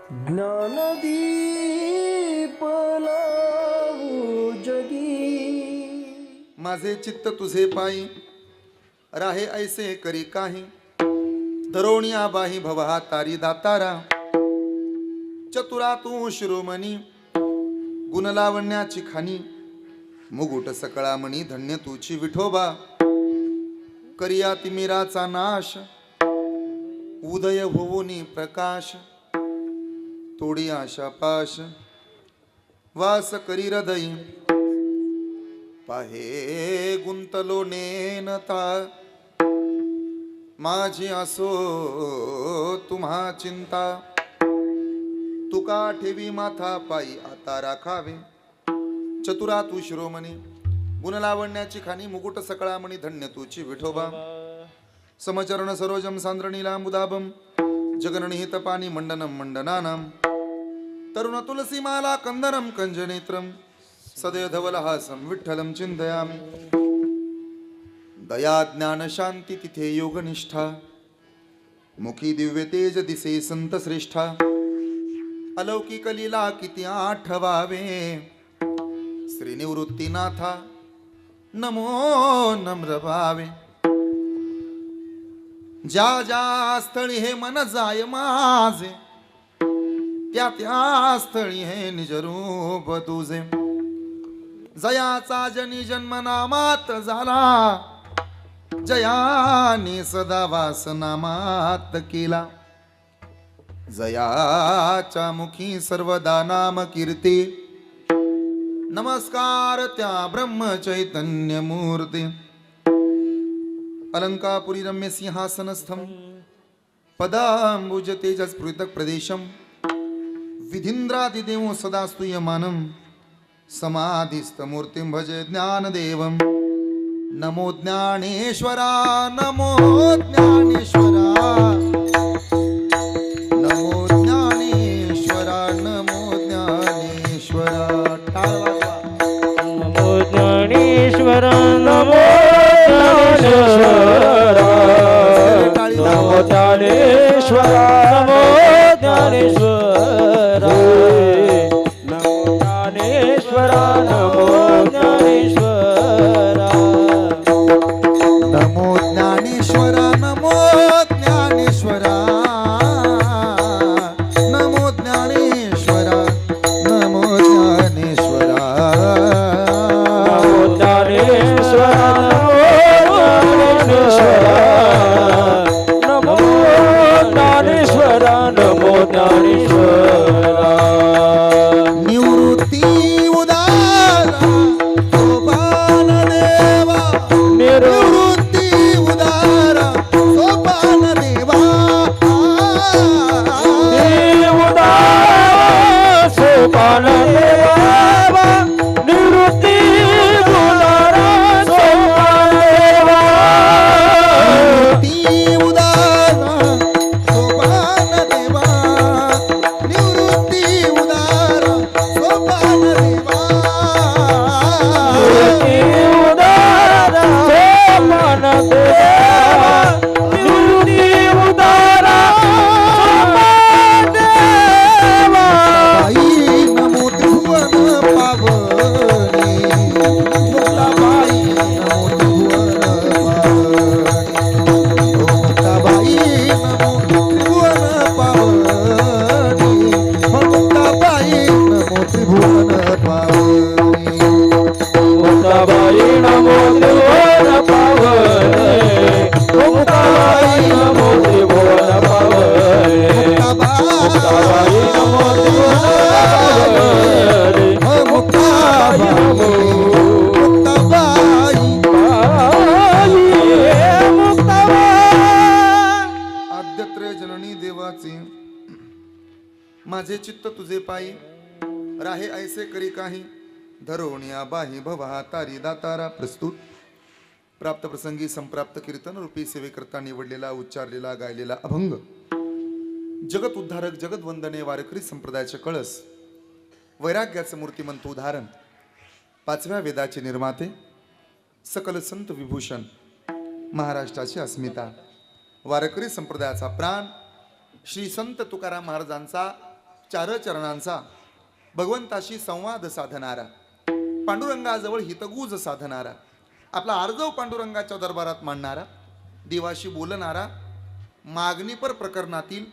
ज्ञानदीप लावू जगी, माझे चित्त तुझे पायी राहे ऐसे करी काही. धरोणिया बाही भवा तारी दातारा, चतुरा तू शिरोमणी गुण लावण्याची खाणी. मुगुट सकळामणी धन्य तुची विठोबा, करिया तिमिराचा नाश उदय होऊनी प्रकाश. तोडी आशा पाश वास करी हृदयी, पाहे गुंतलो नेनता. माझी असो तुम्हा चिंता, तुका ठेवी माथा पायी आता राखावे. चतुरा तू शिरोमणी गुण लावण्याची खाणी. मुकुट सकळामणी धन्य तुची विठोबा. समचरण सरोजम सांद्रणीलांबुदाभम, जगननिहित पाणी मंडनम मंडनानाम. तरुण तुलसी माला कंदरम कंजनेत्रम, सदैव धवलहासं विठ्ठलं चिंतयामि. दया ज्ञान शांती तिथे योग निष्ठा, मुखी दिव्य तेज दिसे संत श्रेष्ठा. अलौकिक लीला किती आठवावे, श्री निवृत्तीनाथा नमो नम्र भावे. ज्या ज्या स्थळी हे मन जाय माझे, त्या त्या स्थळी हे निज रूप तुझे. जयाचा जनी जन्म नामात झाला, जयाने सदा वास नामात केला. जयाच्या मुखी सर्वदा नाम कीर्ती, नमस्कार त्या ब्रह्म चैतन्य मूर्ती. अलंकापुरी रम्य सिंहासनस्थम, पदांबुज तेजस्फुरित प्रदेशम. विधींद्रादिदेव सदा स्तूयमानं, समाधिस्थ मूर्तिं भजे ज्ञानदेवं. नमो ज्ञानेश्वरा नमो ज्ञानेश्वरा, नमो ज्ञानेश्वरा नमो ज्ञानेश्वरा. नमो ज्ञानेश्वर नमो ज्ञानेश्वर, नमो ज्ञानेश्वर नमो ज्ञानेश्वर, नमो ज्ञानेश्वर नमो ज्ञानेश्वर. नमो ज्ञानेश्वरा नमो ज्ञानेश्वरा, नमो ज्ञानेश्वरा नमो ज्ञानेश्वरा. नमो ज्ञानेश्वर नमो ज्ञानेश्वर, नमो ज्ञानेश्वर. निवृत्ती उदारा सोपान देवा, निवृत्ती उदारा सोपान देवा. सोपान देवा, निवृत्ती उदारा सोपान देवा. निवृत्ती उदारा सोपान देवा, निवृत्ती उदारा सोपान देवा. निवृत्ती उदारा सोपान देवा, निवृत्ती उदारा सोपान देवा. बाई नमो त्रिभुवन पावनी, मुक्ताबाई नमो त्रिभुवन पावनी. मुक्ताबाई नमो त्रिभुवन पावनी, मुक्ताबाई नमो त्रिभुवन पावनी. मुक्ताबाई नमो त्रिभुवन पावने, मुक्ताबाई नमो त्रिभुवन पावने, मुक्ताबाई नमो त्रिभुवन पावने, मुक्ताबाई नमो मुक्ताबाई. मुक्ताबाई. आद्यत्रय जननी देवाचे, माझे चित्त तुझे पायी राहे ऐसे करी काही. धरोणिया बाही भवा तारी दातारा. प्रस्तुत प्राप्त प्रसंगी संप्राप्त कीर्तन रूपी सेवेकरता निवडलेला उच्चारलेला गायलेला अभंग. जगत उद्धारक जगत वंदने वारकरी संप्रदायाचे कळस, वैराग्याचे मूर्तिमंत उदाहरण, पाचव्या वेदाचे निर्माते, सकल संत विभूषण, महाराष्ट्राची अस्मिता, वारकरी संप्रदायाचा प्राण, श्री संत तुकाराम महाराजांचा चार चरणांचा, भगवंताशी संवाद साधणारा, पांडुरंगाजवळ हितगुज साधणारा, आपला आर्जव पांडुरंगाच्या दरबारात मांडणारा, देवाशी बोलणारा, मागणीपर प्रकरणातील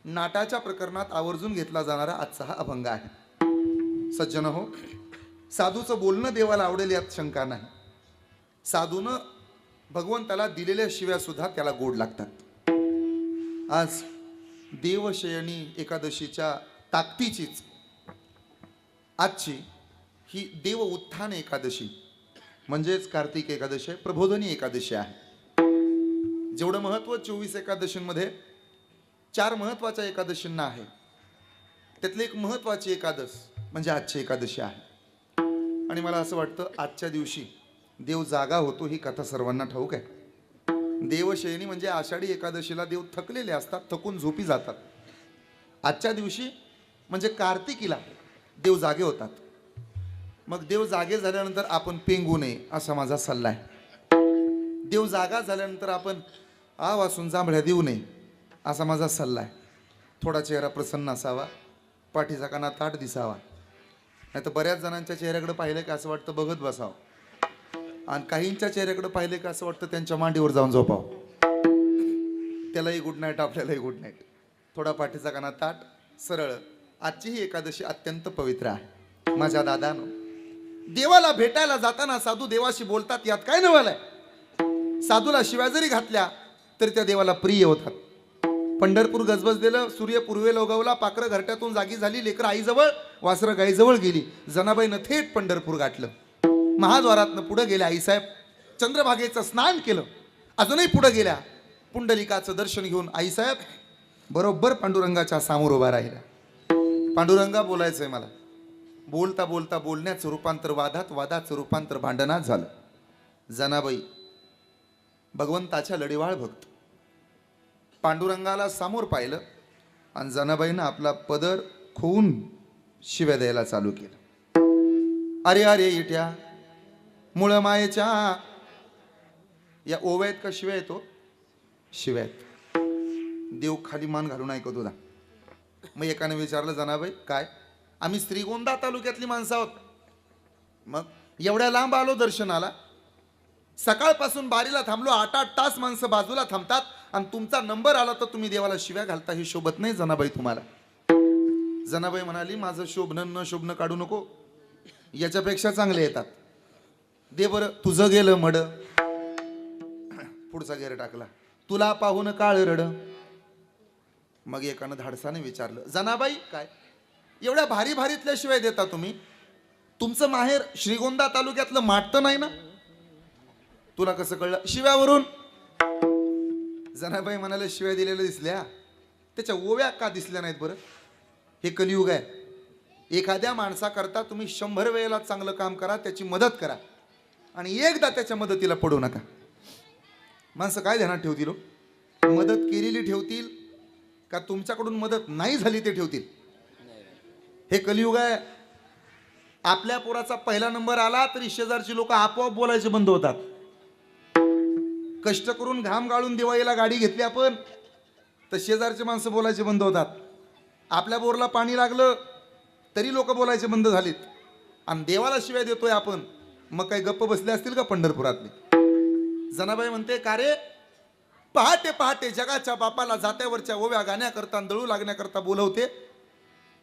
नाटाच्या प्रकरणात आवर्जून घेतला जाणारा आजचा हा अभंग आहे. सज्जन हो, साधूचं बोलणं देवाला आवडेल यात शंका नाही. साधूनं भगवंताला दिलेल्या शिव्या सुद्धा त्याला गोड लागतात. आज देवशयनी एकादशीच्या ताकदीचीच आजची ही देव उत्थान एकादशी म्हणजेच कार्तिक एकादशी आहे, प्रबोधनी एकादशी आहे. जेवढं महत्व 24 एकादशींमध्ये 4 महत्वाच्या एकादशींना आहे, त्यातली एक महत्वाची एकादश म्हणजे आजची एकादशी आहे. आणि मला असं वाटतं आजच्या दिवशी देव जागा होतो ही कथा सर्वांना ठाऊक आहे. देवशयनी म्हणजे आषाढी एकादशीला देव थकलेले असतात, थकून झोपी जातात. आजच्या दिवशी म्हणजे कार्तिकीला देव जागे होतात. मग देव जागे झाल्यानंतर आपण पेंगू नये असा माझा सल्ला आहे. देव जागा झाल्यानंतर आपण आ वासून जांभळ्या देऊ नये असा माझा सल्ला आहे. थोडा चेहरा प्रसन्न असावा, पाठीचा काना ताट दिसावा. नाही तर बऱ्याच जणांच्या चेहऱ्याकडे पाहिलं की असं वाटतं बघत बसावं, आणि काहींच्या चेहऱ्याकडे पाहिले की असं वाटतं त्यांच्या मांडीवर जाऊन झोपावं. त्यालाही गुड नाईट, आपल्यालाही गुड नाईट. थोडा पाठीचा काना ताट, सरळ. आजची ही एकादशी अत्यंत पवित्र आहे. माझ्या दादानो, देवाला भेटायला जाताना साधू देवाशी बोलतात, यात काय नवल आहे? साधूला शिव्या जरी घातल्या तरी त्या देवाला प्रिय होतात. पंढरपूर गजबजलेलं, सूर्य पूर्वेला उगवला, पाखरं घरट्यातून जागी झाली, लेकरं आईजवळ, वासरं गाईजवळ गेली. जनाबाईनं थेट पंढरपूर गाठलं. महाद्वारातनं पुढे गेल्या आईसाहेब, चंद्रभागेचं स्नान केलं. अजूनही पुढे गेल्या, पुंडलिकाचं दर्शन घेऊन आईसाहेब बरोबर पांडुरंगाच्या समोर उभा राहिल्या. पांडुरंगा बोलायचंय मला. बोलता बोलता बोलण्याचं रूपांतर वादात, वादाचं रूपांतर भांडणात झालं. जनाबाई भगवंताच्या लढीवाळ भक्त, पांडुरंगाला समोर पाहिलं आणि जनाबाईनं आपला पदर खोवून शिव्या द्यायला चालू केलं. अरे अरे इट्या, मुळ मायेच्या. या ओव्यात का शिव्या येतो? शिव्यात. देव खाली मान घालून ऐकत होता. मग एकाने विचारलं, जनाबाई काय? आम्ही श्रीगोंदा तालुक्यातली माणसं आहोत. मग एवढ्या लांब आलो दर्शनाला, सकाळपासून बारीला थांबलो, 8-8 तास माणसं बाजूला थांबतात, आणि तुमचा नंबर आला तर तुम्ही देवाला शिव्या घालता, हे शोभत नाही जनाबाई तुम्हाला. जनाबाई म्हणाली, माझं शोभनं न शोभनं काढू नको, याच्यापेक्षा चांगले येतात. दे बरं, तुझं गेलं मड. पुढचा गेर टाकला, तुला पाहून काळ रड. मग एकानं धाडसाने विचारलं, जनाबाई काय एवढ्या भारी भारीतल्या शिवाय देता तुम्ही? तुमचं माहेर श्रीगोंदा तालुक्यातलं माटतं नाही ना? तुला कसं कळलं? शिव्यावरून. जनाबाई म्हणाले, शिव्या दिलेल्या दिसल्या, त्याच्या ओव्या का दिसल्या नाहीत बरं? हे कलियुग आहे. एखाद्या माणसाकरता तुम्ही 100 वेळेला चांगलं काम करा, त्याची मदत करा, आणि एकदा त्याच्या मदतीला पडू नका. माणसं काय ध्यानात ठेवतील? मदत केलेली ठेवतील का तुमच्याकडून मदत नाही झाली ते ठेवतील? हे कलियुग आहे. आपल्या पोराचा पहिला नंबर आला तरी शेजारची लोक आपोआप बोलायचे बंद होतात. कष्ट करून घाम गाळून दिवाळीला गाडी घेतली आपण, तर शेजारचे माणसं बोलायचे बंद होतात. आपल्या बोरला पाणी लागलं तरी लोक बोलायचे बंद झालीत. आणि देवाला शिव्या देतोय आपण, मग काही गप्प बसले असतील का पंढरपुरातले? जनाबाई म्हणते, का रे पहाटे पहाटे जगाच्या बापाला जात्यावरच्या ओव्या गाण्याकरता, दळू लागण्याकरता बोलवते,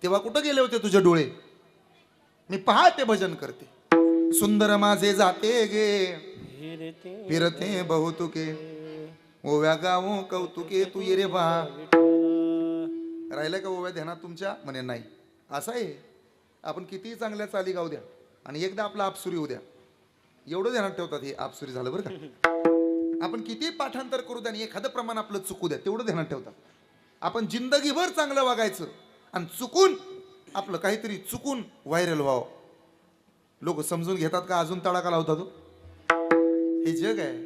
तेव्हा कुठं गेले होते तुझे डोळे? मी पहाटे भजन करते. सुंदर माझे जाते गे फिरते बहुतुके, ओव्या गावो कौतुके तू ये रे बा. राहिलं का ओव्या ध्यानात तुमच्या? म्हणे नाही. असं आहे, आपण कितीही चांगल्या चाली गाऊ द्या आणि एकदा आपला आपसुरी होऊ द्या, एवढं ध्यानात ठेवतात. हे आपसुरी झालं बरं का. आपण कितीही पाठांतर करू द्या आणि एखादं प्रमाण आपलं चुकू द्या, तेवढं ध्यानात ठेवतात. आपण जिंदगीभर चांगलं वागायचं आणि चुकून आपलं काहीतरी चुकून व्हायरल व्हावं. लोक समजून घेतात का? अजून तडाखा लावतात. हे जग आहे.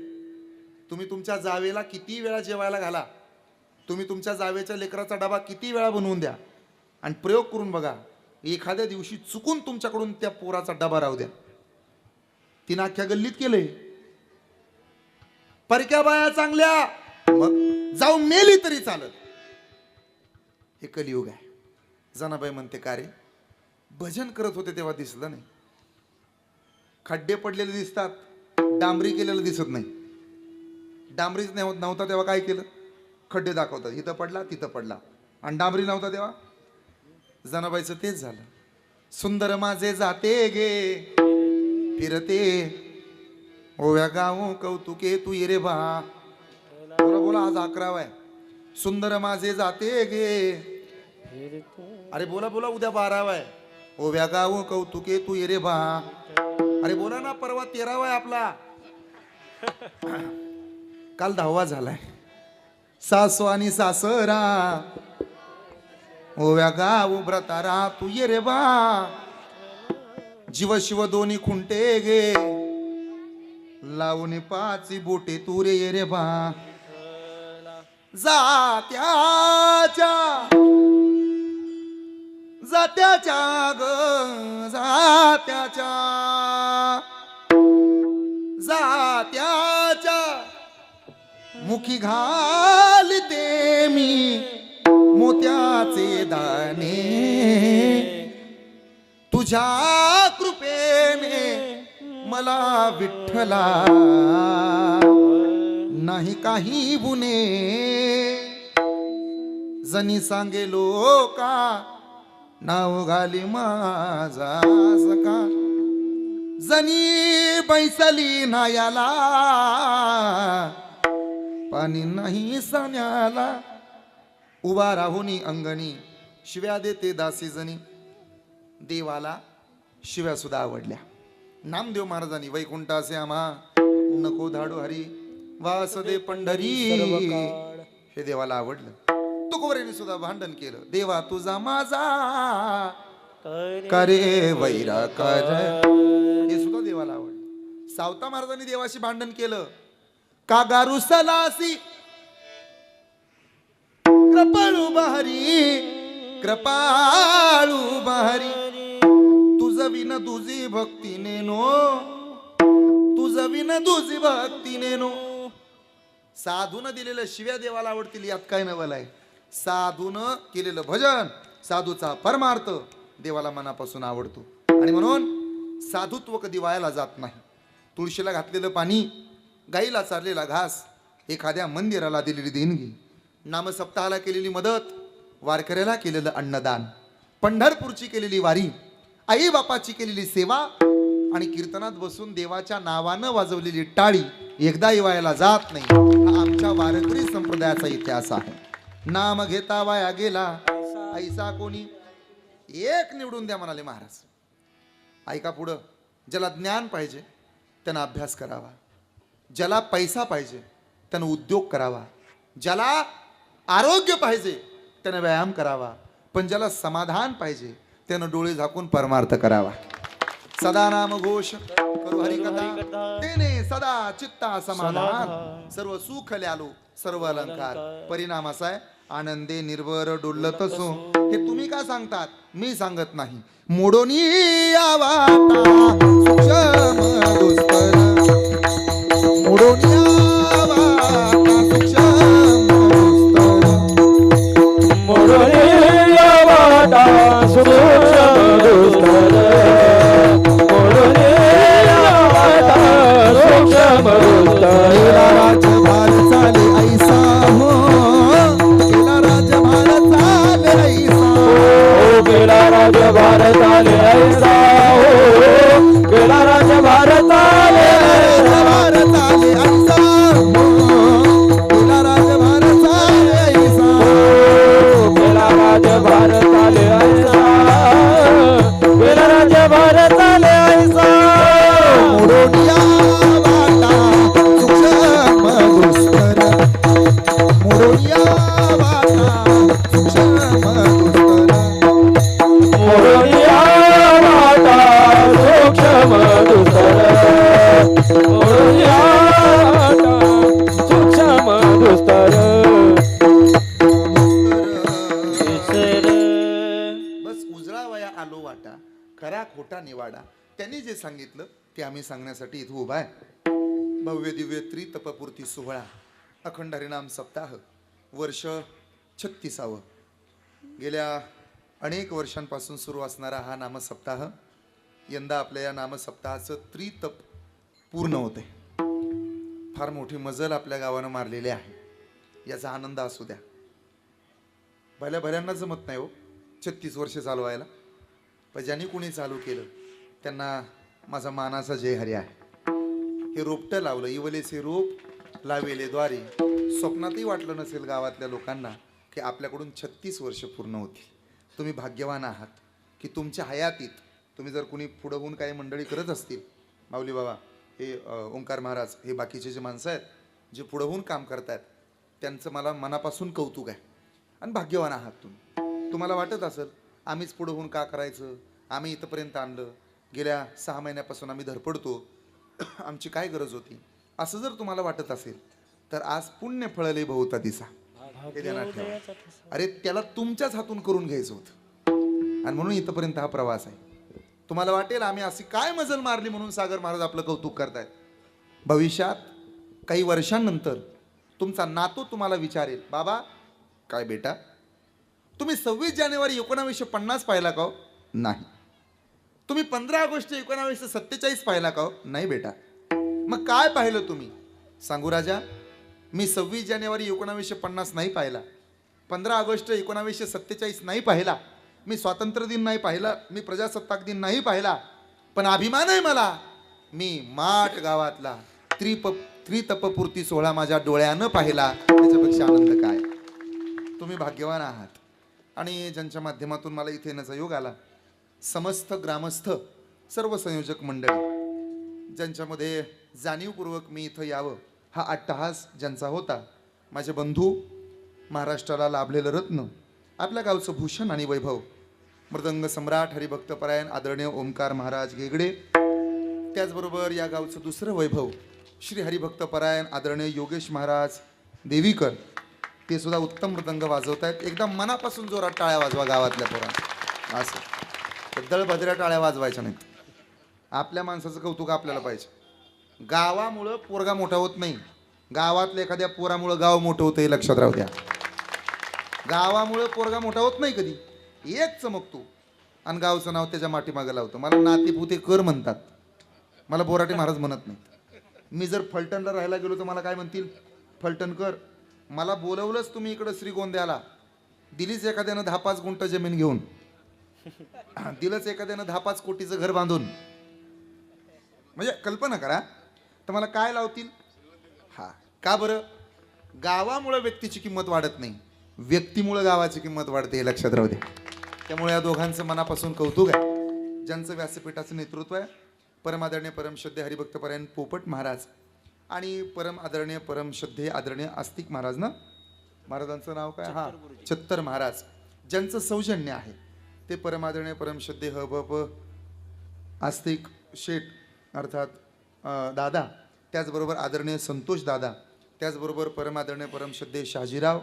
तुम्ही तुमच्या जावेला किती वेळा जेवायला घाला, तुम्ही तुमच्या जावेच्या लेकराचा डबा किती वेळा बनवून द्या, आणि प्रयोग करून बघा, एखाद्या दिवशी चुकून तुमच्याकडून त्या पोराचा डबा राहू द्या. तिनं अख्ख्या गल्लीत केलंय. परक्या बाया चांगल्या, मग जाऊन मेली तरी चालत. हे कलियुग आहे. जनाबाई म्हणते का रे, भजन करत होते तेव्हा दिसलं नाही. खड्डे पडलेले दिसतात, डांबरी केलेलं दिसत नाही. डांबरीच नव्हता तेव्हा काय केलं, खड्डे दाखवतात, इथं पडला तिथं पडला. आणि डांबरी नव्हता तेव्हा जनाबाईचं तेच झालं. सुंदर माझे जाते गे फिरते ओव्या गाव कौतुके तू ये रे बा. बोला बोला, आज 11 आहे. सुंदर माझे जाते गे, अरे बोला बोला, उद्या 12 आहे. ओव्या गाव कौतुके तू ये रे बा. अरे बोला ना, परवा 13 आहे आपला, काल 10वा झालाय. सासू आणि सासरा ओव्या गाव व्रतारा तू ये रे बा. जीव शिव दोन्ही खुंटे गे लावून 5 बोटे तू रे ये रे बा. जात्याच्या जात्याच्या ग जात्याच्या जात्याच्या मुखी घालते मी मोत्याचे दाणे. तुझ्या कृपेने मला विठ्ठला नाही काही बुने. जनी सांगे लोका नाव घाली माझा सका. जनी बैसली नायाला पाणी नाही सान्याला. उभा राहुनी अंगणी शिव्या देते दासी जनी. देवाला शिव्या सुद्धा आवडल्या. नामदेव महाराजांनी वैकुंठासे आम्हा नको धाडू हरी वासदे पंढरी हे देवाला आवडलं. तुकोबरेने सुद्धा भांडण केलं. देवा तुझा माझा करे वैरा कर हे सुद्धा देवाला आवडलं. सावता महाराजांनी देवाशी भांडण केलं. का गारू सलासी कृपाळू बहरी कृपाळू बहरी. तुझ विन तुझी भक्ती नेनो तुझ विन तुझी भक्ती नेनो. साधून दिलेलं शिव्या देवाला आवडतील यात काय नवल आहे. साधून केलेलं भजन साधूचा परमार्थ देवाला मनापासून आवडतो. आणि म्हणून साधुत्व कधी वायाला जात नाही. तुळशीला घातलेलं पाणी, गाईला चारलेला घास, एखाद्या मंदिराला दिलेली देणगी, नामसप्ताहाला केलेली मदत, वारकऱ्याला केलेलं अन्नदान, पंढरपूरची केलेली वारी, आई बापाची केलेली सेवा आणि कीर्तनात बसून देवाच्या नावानं वाजवलेली टाळी एकदाही वायाला जात नाही. हा आमच्या वारकरी संप्रदायाचा इतिहास आहे. नाम घेता वाया गेला ऐसा कोणी. एक निवडून द्या म्हणाले महाराज. ऐका पुढं. ज्याला ज्ञान पाहिजे त्यानं अभ्यास करावा. ज्याला पैसा पाहिजे त्यानं उद्योग करावा. ज्याला आरोग्य पाहिजे त्यानं व्यायाम करावा. पण ज्याला समाधान पाहिजे त्यानं डोळे झाकून परमार्थ करावा. सदा नाम घोष करू हरिकथा तेने सदा चित्ता समाधान. सर्व सुख ल्यालो सर्व अलंकार. परिणाम असा आहे आनंदे निर्भर डोलत असो. हे तुम्ही का सांगतात, मी सांगत नाही. मोडोनी आवाता सूक्ष्म दुस्तर. मोडोनी आवाता सूक्ष्म दुस्तर. मोडोनी आवाता सूक्ष्म दुस्तर. मोडोनी आवाता सूक्ष्म दुस्तर. केला राजभार चाले ऐसा हो. केला राजभार चाले ऐसा. गेला राज भारताले ऐसा हो. गेला राज भारताले भारताले ऐसा हो. केला राजभार चाले ऐसा. गेला राज भारताले ऐसा. गेला राज भारताले ऐसा. मोडोनिया वाटा सूक्ष्म दुस्तर. मोडोनिया वाटा सूक्ष्म दुस्तर. मोडोनिया वाटा सूक्ष्म दुस्तर. मोडोनिया वाटा सूक्ष्म दुस्तर. बस उजळावया आलो वाटा खरा खोटा निवाडा. त्यांनी जे सांगितलं ते आम्ही सांगण्यासाठी इथं उभा आहे. भव्य दिव्य त्रितपपूर्ती सोहळा अखंड हरिनाम सप्ताह वर्ष 36वे. गेल्या अनेक वर्षांपासून सुरू असणारा हा नामसप्ताह यंदा आपल्या या नामसप्ताहाचं त्रितप पूर्ण होते. फार मोठी मजल आपल्या गावानं मारलेली आहे, याचा आनंद असू द्या. भल्या भल्यांना जमत नाही हो 36 वर्ष चालवायला, पण ज्यांनी कुणी चालू केलं त्यांना माझा मानाचा जय हरी आहे. हे रोपटं लावलं, इवलेचे रोप लावेले द्वारे. स्वप्नातही वाटलं नसेल गावातल्या लोकांना की आपल्याकडून 36 वर्ष पूर्ण होतील. तुम्ही भाग्यवान आहात की तुमच्या हयातीत तुम्ही जर कुणी पुढं होऊन काही मंडळी करत असतील, माऊली बाबा हे ओंकार महाराज हे बाकीचे जे माणसं आहेत जे पुढं होऊन काम करतायत त्यांचं मला मनापासून कौतुक आहे. आणि भाग्यवान आहात तुम्ही. तुम्हाला वाटत असेल आम्हीच पुढं होऊन का करायचं, आम्ही इथंपर्यंत आणलं, गेल्या 6 महिन्यापासून आम्ही धडपडतो, आमची काय गरज होती, असं जर तुम्हाला वाटत असेल तर आज पुण्य फळले बहुता दिसा, हे ध्यानात ठेवा. अरे त्याला तुमच्याच हातून करून घ्यायचं होतं आणि म्हणून इथंपर्यंत हा प्रवास आहे. तुम्हाला वाटेल आम्ही अशी काय मजल मारली म्हणून सागर महाराज आपलं कौतुक करतायत. भविष्यात काही वर्षांनंतर तुमचा नातू तुम्हाला विचारेल, बाबा काय बेटा तुम्ही 26 जानेवारी 1950 पाहिला का हो? नाही. तुम्ही 15 ऑगस्ट 1947 पाहिला का हो? नाही बेटा. मग काय पाहिलं तुम्ही? सांगू राजा, मी 26 जानेवारी 1950 नाही पाहिला, 15 ऑगस्ट 1947 नाही पाहिला, मी स्वातंत्र्य दिन नाही पाहिला, मी प्रजासत्ताक दिन नाही पाहिला, पण अभिमान आहे मला, मी माठ गावातला त्रितपपूर्ती सोहळा माझ्या डोळ्यानं पाहिला. त्याच्यापेक्षा आनंद काय. तुम्ही भाग्यवान आहात. आणि ज्यांच्या माध्यमातून मला इथे येण्याचा योग आला, समस्त ग्रामस्थ सर्व संयोजक मंडळी ज्यांच्यामध्ये जाणीवपूर्वक मी इथं यावं हा अट्टहास ज्यांचा होता, माझे बंधू, महाराष्ट्राला लाभलेलं रत्न, आपल्या गावचं भूषण आणि वैभव, मृदंग सम्राट हरिभक्तपरायण आदरणीय ओंकार महाराज घेगडे, त्याचबरोबर या गावचं दुसरं वैभव श्री हरिभक्तपरायण आदरणीय योगेश महाराज देवीकर, ते सुद्धा उत्तम मृदंग वाजवत आहेत. एकदा मनापासून जोरात टाळ्या वाजवा गावातल्या पोरांना. असं दळभद्र्या टाळ्या वाजवायच्या नाहीत. आपल्या माणसाचं कौतुक आपल्याला पाहिजे. गावामुळं पोरगा मोठा होत नाही, गावातल्या एखाद्या पोरामुळं गाव मोठं होतं, हे लक्षात राहू द्या. गावामुळं पोरगा मोठा होत नाही कधी. एक चमकतो आणि गावचं नाव त्याच्या माठीमागं लावतं. मला नातेपुते कर म्हणतात, मला बोराटे महाराज म्हणत नाहीत. मी जर फलटणला राहायला गेलो तर मला काय म्हणतील, फलटणकर. मला बोलवलंच तुम्ही इकडं श्रीगोंद्याला, दिलीच एखाद्यानं 10-5 गुंठ जमीन घेऊन, दिलंच एखाद्यानं 10-5 कोटीचं घर बांधून, म्हणजे कल्पना करा, तर मला काय लावतील. हा का बरं? गावामुळे व्यक्तीची किंमत वाढत नाही, व्यक्तीमुळे गावाची किंमत वाढते, हे लक्षात राहू दे. त्यामुळे या दोघांचं मनापासून कौतुक आहे. ज्यांचं व्यासपीठाचं नेतृत्व आहे परमादरणीय परमश्रद्धे हरिभक्तपरायण पोपट महाराज आणि परम आदरणीय परमश्रद्धे आदरणीय आस्तिक महाराज ना, महाराजांचं नाव काय, हा छत्तर महाराज, ज्यांचं सौजन्य आहे ते परमादरणीय परमश्रद्धे आस्तिक शेठ अर्थात दादा, त्याचबरोबर आदरणीय संतोष दादा, त्याचबरोबर परमादरणीय परमश्रद्धे शहाजीराव,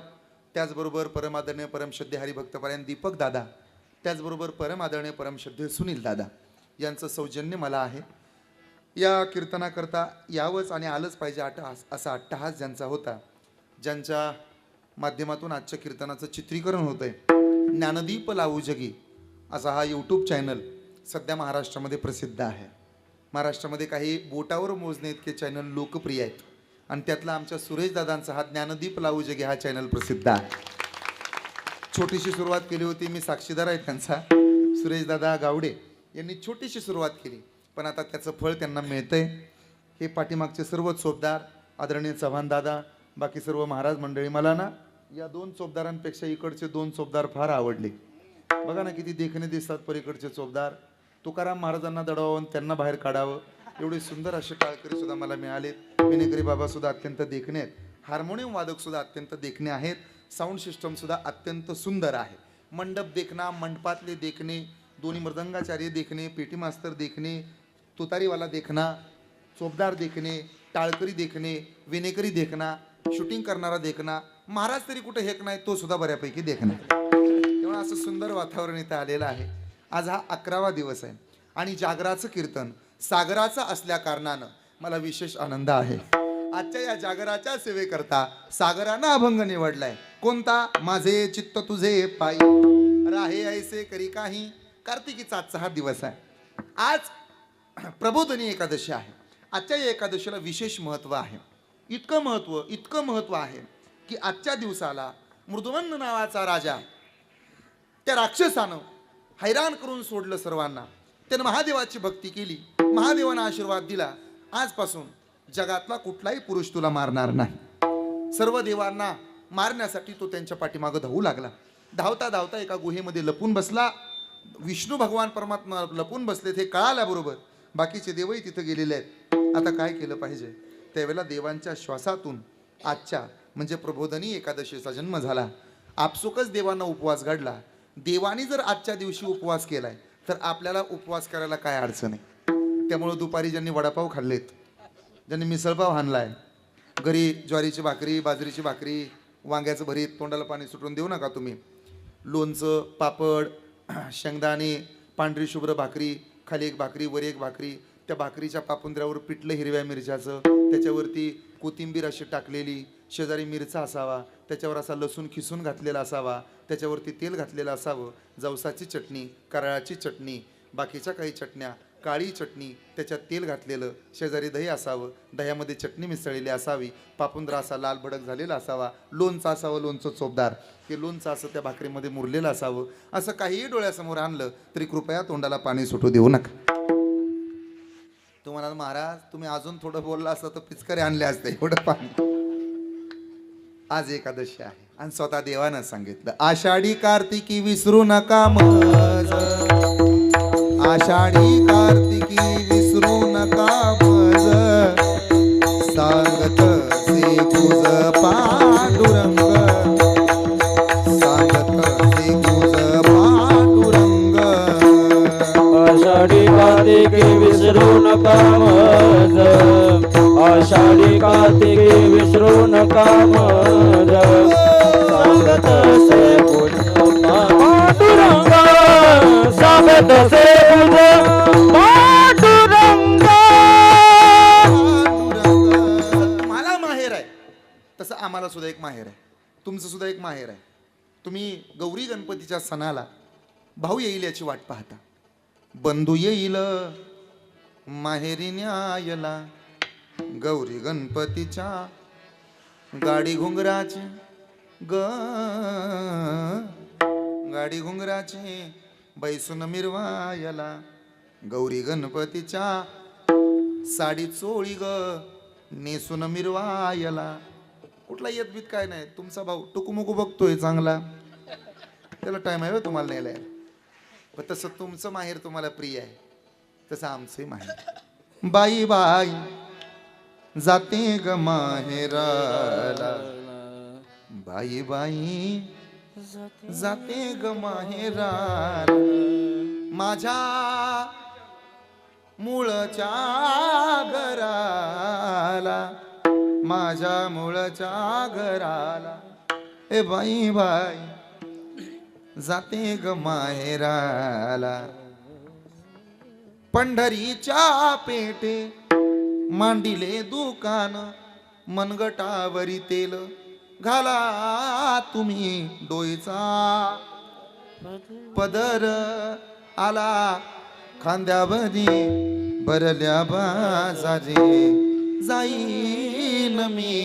त्याचबरोबर परमादरणीय परमश्रद्धे हरिभक्तपरायण दीपक दादा, त्याचबरोबर परमादरणीय परमश्रद्धे सुनील दादा, यांचं सौजन्य मला आहे. या कीर्तनाकरता यावंच आणि आलंच पाहिजे अट्टहास, असा अट्टहास ज्यांचा होता, ज्यांच्या माध्यमातून आजच्या कीर्तनाचं चित्रीकरण होतं आहे. ज्ञानदीप लावू जगी असा हा यूट्यूब चॅनल सध्या महाराष्ट्रामध्ये प्रसिद्ध आहे. महाराष्ट्रामध्ये काही बोटावर मोजणे इतके चॅनल लोकप्रिय आहेत आणि त्यातला आमच्या सुरेश दादांचा हा ज्ञानदीप लावू जगी हा चॅनल प्रसिद्ध आहे. छोटीशी सुरुवात केली होती, मी साक्षीदार आहे त्यांचा. सुरेश दादा गावडे यांनी छोटीशी सुरुवात केली, पण आता त्याचं फळ त्यांना मिळतंय. हे पाठीमागचे सर्व चोपदार आदरणीय चव्हाण दादा, बाकी सर्व महाराज मंडळी, मला ना या 2 चोपदारांपेक्षा इकडचे 2 चोपदार फार आवडले. बघा ना किती देखणे दिसतात पलीकडचे चोपदार. तुकाराम महाराजांना दडवावून त्यांना बाहेर काढावं एवढे सुंदर असे टाळकरी सुद्धा मला मिळालेत. विनेकरी बाबा सुद्धा अत्यंत देखणे आहेत, हार्मोनियम वादक सुद्धा अत्यंत देखणे आहेत, साऊंड सिस्टम सुद्धा अत्यंत सुंदर आहे. मंडप देखना, मंडपातले देखणे, दोन्ही मृदंगाचार्य देखणे, पेटी मास्तर देखणे, तुतारीवाला देखना, चोपदार देखणे, टाळकरी देखणे, विनेकरी देखना, शूटिंग करणारा देखना, महाराज तरी कुठे हेक नाही तो सुद्धा बऱ्यापैकी देखना. तेव्हा असं सुंदर वातावरण इथं आलेलं आहे. आज हा 11वा दिवस आहे आणि जागराचं कीर्तन सागराचं असल्या कारणानं मला विशेष आनंद आहे. आजच्या या जागराच्या सेवेकरता सागरानं अभंग निवडलाय. कोणता? माझे चित्त तुझे पायी राहे ऐसे ऐसे करी काही. कार्तिकीचा आजचा हा दिवस आहे. आज प्रबोधनी एकादशी आहे. आजच्या या एकादशीला विशेष महत्त्व आहे. इतकं महत्त्व आहे की आजच्या दिवसाला मृदुमंद नावाचा राजा त्या राक्षसानं हैराण करून सोडलं सर्वांना. त्यानं महादेवाची भक्ती केली, महादेवानं आशीर्वाद दिला. आजपासून जगातला कुठलाही पुरुष तुला मारणार नाही. सर्व देवांना मारण्यासाठी तो त्यांच्या पाठीमागं धावू लागला. धावता धावता एका गुहेमध्ये लपून बसला. विष्णू भगवान परमात्मा लपून बसलेत हे कळाल्याबरोबर बाकीचे देवही तिथं गेलेले आहेत. आता काय केलं पाहिजे. त्यावेळेला देवांच्या श्वासातून आजच्या म्हणजे प्रबोधनी एकादशीचा जन्म झाला. आपसुकच देवांना उपवास घडला. देवानी जर आजच्या दिवशी उपवास केलाय तर आपल्याला उपवास करायला काय अडचण आहे. त्यामुळं दुपारी ज्यांनी वडापाव खाल्लेत, ज्यांनी मिसळपाव हाणलाय, घरी ज्वारीची भाकरी, बाजरीची भाकरी, वांग्याचं भरीत, तोंडाला पाणी सुटून देऊ नका तुम्ही. लोणचं, पापड, शेंगदाणे, पांढरी शुभ्र भाकरी, खाली एक भाकरी वर एक भाकरी, त्या भाकरीच्या पापुंद्र्यावर पिठलं हिरव्या मिरच्याचं, त्याच्यावरती कोथिंबीर अशी टाकलेली, शेजारी मिरचा असावा, त्याच्यावर असा लसूण खिसून घातलेला असावा, त्याच्यावरती तेल घातलेलं असावं, जवसाची चटणी, कारळाची चटणी, बाकीच्या काही चटण्या, काळी चटणी, त्याच्यात तेल घातलेलं, शेजारी दही असावं, दह्यामध्ये चटणी मिसळलेली असावी, पापुंद्रा असा लाल भडक झालेला असावा, लोणचं असावं, लोणचं चोपदार, ते लोणचं असं त्या भाकरीमध्ये मुरलेलं असावं. असं काहीही डोळ्यासमोर आणलं तरी कृपया तोंडाला पाणी सुटू देऊ नका. तुम्हाला महाराज तुम्ही अजून थोडं बोलला असतं तर पिचकारी आणले असते एवढं पाणी. आज एकादशी आहे आणि स्वतः देवानं सांगितलं, आषाढी कार्तिकी विसरू नका मज, आषाढी कार्तिकी विसरू नका मज, सांगत से तुझ पांडुरंग, सांगत से तुझ पांडुरंग. आषाढी कार्तिकी विसरू नका मज, आषाढी कार्तिकी विसरू नका मज, सांगत से पांडुरंग, सांगत से पांडुरंग. तुम्हाला माहेर आहे तसं आम्हाला सुद्धा एक माहेर आहे, तुमचं सुद्धा एक माहेर आहे. तुम्ही गौरी गणपतीच्या सणाला भाऊ येईल याची वाट पाहता. बंधू येईल माहेरी न्यायला, गौरी गणपतीच्या गाडी घुंगराची ग, गाडी घुंगराची बैसून मिरवायला, गौरी गणपतीच्या साडी चोळी ग नेसून मिरवायला. कुठला येतबीत काय नाही. तुमचा भाऊ टुकुमुकू बघतोय चांगला, त्याला टाइम आहे तुम्हाला न्यायला. पण तसं तुमचं माहेर तुम्हाला प्रिय आहे तसं आमचंही माहेर. बाई बाई जाते ग माहेराला, बाई बाई जाते ग माहेराला, माझ्या मूळच्या घराला, माझ्या मूळच्या घराला. ए बाई बाई जाते ग माहेराला. पंढरीच्या पेटे मांडिले दुकान, मनगटावरी तेल घाला तुम्ही डोईचा पदर, आला खांद्यावरी भरल्या बाजारे जाईन मी.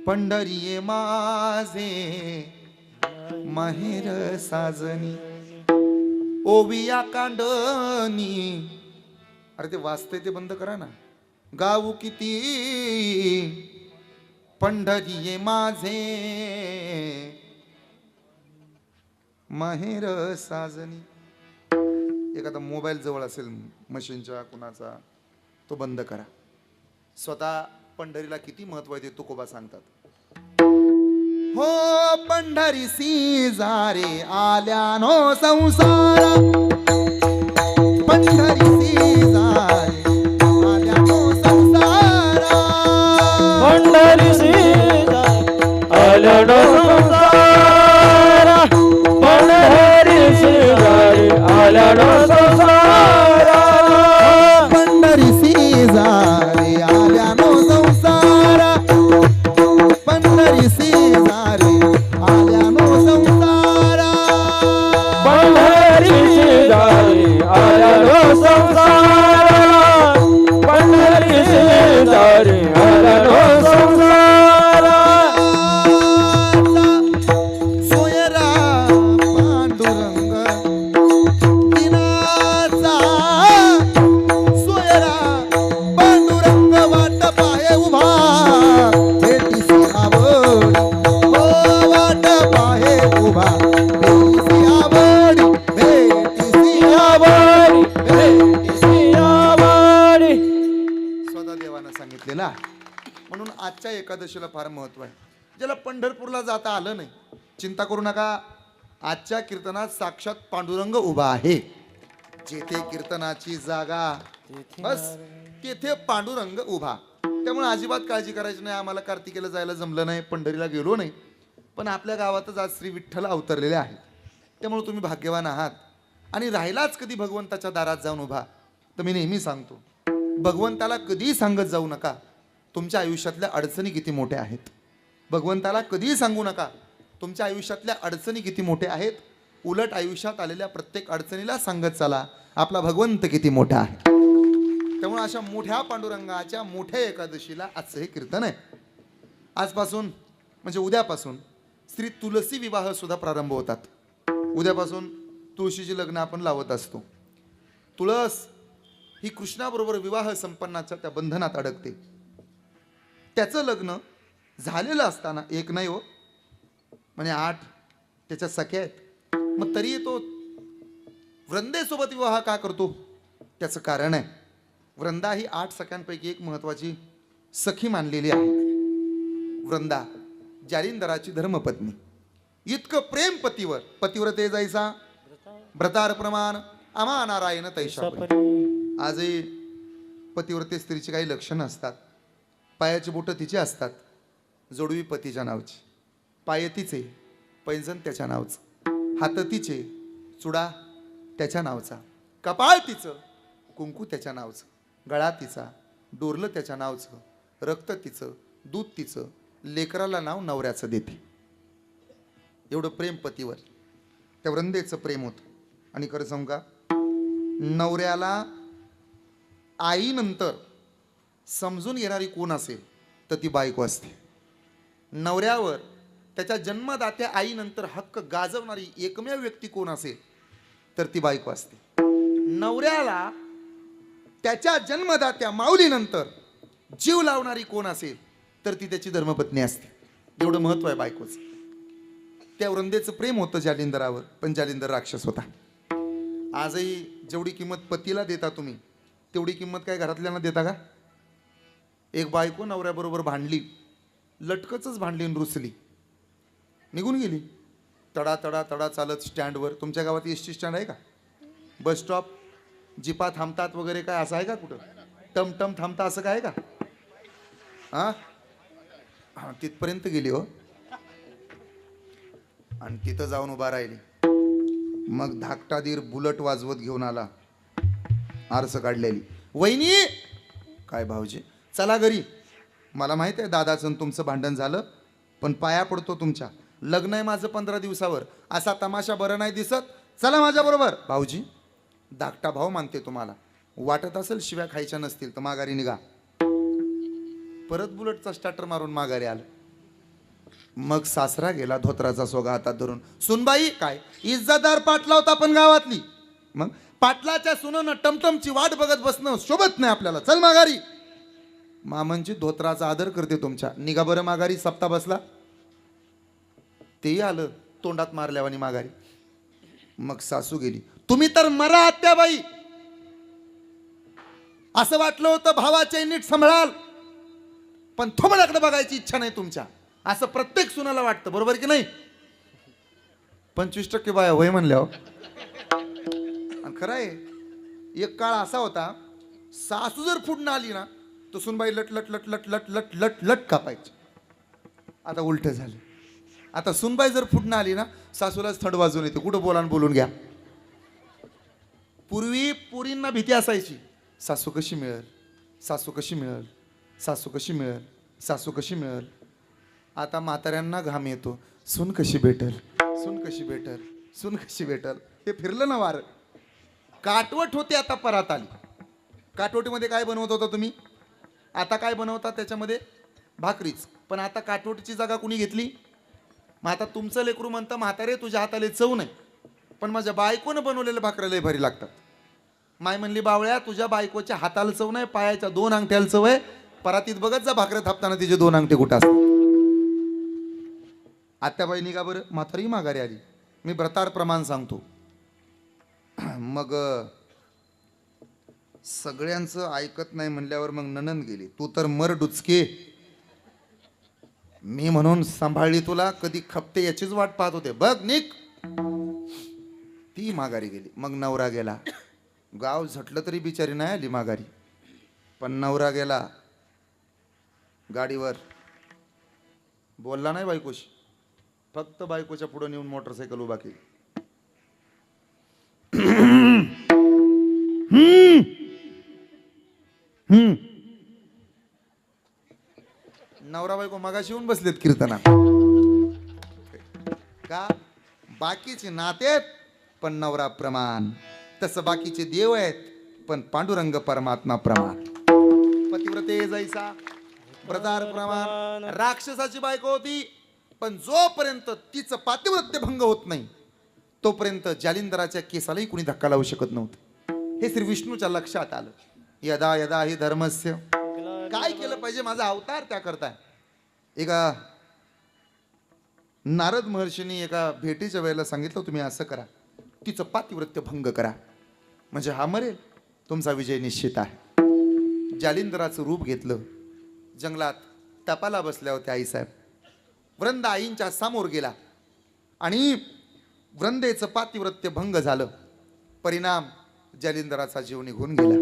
पंढरीये माझे माहेर साजनी, ओविया कांडणी. अरे ते वाचते ते बंद करा ना. गाऊ किती पंढरीये माझे माहेर साजनी. एखादा मोबाईल जवळ असेल मशीनच्या कुणाचा तो बंद करा. स्वतः पंढरीला किती महत्व आहे ते तुकोबा सांगतात. हो पंढरीसी जारे आल्यानो संसारा, पंढरीसी जारे आल्यानो संसारा, पंढरीसी आल्यानो संसारा, पंढरीसी आल्यानो संसारा, पंढरीसी जारे आल्यानो संसारा, पंढरीसी जारे आल्यानो संसारा. त्या एकादशीला फार महत्व आहे. ज्याला पंढरपूरला जाता आलं नाही, चिंता करू नका. आजच्या कीर्तनात साक्षात पांडुरंग उभा आहे. जेथे कीर्तनाची जागा बस तेथे पांडुरंग उभा. त्यामुळे अजिबात काळजी करायची नाही. आम्हाला कार्तिकेला जायला जमलं नाही, पंढरीला गेलो नाही, पण आपल्या गावातच आज श्री विठ्ठल अवतरलेले आहेत. त्यामुळे तुम्ही भाग्यवान आहात. आणि राहिलाच कधी भगवंताच्या दारात जाऊन उभा, तर मी नेहमी सांगतो, भगवंताला कधीही सांगत जाऊ नका तुमच्या आयुष्यातल्या अडचणी किती मोठ्या आहेत. भगवंताला कधीही सांगू नका तुमच्या आयुष्यातल्या अडचणी किती मोठ्या आहेत. उलट आयुष्यात आलेल्या प्रत्येक अडचणीला सांगत चला आपला भगवंत किती मोठा आहे. त्यामुळे अशा मोठ्या पांडुरंगाच्या मोठ्या एकादशीला आजचं हे कीर्तन आहे. आजपासून म्हणजे उद्यापासून श्री तुलसी विवाह सुद्धा प्रारंभ होतात. उद्यापासून तुळशीची लग्न आपण लावत असतो. तुळस ही कृष्णाबरोबर विवाह संपन्नाच्या त्या बंधनात अडकते. त्याचं लग्न झालेलं असताना एक नाही हो, म्हणजे 8 त्याच्या सख्या आहेत. मग तरी तो वृंदेसोबत विवाह का करतो? त्याचं कारण आहे, वृंदा ही 8 सख्यांपैकी एक महत्वाची सखी मानलेली आहे. वृंदा जालिंदराची धर्मपत्नी. इतकं प्रेम पतीवर, पतिव्रते जैसा व्रतार प्रमाण आमा नारायण तैशा. आजही पतिव्रते स्त्रीची काही लक्षणं असतात. पायाची बोटं तिची असतात, जोडवी पतीच्या नावची, पाय तिचे, पैंजण त्याच्या नावचं, हात तिचे, चुडा त्याच्या नावचा, कपाळ तिचं, कुंकू त्याच्या नावचं, गळा तिचा, डोरलं त्याच्या नावचं, रक्त तिचं, दूध तिचं, लेकराला नाव नवऱ्याचं देते. एवढं प्रेम पतीवर त्या वृंदेचं प्रेम होतं. आणि खरं सांगू का, नवऱ्याला आईनंतर समजून घेणारी कोण असेल तर ती बायको असते. नवऱ्यावर त्याच्या जन्मदात्या आईनंतर हक्क गाजवणारी एकमेव व्यक्ती कोण असेल तर ती बायको असते. नवऱ्याला त्याच्या जन्मदात्या माऊलीनंतर जीव लावणारी कोण असेल तर ती त्याची धर्मपत्नी असते. एवढं महत्व आहे बायकोचं. त्या वृंदेचं प्रेम होतं जालिंदरावर, पण जालिंदर राक्षस होता. आजही जेवढी किंमत पतीला देता तुम्ही तेवढी किंमत काय घरातल्यांना देता का? एक बायको नवऱ्याबरोबर भांडली, लटकच भांडली, रुसली, निघून गेली. तडा तडा तडा चालत स्टँडवर. तुमच्या गावात एसटी स्टँड आहे का? बस स्टॉप, जिपा थांबतात वगैरे काय असं आहे का? कुठं टमटम थांबता असं काय का? हां, तिथपर्यंत गेली हो. आणि तिथं जाऊन उभा राहिली. मग धाकटा दीर बुलट वाजवत घेऊन आला, आरसं काढलेली. वहिनी, काय भाऊजी, चला घरी. मला माहित आहे दादाचं तुमचं भांडण झालं, पण पाया पडतो तुमच्या. लग्न आहे माझं 15 दिवसावर, असा तमाशा बरं नाही दिसत, चला माझ्या बरोबर. भाऊजी, धाकटा भाऊ मानते तुम्हाला, वाटत असेल शिव्या खायच्या नसतील तर माघारी निघा. परत बुलेटचा स्टार्टर मारून माघारी आलं. मग सासरा गेला धोत्राचा सोगा हातात धरून. सुनबाई, काय इज्जतदार पाटला होता पण गावातली. मग पाटलाच्या सुनेनं टमटमची वाट बघत बसणं शोभत नाही आपल्याला, चल माघारी. मामांची धोत्राचा आदर करते तुमच्या, निघा बरं माघारी. सप्ता बसला, तेही आलं तोंडात मारल्यावानी माघारी. मग सासू गेली. तुम्ही तर मरा आत्याबाई, असं वाटलं होतं भावाचे नीट सांभाळाल, पण थोबडाकडे बघायची इच्छा नाही तुमच्या, असं प्रत्येक सुनाला वाटतं. बरोबर की नाही? 25% बाया वय म्हणल्यावर. आणि खरं आहे, एक काळ असा होता, सासू जर फुडणं आली ना तर सुनबाई लट लट लट लट लट लट लट लट कापायची. आता उलट झालं. आता सुनबाई जर फुडणं आली ना सासूलाच थंड वाजून येते, कुठं बोलून घ्या. पूर्वी पुरींना भीती असायची, सासू कशी मिळेल, सासू कशी मिळेल, सासू कशी मिळेल, सासू कशी मिळेल. आता म्हाताऱ्यांना घाम येतो, सून कशी भेटल, सून कशी भेटल, सून कशी भेटल. हे फिरलं ना वार. काटवट होते, आता परात आली. काटवटीमध्ये काय बनवत होता तुम्ही? आता काय बनवता त्याच्यामध्ये? भाकरीच. पण आता काटवटीची जागा कुणी घेतली? मग आता तुमचं लेकरू म्हणतं, म्हातारे तुझ्या हाताले चव नाही, पण माझ्या बायकोनं बनवलेल्या भाकऱ्या लय भारी लागतात. माय म्हणली, बावळ्या तुझ्या बायकोच्या हाताला चव नाही, पायाच्या 2 अंगठ्याला चव आहे. परातीत बघत जा भाकऱ्या थापताना तिचे 2 अंगठे कुठं असतात. आत्याबाई निघा बरं. म्हातारी माघारी आली. मी व्रतार प्रमाण सांगतो. मग सगळ्यांचं ऐकत नाही म्हणल्यावर मग ननंद गेली. तू तर मर डुचके, मी म्हणून सांभाळली तुला, कधी खपते याचीच वाट पाहत होते. बघ निक, ती माघारी गेली. मग नवरा गेला. गाव झटलं तरी बिचारी नाही आली माघारी. पण नवरा गेला गाडीवर, बोलला नाही बायकोशी, फक्त बायकोच्या पुढे नेऊन मोटरसायकल उभा केली. नवरा बायको मगाशी येऊन बसलेत कीर्तनात. का? बाकीचे नातेत पण नवरा प्रमाण. तसं बाकीचे देव आहेत पण पांडुरंग परमात्मा प्रमाण. पतिव्रते जैसा प्रदार प्रमाण. राक्षसाची बायको होती, पण जोपर्यंत तिचं पातिव्रत्य भंग होत नाही तोपर्यंत जालिंदराच्या केसालाही कुणी धक्का लावू शकत नव्हतं. हे श्री विष्णूच्या लक्षात आलं. यदा यदा हि धर्मस्य. काय केलं पाहिजे, माझा अवतार त्या करताय. एका नारद महर्षींनी एका भेटीच्या वेळेला सांगितलं, तुम्ही असं करा, तिचं पातिव्रत्य भंग करा, म्हणजे हा मरेल, तुमचा विजय निश्चित आहे. जालिंदराचं रूप घेतलं. जंगलात तपाला बसल्या होत्या आईसाहेब. वृंदा आईंच्या समोर गेला आणि वृंदेचं पातिव्रत्य भंग झालं. परिणाम जालिंदराचा जीव निघून गेला.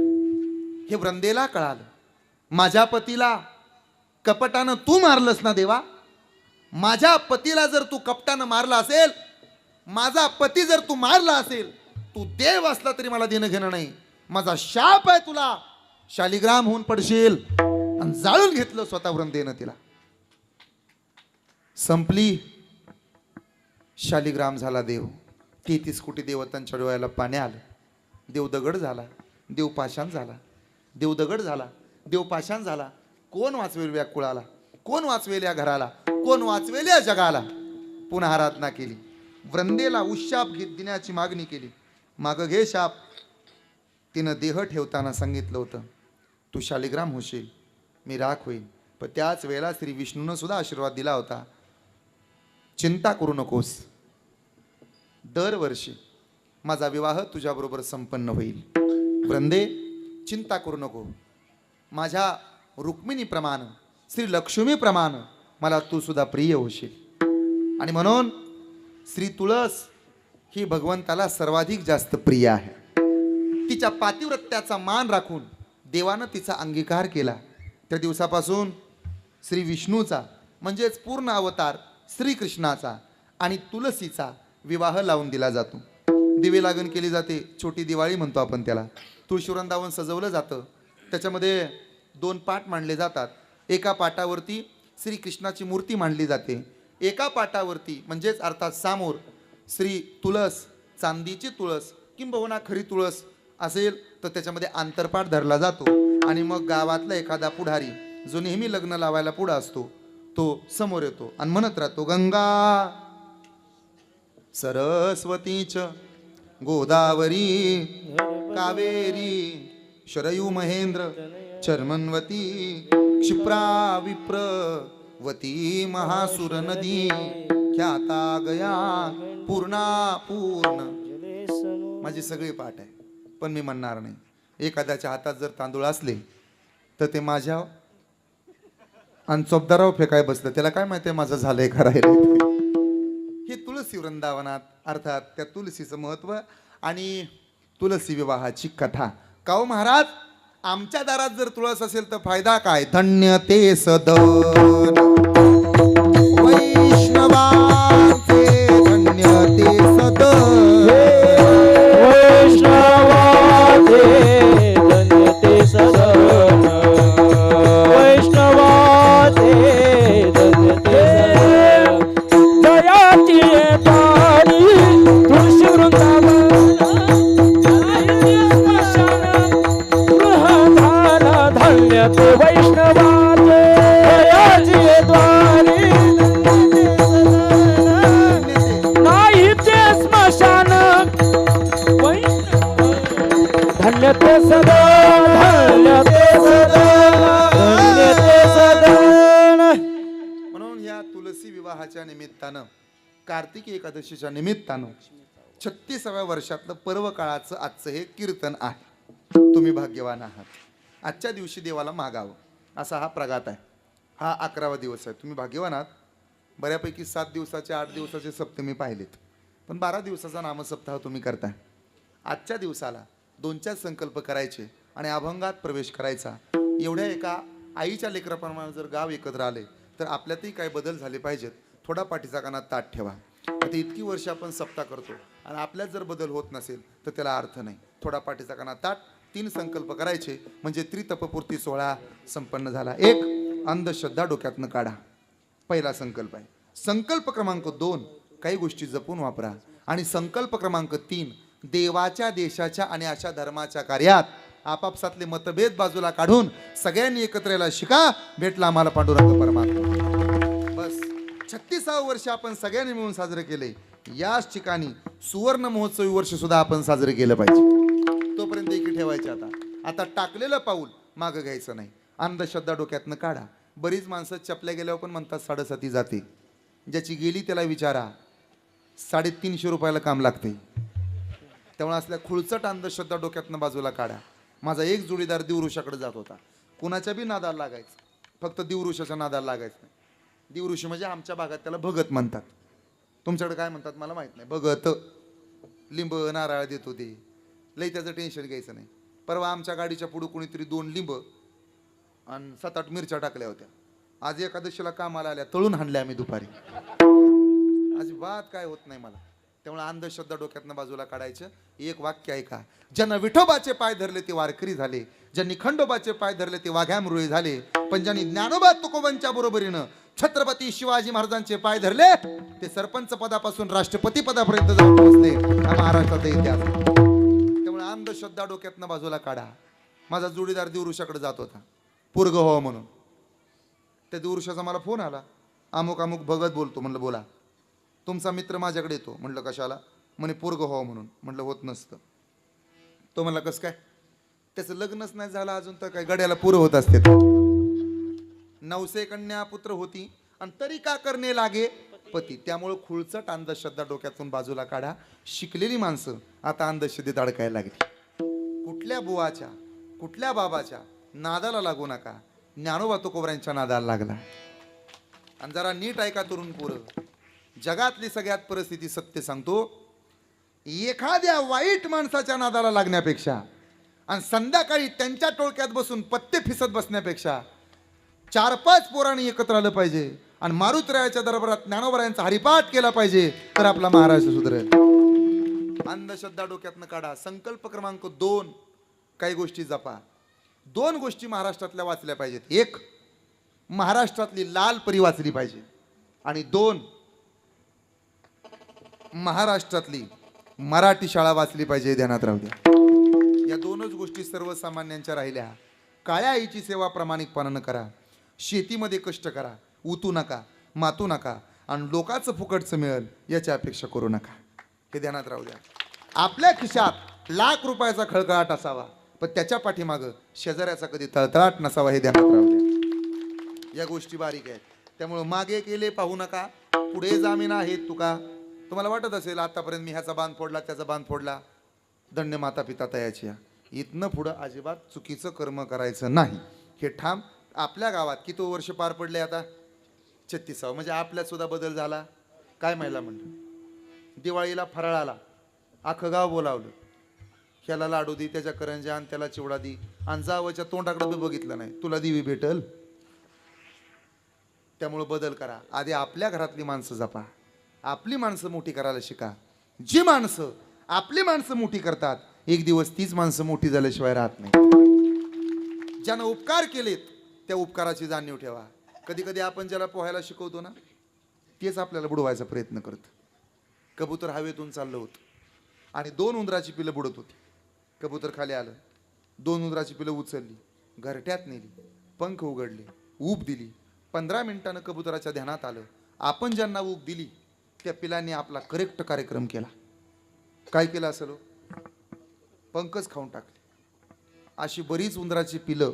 हे वृंदेला कळालं. माझ्या पतीला कपटानं तू मारलंस ना देवा. माझ्या पतीला जर तू कपटानं मारला असेल, माझा पती जर तू मारला असेल, तू देव असला तरी मला देणं घेणं नाही. माझा शाप आहे तुला, शालिग्राम होऊन पडशील. आणि जाळून घेतलं स्वतः वृंदेनं तिला. संपली. शालिग्राम झाला देव. 33 कोटी देवतांच्या डोळ्याला पाणी आलं. देव दगड झाला, देव पाषाण झाला. देव दगड झाला, देव पाषाण झाला. कोण वाचवेल या कुळाला, कोण वाचवेल या घराला, कोण वाचवेल या जगाला. पुन्हा आराधना केली. वृंदेला उशाप देण्याची मागणी केली. माग घे शाप. तिनं देह ठेवताना सांगितलं होतं, तू शालिग्राम होशील, मी राख होईल. पण त्याच वेळेला श्री विष्णूनं सुद्धा आशीर्वाद दिला होता, चिंता करू नकोस, दरवर्षी माझा विवाह तुझ्याबरोबर संपन्न होईल. वृंदे चिंता करू नको. माझ्या रुक्मिणीप्रमाणे, श्री लक्ष्मीप्रमाणे मला तू सुद्धा प्रिय होशील. आणि म्हणून श्री तुळस ही भगवंताला सर्वाधिक जास्त प्रिय आहे. तिच्या पातिव्रत्याचा मान राखून देवानं तिचा अंगीकार केला. त्या दिवसापासून श्री विष्णूचा म्हणजेच पूर्ण अवतार श्रीकृष्णाचा आणि तुलसीचा विवाह लावून दिला जातो. दिवे लागण केली जाते, छोटी दिवाळी म्हणतो आपण त्याला. तुळशी वृंदावन सजवलं जातं. त्याच्यामध्ये 2 पाट मांडले जातात. एका पाटावरती श्रीकृष्णाची मूर्ती मांडली जाते. एका पाटावरती म्हणजेच अर्थात समोर श्री तुळस, चांदीची तुळस किंबहुना खरी तुळस असेल तर त्याच्यामध्ये आंतरपाठ धरला जातो. आणि मग गावातला एखादा पुढारी जो नेहमी लग्न लावायला पुढं असतो तो समोर येतो आणि म्हणत राहतो, गंगा सरस्वतीच गोदावरी कावेरी शरयू महेंद्र चर्मन्वती क्षिप्रा विप्रवती महासुर नदी ख्याता गया पूर्णा पूर्ण. माझी सगळी पाठ आहे पण मी म्हणणार नाही. एखाद्याच्या हातात जर तांदूळ असले तर ते माझ्या आणि चोपदाराव फेकाय बसलं, त्याला काय माहिती माझं झालंय करायला. हे तुळसी वृंदावनात अर्थात त्या तुलसीचं महत्व आणि तुलसी विवाहाची कथा. काहो महाराज, आमच्या दारात जर तुळस असेल तर फायदा काय? धन्य ते सदन वैष्णवाचे, धन्य ते सदन वैष्णवाचे, धन्य ते सदन वैष्णवाचे, धन्य ते सदन. जयाची दारी तुळशी वृंदावन गृह धन्य ते वैष्णवाचे. जयाची द्वारी नाही ते स्मशान धन्य ते सदन, धन्य ते सदन, धन्य ते सदन. म्हणून या तुलसी विवाहाच्या निमित्तानं, कार्तिकी एकादशीच्या निमित्तानं 36व्या वर्षातलं पर्व काळाचं आजचं हे कीर्तन आहे. तुम्ही भाग्यवान आहात. आजच्या दिवशी देवाला मागावं असा हा प्रघात आहे. हा 11वा दिवस आहे. तुम्ही भाग्यवान आहात. बऱ्यापैकी 7 दिवसाचे 8 दिवसाचे सप्तमी पाहिलेत, पण 12 दिवसाचा नामसप्ताह तुम्ही करताय. आजच्या दिवसाला 2-4 संकल्प करायचे आणि अभंगात प्रवेश करायचा. एवढ्या एका आईच्या लेकराप्रमाणे जर गाव एकत्र आले तर आपल्यातही काही बदल झाले पाहिजेत. थोडा पाठीचा कानात ताट ठेवा. आता इतकी वर्ष आपण सप्ताह करतो आणि आपल्यात जर बदल होत नसेल तर त्याला अर्थ नाही. थोडा पाठीचा कानात ताट. 3 संकल्प करायचे म्हणजे त्रितपपूर्ती सोहळा संपन्न झाला. 1 अंधश्रद्धा डोक्यातनं काढा. पहिला संकल्प आहे. संकल्प क्रमांक 2 काही गोष्टी जपून वापरा. आणि संकल्प क्रमांक 3 देवाच्या, देशाच्या आणि अशा धर्माच्या कार्यात आपापसातले मतभेद बाजूला काढून सगळ्यांनी एकत्र यायला शिका. भेटला आम्हाला पांडुरंग परमात्मा. बस 36वे वर्ष आपण सगळ्यांनी मिळून साजरे केले. याच ठिकाणी सुवर्ण महोत्सवी वर्ष सुद्धा आपण साजरे केलं पाहिजे. तोपर्यंत एकी ठेवायचे. आता टाकलेलं पाऊल मागं घ्यायचं नाही. अंधश्रद्धा डोक्यातनं काढा. बरीच माणसं चपल्या गेल्यावर पण म्हणतात 7.5 जाते. ज्याची गेली त्याला विचारा, 350 रुपयाला काम लागते. त्यामुळे असल्या खुळचट अंधश्रद्धा डोक्यातनं बाजूला काढा. माझा एक जोडीदार दिवृषाकडे जात होता. कुणाच्या बी नादाला लागायचं, फक्त दिवृषाच्या नादाला लागायचं नाही. दिवृषी म्हणजे आमच्या भागात त्याला भगत म्हणतात. तुमच्याकडे काय म्हणतात मला माहित नाही. भगत लिंब नारळ देत होते. लई त्याचं टेन्शन घ्यायचं नाही. परवा आमच्या गाडीच्या पुढे कोणीतरी 2 लिंब आणि 7-8 मिरच्या टाकल्या होत्या. आज एकादशीला कामाला आल्या, तळून हाणल्या आम्ही दुपारी. अजिबात काय होत नाही मला. त्यामुळे अंधश्रद्धा डोक्यातनं बाजूला काढायचं. एक वाक्य ऐका. ज्यांना विठोबाचे पाय धरले ते वारकरी झाले, ज्यांनी खंडोबाचे पाय धरले ते वाघ्यामृळी झाले, पण ज्यांनी ज्ञानोबा तुकोबांच्या बरोबरीनं छत्रपती शिवाजी महाराजांचे पाय धरले ते सरपंच पदापासून राष्ट्रपती पदापर्यंत जाऊन पोहोचले. हा महाराष्ट्राचा इतिहास. त्यामुळे अंधश्रद्धा डोक्यातनं बाजूला काढा. माझा जोडीदार दिवृषाकडे जात होता पोरग हो म्हणून. त्या दिवृषाचा मला फोन आला. अमुक अमुक भगत बोलतो. म्हणलं बोला. तुमचा मित्र माझ्याकडे येतो. म्हटलं कशाला? म्हणे पोरग हो म्हणून. म्हटलं होत नसतं. तो म्हणला कसं काय? त्याचं लग्नच नाही झालं अजून तर काय गड्याला पुरं होत असते. 900 कन्या पुत्र होती आणि तरी का करणे लागे पती. त्यामुळे खुळचट अंधश्रद्धा डोक्यातून बाजूला काढा. शिकलेली माणसं आता अंधश्रद्धेत अडकायला लागली. कुठल्या बुवाच्या, कुठल्या बाबाच्या नादाला लागू नका. ज्ञानोबा तुकोबांच्या नादाला लागला. आणि जरा नीट ऐका तरुण पोरं. जगातली सगळ्यात परिस्थिती सत्य सांगतो. एखाद्या वाईट माणसाच्या नादाला लागण्यापेक्षा आणि संध्याकाळी त्यांच्या टोळक्यात बसून पत्ते फिसत बसण्यापेक्षा 4-5 पोरांनी एकत्र आलं पाहिजे आणि मारुतीरायाच्या दरबारात ज्ञानोबरायांचा हरिपाठ केला पाहिजे तर आपला महाराष्ट्र सुधरेल. अंधश्रद्धा डोक्यातनं काढा. संकल्प क्रमांक 2 काही गोष्टी जपा. 2 गोष्टी महाराष्ट्रातल्या वाचल्या पाहिजेत. 1 महाराष्ट्रातली लाल परी वाचली पाहिजे आणि 2 महाराष्ट्रातली मराठी शाळा वाचली पाहिजे. ध्यानात राहू द्या. या 2च गोष्टी सर्वसामान्यांच्या राहिल्या. काळ्या आईची सेवा प्रामाणिकपणानं करा. शेतीमध्ये कष्ट करा. उतू नका, मातू नका आणि लोकांचं फुकटचं मिळेल याची अपेक्षा करू नका. हे ध्यानात राहू द्या. आपल्या खिशात लाख रुपयाचा खळखळाट असावा पण त्याच्या पाठीमागं शेजाऱ्याचा कधी तळतळाट नसावा. हे ध्यानात राहू द्या. या गोष्टी बारीक आहेत. त्यामुळे मागे केले पाहू नका, पुढे जामीन आहेत तुका. तुम्हाला वाटत असेल आतापर्यंत मी ह्याचा बांध फोडला, त्याचा बांध फोडला. धन्य माता पिता तयाची. इथनं पुढं अजिबात चुकीचं कर्म करायचं नाही. हे ठाम. आपल्या गावात किती वर्ष पार पडले आता? 36. म्हणजे आपल्यात सुद्धा बदल झाला. काय महिला म्हणलं दिवाळीला फराळाला अख्खं गाव बोलावलं. ह्याला लाडू दी, त्याच्या करंजा आणि त्याला चिवडा दी आणि जावच्या तोंडाकडे बी बघितलं नाही. तुला दिवी भेटल. त्यामुळे बदल करा. आधी आपल्या घरातली माणसं जपा. आपली माणसं मोठी करायला शिका. जी माणसं आपली माणसं मोठी करतात एक दिवस तीच माणसं मोठी झाल्याशिवाय राहत नाही. ज्यानं उपकार केलेत त्या उपकाराची जाणीव ठेवा. कधी कधी आपण ज्याला पोहायला शिकवतो ना तेच आपल्याला बुडवायचा प्रयत्न करत. कबूतर हवेतून चाललं होतं आणि 2 उंदराची पिलं बुडत होती. कबूतर खाली आलं. 2 उंदराची पिलं उचलली, घरट्यात नेली, पंख उघडले, ऊब दिली. 15 मिनिटानं कबुतराच्या ध्यानात आलं आपण ज्यांना ऊब दिली त्या पिलांनी आपला करेक्ट कार्यक्रम केला. काय केलं असेल? पंखच खाऊन टाकले. अशी बरीच उंदराची पिलं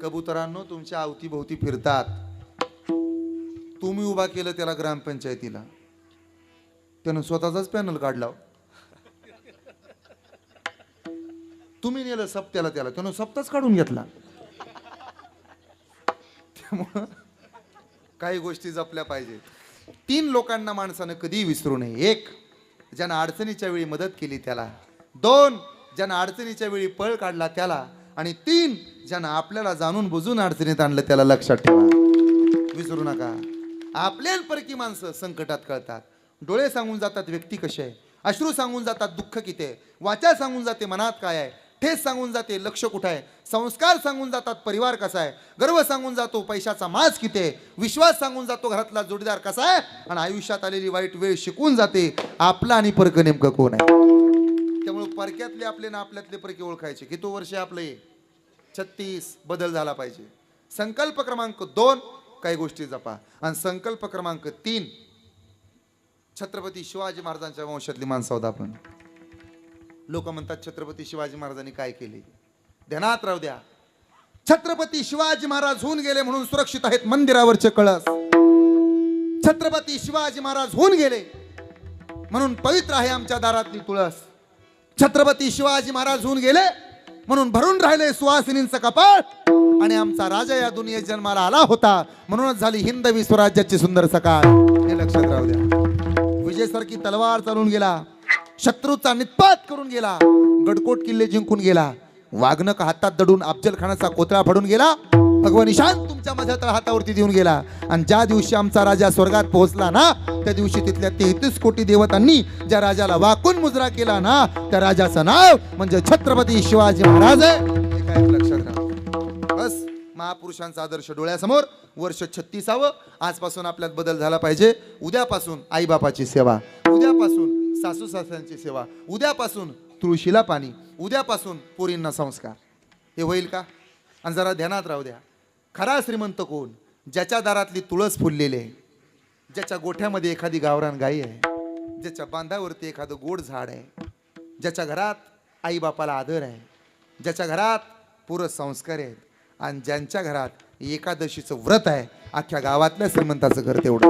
कबुतरांनो तुमच्या अवतीभोवती फिरतात. तुम्ही उभा केलं त्याला ग्रामपंचायतीला, त्यानं स्वतःचाच पॅनल काढला. तुम्ही नेलं सप्त्याला, त्याला त्यानं सप्ताच काढून घेतला. त्यामुळं काही गोष्टी जपल्या पाहिजेत. 3 लोकांना माणसानं कधीही विसरू नये. 1, ज्यानं अडचणीच्या वेळी मदत केली त्याला. 2, ज्यानं अडचणीच्या वेळी पळ काढला त्याला. आणि 3, ज्यानं आपल्याला जाणून बुजून अडचणीत आणलं त्याला लक्षात ठेवा. विसरू नका. आपल्या परकी माणसं संकटात कळतात. डोळे सांगून जातात व्यक्ती कशी आहे, अश्रू सांगून जातात दुःख किती आहे, वाचा सांगून जाते मनात काय आहे, ठेस सांगून जाते लक्ष कुठं आहे, संस्कार सांगून जातात परिवार कसा आहे, गर्व सांगून जातो पैशाचा माज किती आहे, विश्वास सांगून जातो घरातला जोडीदार कसा आहे, आणि आयुष्यात आलेली वाईट वेळ शिकवून जाते आपला आणि परक नेमकं कोण आहे. त्यामुळे परक्यातले आपले ना आपल्यातले परके ओळखायचे. किती वर्ष आपले 36. बदल झाला पाहिजे. संकल्प क्रमांक 2, काही गोष्टी जपा. आणि संकल्प क्रमांक 3, छत्रपती शिवाजी महाराजांच्या वंशातली माणसं आहोत आपण. लोक म्हणतात छत्रपती शिवाजी महाराजांनी काय केले. ध्यानात राहू द्या, छत्रपती शिवाजी महाराज होऊन गेले म्हणून सुरक्षित आहेत मंदिरावरचे कळस. छत्रपती शिवाजी महाराज होऊन गेले म्हणून पवित्र आहे आमच्या दारातली तुळस. छत्रपती शिवाजी महाराज होऊन गेले म्हणून भरून राहिले सुवासिनींचं कपाळ. आणि आमचा राजा या दुनियेत जन्माला आला होता म्हणूनच झाली हिंदवी स्वराज्याची सुंदर सकाळ. हे लक्षात राहू द्या. विजयसारखी तलवार चालून गेला, शत्रूचा निपात करून गेला, गडकोट किल्ले जिंकून गेला, वाघनक हातात दडून अफजल खानाचा कोतळा फाडून गेला, भगवान ईशान तुमच्या माझ्या तळ हातावरती देऊन गेला. आणि ज्या दिवशी आमचा राजा स्वर्गात पोहोचला ना, त्या दिवशी तिथल्या 33 कोटी देवतांनी ज्या राजाला वाकून मुजरा केला ना, त्या राजाचं नाव म्हणजे छत्रपती शिवाजी महाराज आहे. हे काय लक्षात राहा. बस महापुरुषांचा आदर्श डोळ्यासमोर. वर्ष 36वे. आजपासून आपल्यात बदल झाला पाहिजे. उद्यापासून आईबापाची सेवा, उद्यापासून सासू सासऱ्यांची सेवा, उद्यापासून तुळशीला पाणी, उद्यापासून पोरींना संस्कार. हे होईल का? आणि जरा ध्यानात राहू द्या, खरा श्रीमंत कोण? ज्याच्या दारातली तुळस फुललेली आहे, ज्याच्या गोठ्यामध्ये एखादी गावरान गाई आहे, ज्याच्या बांधावरती एखादं गोड झाड आहे, ज्याच्या घरात आईबापाला आदर आहे, ज्याच्या घरात पुरं संस्कार आहेत, आणि ज्यांच्या घरात एकादशीचं व्रत आहे. अख्ख्या गावातल्या श्रीमंताचं घर तेवढं.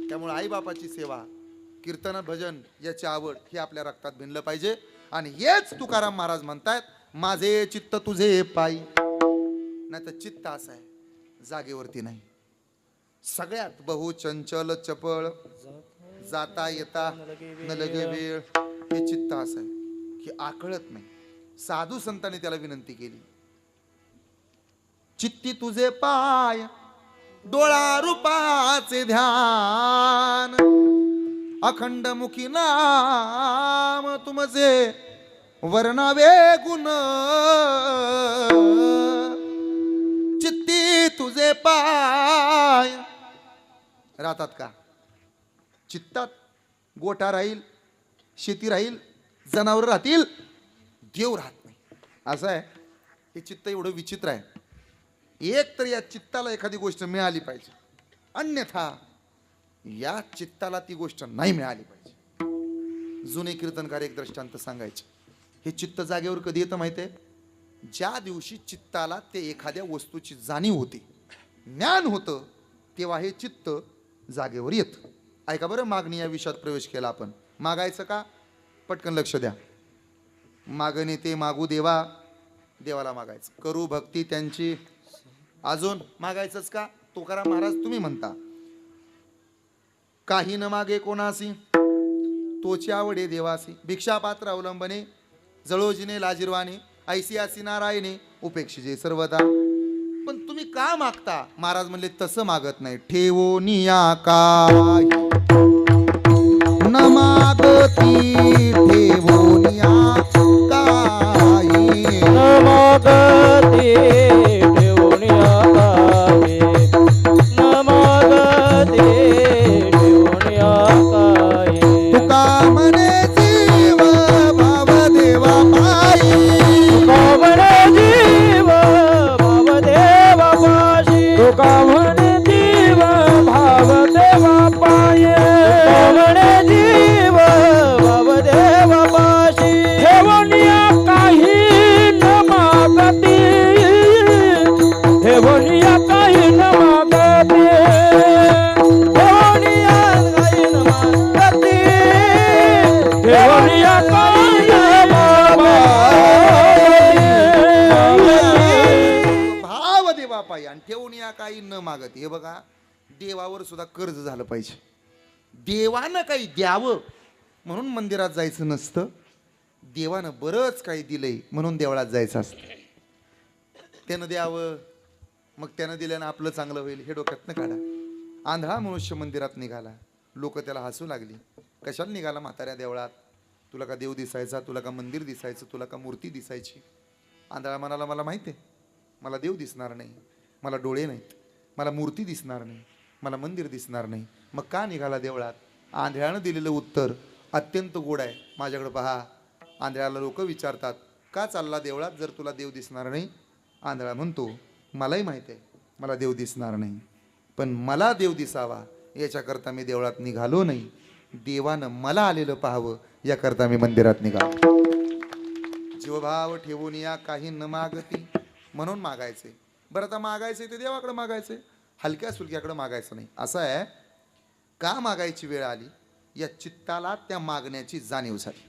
त्यामुळे आईबापाची सेवा, कीर्तन भजन याची आवड हे आपल्या रक्तात भिनलं पाहिजे. आणि हेच तुकाराम महाराज म्हणतात, माझे चित्त तुझे पायी. नाही तर चित्त असं आहे जागेवरती नाही. सगळ्यात बहु चंचल चपळ, जाता येता न लगे वेळ. हे चित्त असं आहे की आकळत नाही. साधू संतांनी त्याला विनंती केली, चित्ती तुझे पाय डोळा रूपाचे ध्यान, अखंड मुखी नाम तुमचे वर्णावे गुण. चित्ती तुझे पाय राहतात का? चित्तात गोठा राहील, शेती राहील, जनावर राहतील, देव राहत नाही. असं आहे हे चित्त. एवढं विचित्र आहे. एक तर या चित्ताला एखादी गोष्ट मिळाली पाहिजे, अन्यथा या चित्ताला ती गोष्ट नाही मिळाली पाहिजे. जुने कीर्तनकार एक दृष्टांत सांगायचे. हे चित्त जागेवर कधी येतं माहिती आहे? ज्या दिवशी चित्ताला ते एखाद्या वस्तूची जाणीव होते, ज्ञान होतं, तेव्हा हे चित्त जागेवर येतं. ऐका बरं, मागणी या विषयात प्रवेश केला आपण. मागायचं का? पटकन लक्ष द्या. मागणे ते मागू देवा, देवाला मागायचं. करू भक्ती त्यांची, अजून मागायचंच का? तुकाराम महाराज तुम्ही म्हणता, काही न मागे कोणासी तोची आवडे देवासी, भिक्षा पात्र अवलंबने जळोजिने लाजिरवाने, ऐसियासी नारायणे उपेक्षिजे सर्वदा. पण तुम्ही का मागता? महाराज म्हणले तसं मागत नाही. ठेवोनिया काय न मागती, ठेवोनिया काय न मागती, ठेवोनिया काय, न मागती, ठेवोनिया काय. तुका म्हणे जीव भाव देवा पायी, तुका म्हणे जीव भाव देवा पाशी, तुका म्हणे जीव भाव देवा पाये, तुका म्हणे जीव भाव देवा पाशी. ठेवोनिया काही न मागती, ठेवोनिया काही न मागती, ठेवोनिया काही न मागती, ठेवोनिया काही न मागती. भाव देवा पायी. आणि मागत. हे बघा, देवावर सुद्धा कर्ज झालं पाहिजे. देवानं काही द्यावं म्हणून मंदिरात जायचं नसतं. देवानं बरंच काही दिलंय म्हणून देवळात जायचं असतं. त्यानं द्यावं, मग त्यानं दिल्यानं आपलं चांगलं होईल हे डोक्यातनं काढा. आंधळा मनुष्य मंदिरात निघाला, लोक त्याला हसू लागली. कशाला निघाला म्हाताऱ्या देवळात? तुला का देव दिसायचा? तुला का मंदिर दिसायचं? तुला का मूर्ती दिसायची? आंधळा म्हणाला, मला माहिती आहे, मला देव दिसणार नाही, मला डोळे नाहीत, मला मूर्ती दिसणार नाही, मला मंदिर दिसणार नाही. मग का निघाला देवळात? आंधळ्यानं दिलेलं उत्तर अत्यंत गोड आहे. माझ्याकडे पहा. आंधळ्याला लोक विचारतात, का चालला देवळात जर तुला देव दिसणार नाही? आंधळा म्हणतो, मलाही माहिती आहे मला देव दिसणार नाही, पण मला देव दिसावा याच्याकरता मी देवळात निघालो नाही. देवानं मला आलेलं पाहावं याकरता मी मंदिरात निघालो. जीवभाव ठेवून या काही न मागती, म्हणून मागायचे. बरं, आता मागायचे ते देवाकडे मागायचे, हलक्या सुलक्याकडे मागायचं नाही. असं आहे, का मागायची वेळ आली या चित्ताला त्या मागण्याची जाणीव झाली.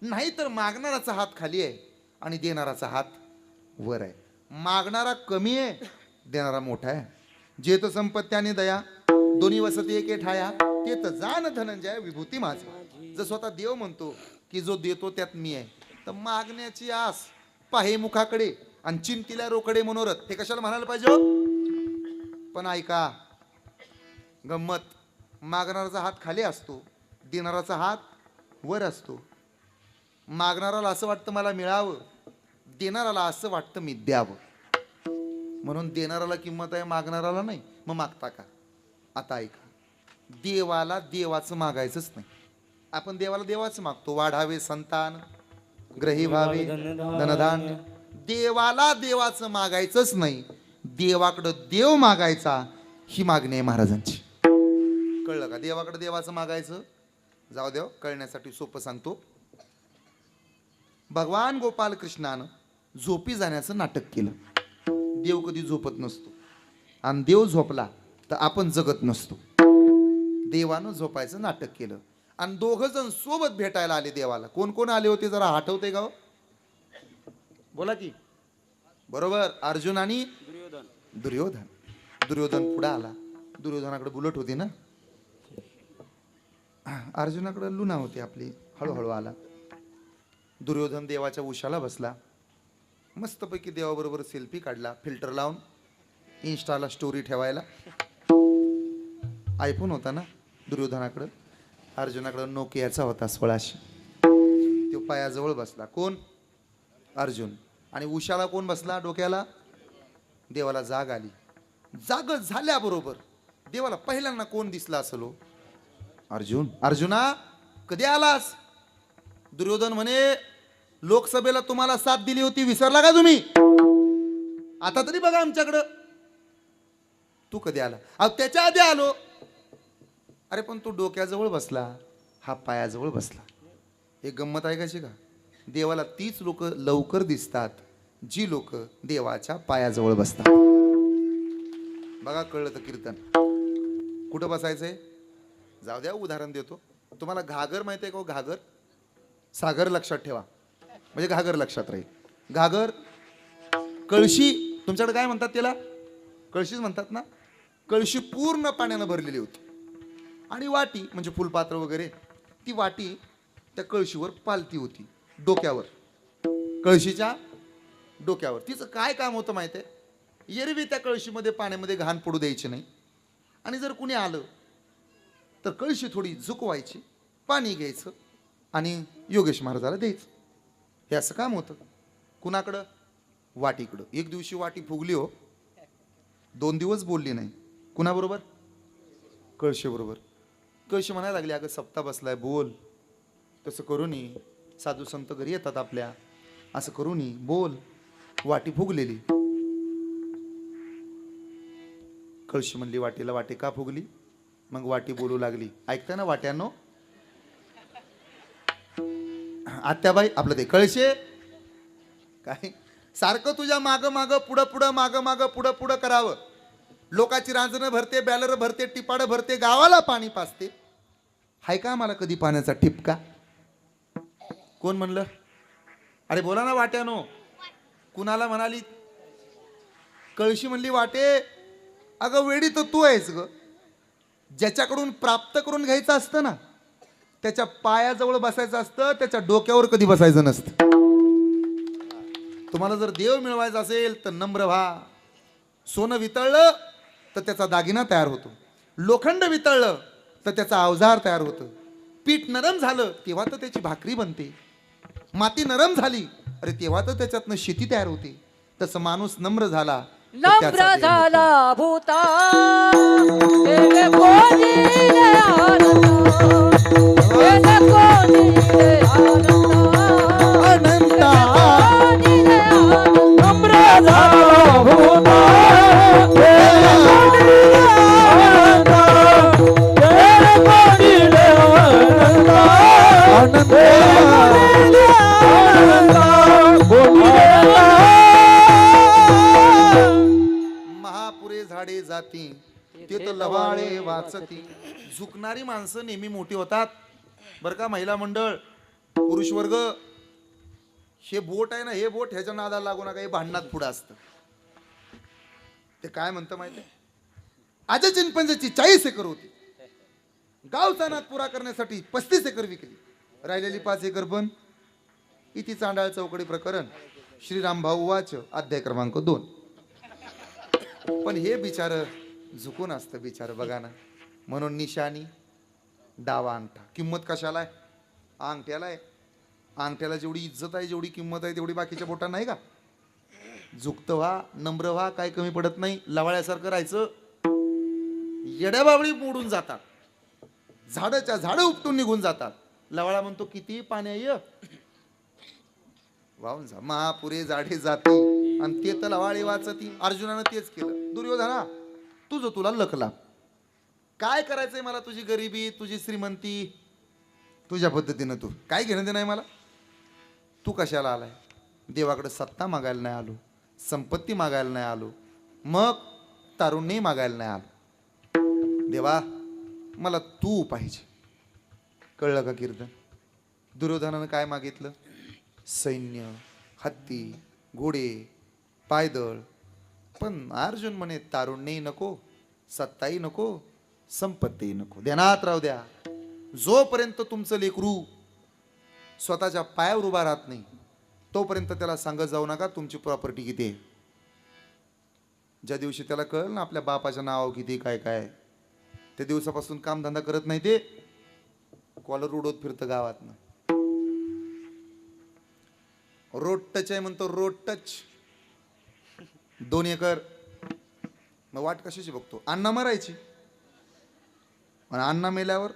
नाहीतर मागणाराचा हात खाली आहे आणि देणाराचा हात वर आहे. मागणारा कमी आहे, देणारा मोठा आहे. जे तो संपत्त्याने दया, दोन्ही वसती एके ठाया, ते तर जाण धनंजय विभूती माझी. जर स्वतः देव म्हणतो की जो देतो त्यात मी आहे, तर मागण्याची आस पाहे मुखाकडे आणि चिंतीला रोकडे मनोरथ, हे कशाला म्हणायला पाहिजे हो? पण ऐका गंमत, मागणाराचा हात खाली असतो, देणाराचा हात वर असतो. मागणाराला असं वाटतं मला मिळावं, देणाराला असं वाटतं मी द्यावं. म्हणून देणाराला किंमत आहे, मागणाराला नाही. मग मागता का? आता ऐका, देवाला देवाचं मागायचंच नाही. आपण देवाला देवाचं मागतो, वाढावे संतान, ग्रही व्हावे धनधान्य. देवाला देवाचं मागायचंच नाही, देवाकडं देव मागायचा, ही मागणी आहे महाराजांची. कळलं का? देवाकडे देवाचं मागायचं. जाऊ देव, कळण्यासाठी सोपं सांगतो. भगवान गोपाल कृष्णानं झोपी जाण्याचं नाटक केलं. देव कधी झोपत नसतो, आणि देव झोपला तर आपण जगत नसतो. देवानं झोपायचं नाटक केलं आणि दोघं जण सोबत भेटायला आले देवाला. कोण कोण आले होते जरा आठवते का? बोला की. बरोबर, अर्जुन आणि दुर्योधन. दुर्योधन पुढे आला. दुर्योधनाकडे बुलेट होती ना, अर्जुनाकडे लुना होती आपली. हळूहळू आला. दुर्योधन देवाच्या उशाला बसला, मस्तपैकी देवाबरोबर सेल्फी काढला, फिल्टर लावून इन्स्टाला स्टोरी ठेवायला. आयफोन होता ना दुर्योधनाकडं, अर्जुनाकडं नोकियाचा होता 1600. तो पायाजवळ बसला. कोण? अर्जुन. आणि उशाला कोण बसला? डोक्याला. देवाला जाग आली. जाग झाल्याबरोबर देवाला पहिल्यांदा कोण दिसला असेल? अर्जुन. अर्जुना, कधी आलास? दुर्योधन म्हणे, लोकसभेला तुम्हाला साथ दिली होती, विसरला का तुम्ही? आता तरी बघा आमच्याकडं. तू कधी आला? अहो त्याच्या आधी आलो. अरे पण तू डोक्याजवळ बसला, हा पायाजवळ बसला. एक गंमत आहे कशी का? देवाला तीच लोक लवकर दिसतात जी लोक देवाच्या पायाजवळ बसतात. बघा, कळलं तर कीर्तन. कुठं बसायचंय? जाऊ द्या, उदाहरण देतो तुम्हाला. घागर माहिती आहे का? घागर सागर लक्षात ठेवा, म्हणजे घागर लक्षात राहील. घागर, कळशी, तुमच्याकडे काय म्हणतात त्याला? कळशीच म्हणतात ना. कळशी पूर्ण पाण्यानं भरलेली होती आणि वाटी म्हणजे फुलपात्र वगैरे, ती वाटी त्या कळशीवर पालती होती, डोक्यावर, कळशीच्या डोक्यावर. तिचं काय काम होतं माहिती आहे? एरवी त्या कळशीमध्ये पाण्यामध्ये घाण पडू द्यायची नाही, आणि जर कुणी आलं तर कळशी थोडी झुकवायची, पाणी घ्यायचं आणि योगेश महाराजाला द्यायचं. हे असं काम होतं. कुणाकडं? वाटीकडं. एक दिवशी वाटी फुगली हो, 2 दिवस बोलली नाही. कुणाबरोबर? कळशी बरोबर. कळशी म्हणायला लागली, अगं सप्ताह बसलाय, बोल. तसं करू नये, साधू संत घरी येतात आपल्या, असं करू नये, बोल. वाटी फुगलेली. कळशी म्हणली वाटीला, वाटी का फुगली? मग वाटी बोलू लागली, ऐकता ना वाट्यानो? आत्याबाई, आपलं ते कळशे काय सारखं तुझ्या माग माग पुढं पुढं माग माग पुढं पुढं करावं. लोकांची रांजणं भरते, बॅलर भरते, टिपाडं भरते, गावाला पाणी पाजते. हाय का मला कधी पाण्याचा ठिपका? कोण म्हणलं? अरे बोला ना वाट्यानो. कुणाला म्हणाली? कळशी म्हणली वाटे अगं वेडी तर तू आहेस ग. ज्याच्याकडून प्राप्त करून घ्यायचं असतं ना त्याच्या पायाजवळ बसायचं असतं, त्याच्या डोक्यावर कधी बसायचं नसतं. तुम्हाला जर देव मिळवायचा असेल तर नम्र व्हा. सोनं वितळलं तर त्याचा दागिना तयार होतो, लोखंड वितळलं तर त्याचा अवजार तयार होतं, पीठ नरम झालं तेव्हा तर त्याची भाकरी बनते, माती नरम झाली अरे तेव्हा तर त्याच्यातनं शेती तयार होते. तसं माणूस नम्र झाला तर त्याचा नम्र देह होतो. झाला भूता केले कोणी रे आनंद केले कोणी रे आनंद अनंता कोणी रे आनंद नम्र झाला भूता महापुरे झाडे जाती ते तर लवाळे वाचती. झुकणारी माणसं नेहमी मोठी होतात बर का. महिला मंडळ, पुरुष वर्ग, हे बोट आहे ना, हे बोट ह्याच्या नादाला लागू नका, हे भांडणात पुढं असतं. ते काय म्हणतं माहिती आहे, आजच्या चिंपंजीची 40 एकर होती, गावचा नाद पुरा करण्यासाठी 35 एकर विकली, राहिलेली 5 एकर पण इथे चांडाळ चौकडी प्रकरण श्रीराम भाऊ वाच अध्याय क्रमांक 2. पण हे बिचार झुकून असतं बिचार बघा ना. म्हणून निशाणी डावा अंगठा. किंमत कशाला आहे? अंगठ्याला आहे. अंगठ्याला जेवढी इज्जत आहे, जेवढी किंमत आहे, तेवढी बाकीच्या बोटांना नाही का. झुकतं व्हा, नम्र व्हा, काय कमी पडत नाही. लवाळ्यासारखं राहायचं. येड्या बाबळी मोडून जातात, झाडाच्या झाडं उपटून निघून जातात. लवाळा म्हणतो किती पाणी आहे वाहून जा. महापुरे झाडे जाती आणि ते तर लवाळी वाचती. अर्जुनानं तेच केलं. दुर्योधना तुझं तुला लकला, काय करायचंय मला, तुझी गरिबी तुझी श्रीमंती तुझ्या पद्धतीनं, तू काय घेणं देणं आहे मला. तू कशाला आलाय? देवाकडे सत्ता मागायला नाही आलो, संपत्ती मागायला नाही आलो, मग तारुण्यही मागायला नाही आलो. देवा मला तू पाहिजे. कळलं का कीर्तन? दुर्योधनानं काय मागितलं? सैन्य, हत्ती, घोडे, पायदळ. पण अर्जुन म्हणे तारुण्यही नको, सत्ताही नको, संपत्तीही नको. ध्यानात राहू द्या, जोपर्यंत तुमचं लेकरू स्वतःच्या पायावर उभा राहत नाही तोपर्यंत त्याला सांगत जाऊ नका तुमची प्रॉपर्टी किती आहे. ज्या दिवशी त्याला कळलं ना आपल्या बापाच्या नावावर किती काय काय, त्या दिवसापासून कामधंदा करत नाही, ते कॉलर उडवत फिरतं गावातनं. रोड टच आहे म्हणतो, रोड टच. 2 एकर. मग वाट कशाची बघतो? अण्णा मरायची, आणि अण्णा मेल्यावर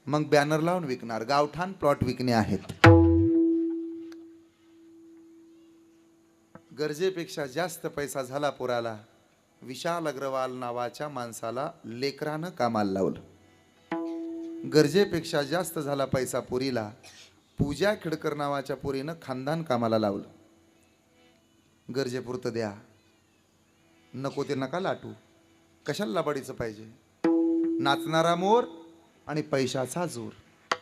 मग बॅनर लावून विकणार, गावठाण प्लॉट विकणे आहेत. गरजेपेक्षा जास्त पैसा झाला पोराला. विशाल अग्रवाल नावाच्या माणसाला लेकरानं कामाला लावलं. गरजेपेक्षा जास्त झाला पैसा पोरीला. पूजा खेडकर नावाच्या पोरीनं खानदान कामाला लावलं. गरजेपुरतं द्या, नको ते नका लाटू. कशाला लबाडीचं पाहिजे? नाचणारा मोर आणि पैशाचा जोर,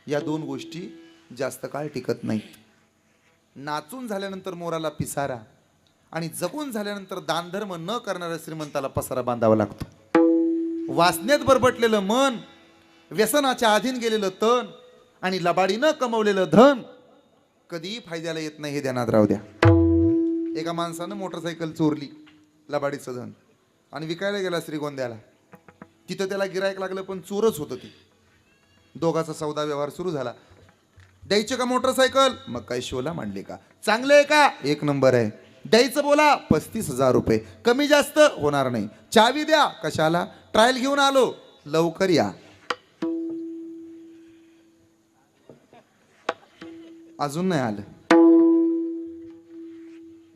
या 2 गोष्टी जास्त काळ टिकत नाहीत. नाचून झाल्यानंतर मोराला पिसारा, आणि जगून झाल्यानंतर दानधर्म न करणाऱ्या श्रीमंताला पसारा बांधावा लागतो. वासनेत बरबटलेलं मन, व्यसनाच्या अधीन गेलेलं तन आणि लबाडीनं कमवलेलं धन कधीही फायद्याला येत नाही, हे ध्यानात राहू द्या. एका माणसानं मोटरसायकल चोरली, लबाडीचं धन, आणि विकायला गेला श्रीगोंद्याला. तिथं त्याला गिरायक लागलं, पण चोरच होतं ते. दोघाचा सौदा व्यवहार सुरू झाला. द्यायचे का मोटरसायकल? मग काय शोला मांडले का? चांगले आहे का? 1 नंबर आहे. द्यायचं बोला, 35,000 रुपये. कमी जास्त होणार नाही. चावी द्या. कशाला? ट्रायल घेऊन आलो, लवकर या. अजून नाही आलं.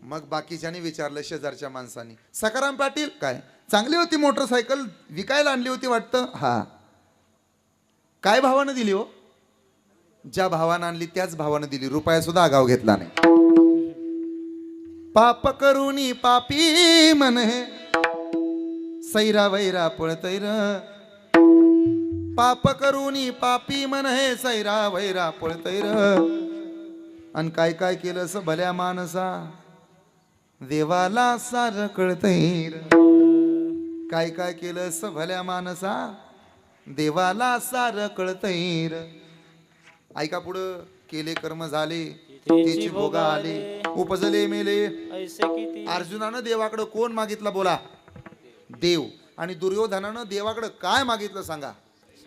मग बाकीच्यानी विचारलं, शेजारच्या माणसानी, सकाराम पाटील काय चांगली होती मोटरसायकल, विकायला आणली होती वाटतं? हा. काय भावानं दिली हो? ज्या भावानं आणली त्याच भावानं दिली, रुपया सुद्धा आगाव घेतला नाही. पाप करूनी पापी मन हे सैरा वैरा पळतैर. पाप करूनी पापी मन हे सैरा वैरा पळतैर. आणि काय काय केलं स भल्या माणसा, देवाला सार कळतैर. काय काय केलं भल्या मानसा, देवाला सार कळतैर. ऐका पुढं, केले कर्म झाले तेची भोग आले, उपजले मेले. ऐसे किती अर्जुनानं देवाकडे कोण मागितलं बोला? देव. आणि दुर्योधनानं देवाकडे काय मागितलं सांगा?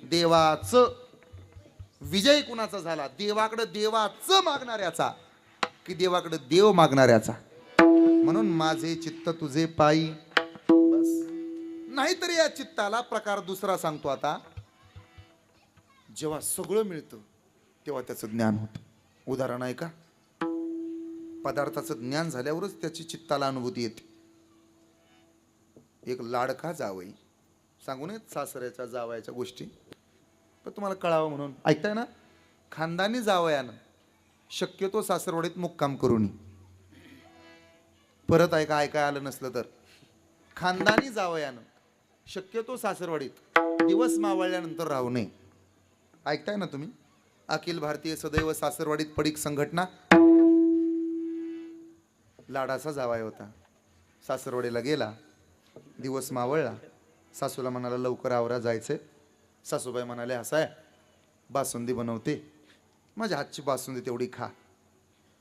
देवाचं. विजय कुणाचा झाला? देवाकडे देवाचं मागणाऱ्याचा की देवाकडे देव मागणाऱ्याचा? म्हणून माझे चित्त तुझे पायी. बस. नाहीतर या चित्ताला प्रकार दुसरा सांगतो आता. जेव्हा सगळं मिळतं तेव्हा त्याचं ज्ञान होतं. उदाहरण आहे का? पदार्थाचं ज्ञान झाल्यावरच त्याची चित्ताला अनुभूती येते. एक लाडका जावई, सांगू नयेत सासऱ्याच्या जावयाच्या गोष्टी, पण तुम्हाला कळावं म्हणून. ऐकताय ना? खानदानी जावयानं शक्यतो सासरवाडीत मुक्काम करू नये. परत ऐकाय आलं नसलं तर, खानदानी जावयानं शक्यतो सासरवाडीत दिवस मावळल्यानंतर राहू नये. ऐकताय ना तुम्ही? अखिल भारतीय सदैव सासरवाडीत पडीक संघटना. लाडाचा जावाय होता, सासरवाडीला गेला, दिवस मावळला, सासूला म्हणाला लवकर आवरा जायचंय. सासूबाई म्हणाले असं आहे, बासुंदी बनवते, माझ्या हातची बासुंदी तेवढी खा,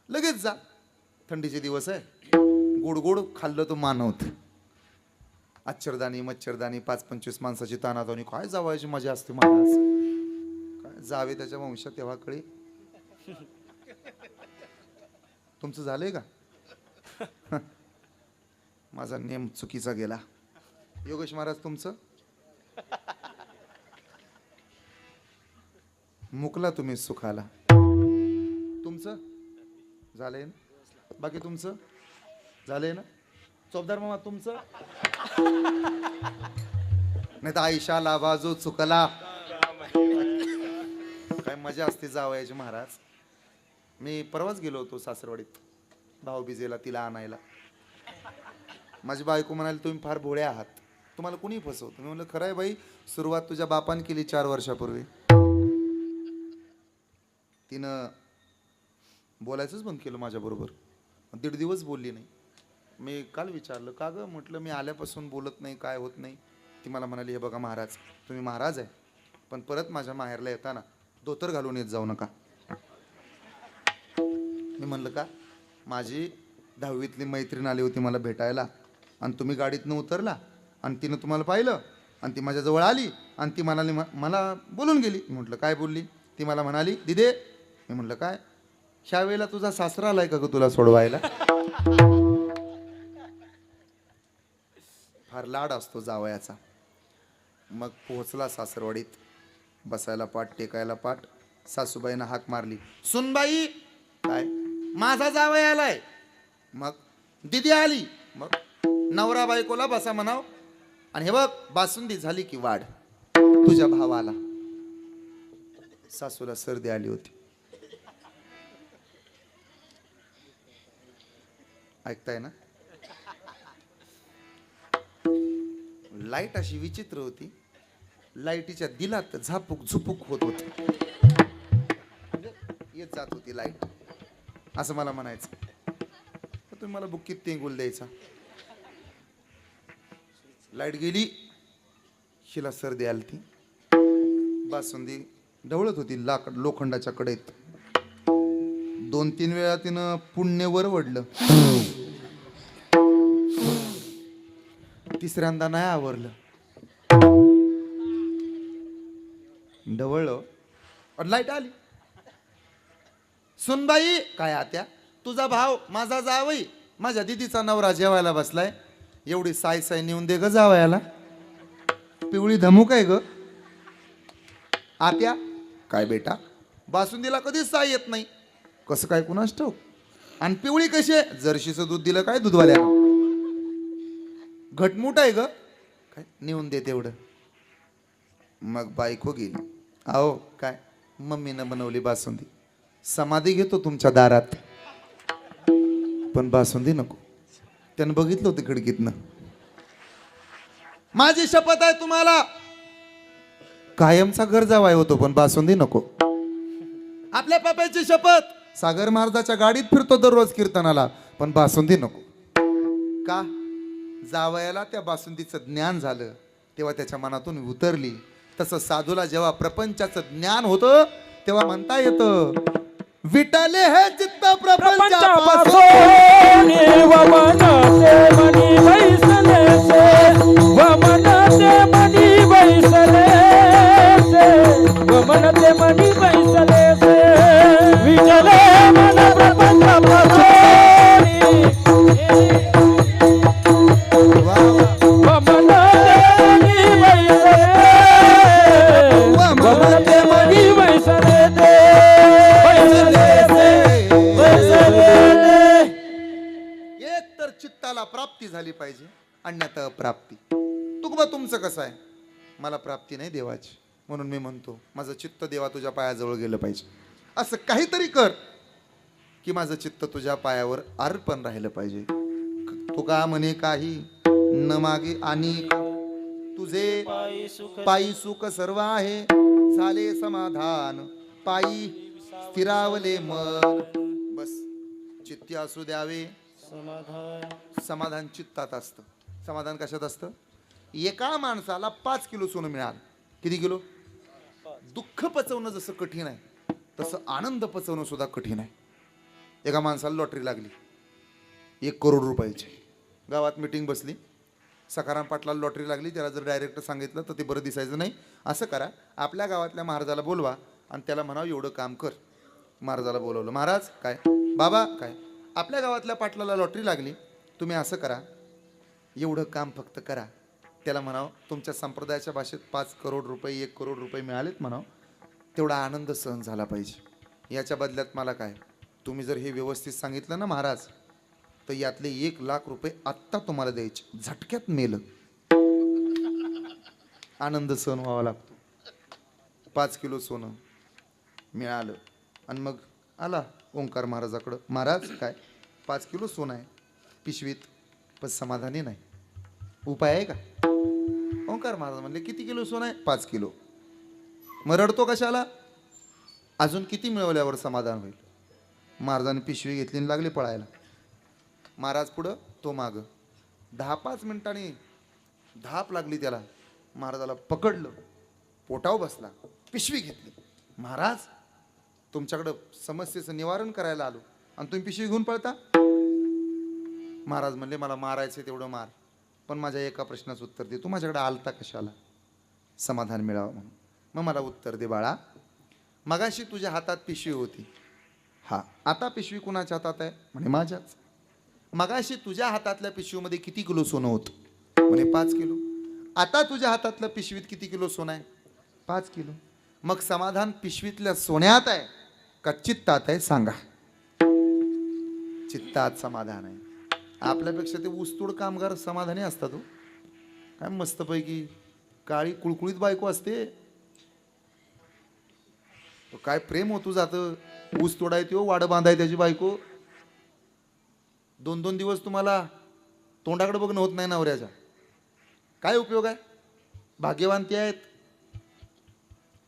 लगेच जा, थंडीचे दिवस आहे, गोड गोड खाल्लं तो मानवत. आच्छरदानी मच्छरदानी 5-25 माणसाची तानातानी, काय जावायची मजा असते महाराज. काय जावे त्याच्या वंशात तेव्हा कळे. तुमचं झालंय का? माझा नेम चुकीचा गेला. योगेश महाराज तुमचं? मुकला तुम्ही सुखाला. तुमचं झालंय ना? बाकी तुमचं झालंय ना? चौबदार मामा तुमचं? नाही तर आयशा लाभा जो चुकला. काय मजा असते जावयाची महाराज. मी परवाच गेलो होतो सासरवाडीत भाऊबीजेला तिला आणायला. माझी बायको म्हणाली तुम्ही फार भोळे आहात, तुम्हाला कुणी फसवतं. मी म्हणलं खरं आहे बाई, सुरुवात तुझ्या बापाने केली 4 वर्षापूर्वी. तिनं बोलायचंच बंद केलं माझ्याबरोबर. 1.5 दिवस बोलली नाही. मी काल विचारलं का गं, म्हटलं मी आल्यापासून बोलत नाही, काय होत नाही. ती मला म्हणाली हे बघा महाराज, तुम्ही महाराज आहे, पण परत माझ्या माहेरला येताना धोतर घालून येत जाऊ नका. मी म्हणलं का? माझी 10वीतली मैत्रीण आली होती मला भेटायला, आणि तुम्ही गाडीतनं उतरला आणि तिनं तुम्हाला पाहिलं आणि ती माझ्याजवळ आली आणि ती म्हणाली मला बोलून गेली. म्हटलं काय बोलली? ती मला म्हणाली दिदे. मी म्हटलं काय? ह्या वेळेला तुझा सासरा आलाय का ग तुला सोडवायला? फार लाड असतो जावयाचा. मग पोहोचला सासरवाडीत, बसायला पाठ, टेकायला पाठ. सासूबाईनं हाक मारली, सुनबाई. काय? माझा जावई आलाय. मग दिदी आली. मग नवरा बायकोला बसा म्हणाव, आणि हे बघ बासुंदी झाली की वाढ तुझ्या भावाला. सासूला सर्दी आली होती. ऐकताय ना? लाईट अशी विचित्र होती, लाईटीच्या दिलात झापूक झुपूक होत होती, येत जात होती लाईट, असं मला म्हणायचं. तुम्ही मला बुक्कीत तेंगुल द्यायचा. लाईट गेली, शिला सर्दी आली ती. बासुंदी ढवळत होती लोखंडाच्या कडेत. 2-3 वेळा तिनं पुण्यवर वडलं, तिसऱ्यांदा नाही आवरलं. ढवळलं, लाईट आली. सुनबाई. काय आत्या? तुझा भाव माझा जावई माझ्या दिदीचा नवरा जेवायला बसलाय, एवढी साय साय नेऊन दे ग जावयाला. पिवळी धमूक आहे ग आत्या. काय बेटा? बासुंदीला कधीच साय येत नाही. कसं काय कुणास ठाऊक. आणि पिवळी कशी आहे? जर्शीचं दूध दिलं काय दूधवाल्या. घटमुट आहे ग. काय नेऊन दे तेवढं. मग बायको गेली. अहो काय, मम्मीनं बनवली बासुंदी. समाधी घेतो तुमच्या दारात, पण बासुंदी नको. त्यानं बघितलं होतं खिडकीतनं. माझी शपथ आहे तुम्हाला, कायमचा घर जावाय होतो पण बासुंदी नको. आपल्या पापाची शपथ, सागर महाराजाच्या गाडीत फिरतो दररोज कीर्तनाला, पण बासुंदी नको. का? जावयाला त्या बासुंदीचं ज्ञान झालं तेव्हा त्याच्या मनातून उतरली. तसं साधूला जेव्हा प्रपंचाचं ज्ञान होतं तेव्हा म्हणता येतं विटाले हे चित्त प्रपंचापासून प्रपंचापासून वमनते मनी बैसलेसे वमनते मनी बैसलेसे वमनते मनी बैसलेसे विचले मन प्रपंचापासून वमनते मनी बैसले वमनते मनी बैसलेसे एक तर चित्ताला प्राप्ती झाली पाहिजे, अन्यथा अप्राप्ती. तुकबा तुमचं कसं आहे? मला प्राप्ती नाही देवाची, म्हणून मी म्हणतो माझं चित्त देवा तुझ्या पायाजवळ गेलं पाहिजे. असं काहीतरी कर की माझं चित्त तुझ्या पायावर अर्पण राहिलं पाहिजे. तुका म्हणे काही न मागे आणि तुझे पायी सुख सर्व आहे, झाले समाधान पायी स्थिरावले मन. बस चित्ती असू द्यावे. समाधान चित्तात असतं. समाधान कशात असतं? एका माणसाला 5 किलो सोनं मिळालं. किती किलो? दुःख पचवणं जसं कठीण आहे तसं आनंद पचवणं सुद्धा कठीण आहे. एका माणसाला लॉटरी लागली 1 करोड रुपयाची. गावात मीटिंग बसली. सखाराम पाटलाला लॉटरी लागली. त्याला जर डायरेक्ट सांगितलं तर ते बरं दिसायचं नाही. असं करा, आपल्या गावातल्या महाराजाला बोलवा आणि त्याला म्हणावं एवढं काम कर. महाराजाला बोलवलं. महाराज काय? बाबा काय? आपल्या गावातल्या पाटलाला लॉटरी लागली, तुम्ही असं करा, एवढं काम फक्त करा. त्याला म्हणावं तुमच्या संप्रदायाच्या भाषेत 5 करोड रुपये 1 करोड रुपये मिळालेत म्हणावं, तेवढा आनंद सहन झाला पाहिजे. याच्या बदल्यात मला काय? तुम्ही जर हे व्यवस्थित सांगितलं ना महाराज, तर यातले 1 लाख रुपये आत्ता तुम्हाला द्यायचे. झटक्यात मेलं. आनंद सहन व्हावा लागतो. 5 किलो सोनं मिळालं आणि मग आला ओंकार महाराजाकडं. महाराज काय? 5 किलो सोनं आहे पिशवीत, पण समाधानी नाही. उपाय आहे का? ओंकार महाराज म्हणले किती किलो सोनं आहे? 5 किलो. मग रडतो कशाला? अजून किती मिळवल्यावर समाधान होईल? महाराजांनी पिशवी घेतली आणि लागली पळायला. महाराज पुढं, तो मागं. 10-5 मिनिटांनी धाप लागली त्याला. महाराजाला पकडलं, पोटावर बसला, पिशवी घेतली. महाराज तुमच्याकडं समस्येचं निवारण करायला आलो आणि तुम्ही पिशवी घेऊन पळता? महाराज म्हणले मला मारायचं तेवढं मार, पण माझ्या एका प्रश्नाचं उत्तर दे. तू माझ्याकडे आलता कशाला? समाधान मिळावं म्हणून. मग मला उत्तर दे बाळा. मगाशी तुझ्या हातात पिशवी होती. हा, आता पिशवी कुणाच्या हातात आहे? म्हणे माझ्याच. मगाशी तुझ्या हातातल्या पिशवीमध्ये किती किलो सोनं होतं? म्हणे 5 किलो. आता तुझ्या हातातल्या पिशवीत किती किलो सोनं आहे? 5 किलो. मग समाधान पिशवीतल्या सोन्यात आहे का चित्तात आहे? सांगा. चित्तात समाधान आहे. आपल्यापेक्षा ते ऊसतोड कामगार समाधानी असतात. काय मस्तपैकी काळी कुळकुळीत बायको असते. तो काय प्रेम होतो जातं. ऊस तोडाय तो वाडं बांधाय त्याची बायको. 2-2 दिवस तुम्हाला तोंडाकडे बघणं होत नाही नवऱ्याच्या. काय उपयोग आहे? भाग्यवान ते आहेत.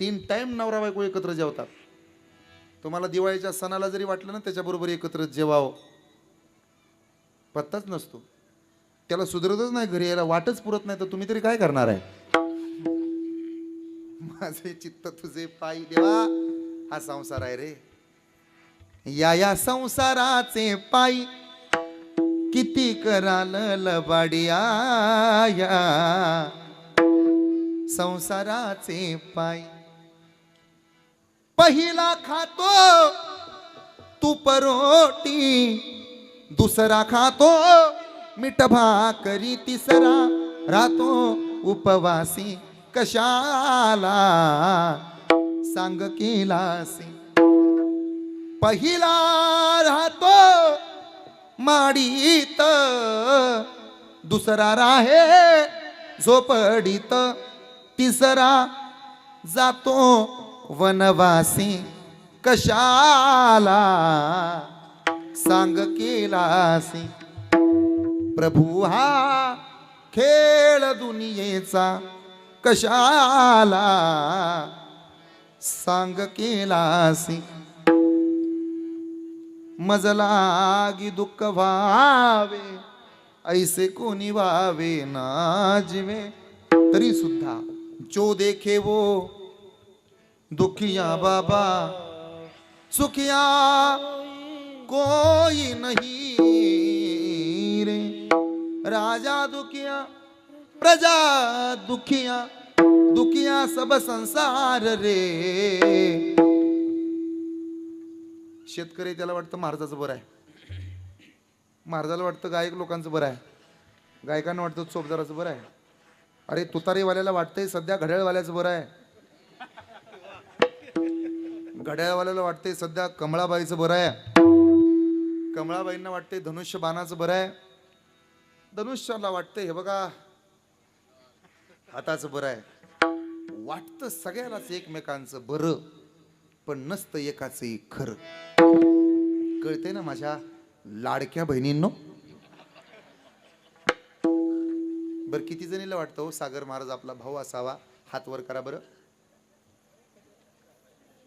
3 टाइम नवरा बायको एकत्र जेवतात. तुम्हाला दिवाळीच्या सणाला जरी वाटलं ना त्याच्याबरोबर एकत्र जेवावं, पत्ताच नसतो. त्याला सुधरतच नाही, घरी यायला वाटच पुरत नाही, तर तुम्ही तरी काय करणार आहे? माझे चित्त तुझे पायी देवा. हा संसार आहे रे. या संसाराचे पायी किती कराल लबाडिया. या संसाराचे पायी पहिला खातो तूप रोटी, दुसरा खातो मीठ भाकरी, तिसरा राहतो उपवासी. कशाला सांग केलासी? पहिला राहतो माडीत, दुसरा राहे झोपडीत, तिसरा जातो वनवासी. कशाला सांग केलासी? प्रभू हा खेळ दुनियेचा कशाला सांग केलासी? मजलागी दुःख व्हावे ऐसे कोणी व्हावे नाजवे, तरी सुद्धा जो देखे वो दुखिया बाबा, सुखिया कोई नहीं रे। राजा दुखिया प्रजा दुखिया, दुखिया सब संसार रे। शेतकरी त्याला वाटतं महाराजाचं बरं आहे, महाराजाला वाटतं गायक लोकांचं बरं आहे, गायकांना वाटतं चोपदाराचं बरं आहे, अरे तुतारीवाल्याला वाटतंय सध्या घड्याळवाल्याचं बरं आहे, घड्याळवाल्याला वाटतंय सध्या कमळाबाईचं बरं आहे, कमळाबाईंना वाटतंय धनुष्यबाणाचं बरं आहे, धनुष्याला वाटतंय हे बघा हाताचं बरं आहे. वाटतं सगळ्यालाच एकमेकांचं बरं, पण नसतं एकाचं खरं. कळते ना माझ्या लाडक्या बहिणींनो? बरं किती जणीला वाटतं हो सागर महाराज आपला भाऊ असावा? हात वर करा बरं.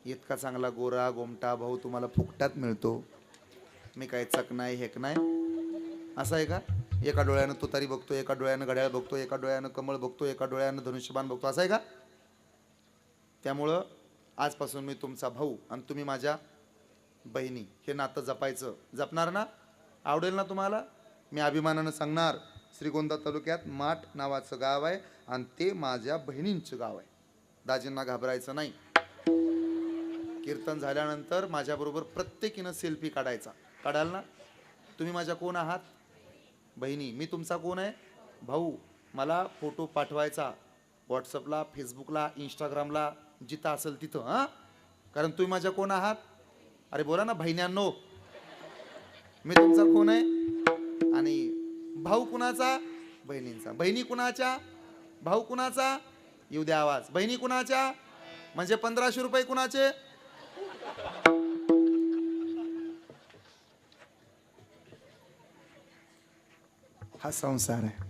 इतका चांगला गोरा गोमटा भाऊ तुम्हाला फुकटात मिळतो, मी काय चक नाही हेक नाही असं आहे का? एका डोळ्यानं तुतारी बघतो, एका डोळ्यानं घड्याळ बघतो, एका डोळ्यानं कमळ बघतो, एका डोळ्यानं धनुष्यबाण बघतो, असं आहे का? त्यामुळं आजपासून मी तुमचा भाऊ आणि तुम्ही माझ्या बहिणी, हे नातं जपायचं. जपणार ना? आवडेल ना तुम्हाला? मी अभिमानानं सांगणार, श्रीगोंदा तालुक्यात माठ नावाचं गाव आहे आणि ते माझ्या बहिणींचं गाव आहे. दाजींना घाबरायचं नाही. कीर्तन झाल्यानंतर माझ्याबरोबर प्रत्येकीनं सेल्फी काढायचा. काढाल ना? तुम्ही माझ्या कोण आहात? बहिणी. मी तुमचा कोण आहे? भाऊ. मला फोटो पाठवायचा व्हॉट्सअपला, फेसबुकला, इंस्टाग्रामला, जिथं असेल तिथं. हां, कारण तुम्ही माझ्या कोण आहात? अरे बोला ना बहिण्यांनो, मी तुमचा कोण आहे? आणि भाऊ कुणाचा? बहिणींचा. बहिणी कुणाच्या? भाऊ कुणाचा? येऊ द्या आवाज. बहिणी कुणाच्या? म्हणजे 1500 रुपये कुणाचे? हा संसार आहे.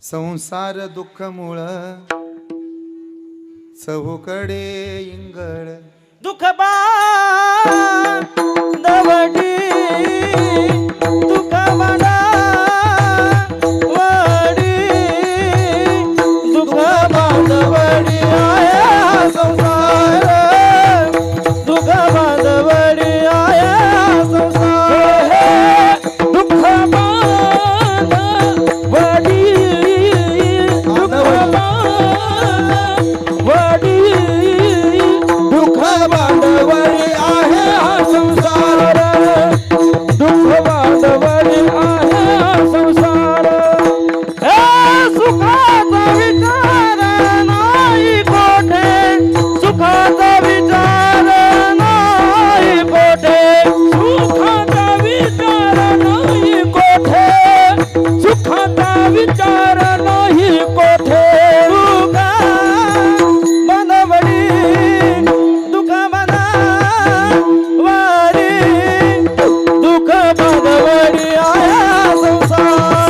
संसार दुःख मूळ, चहूकडे इंगळ. दुःख बांधवडी, दुःख बांधवडी, दुःख बांधवडी आहे हा संसार, दुःख बांधवडी आहे हा संसार. दुःख बांधवडी, दुःख बांधवडी, दुःख बांधवडी आहे हा संसार, दुःख बांधवडी आहे हा संसार. हे सुखाचा विचार नाही कोठे, सुखाचा विचार नाही कोठे, सुखाचा विचार नाही कोठे, सुखाचा विचार नाही कोठे. दुःख बांधवडी, दुःख बांधवडी आहे संसार,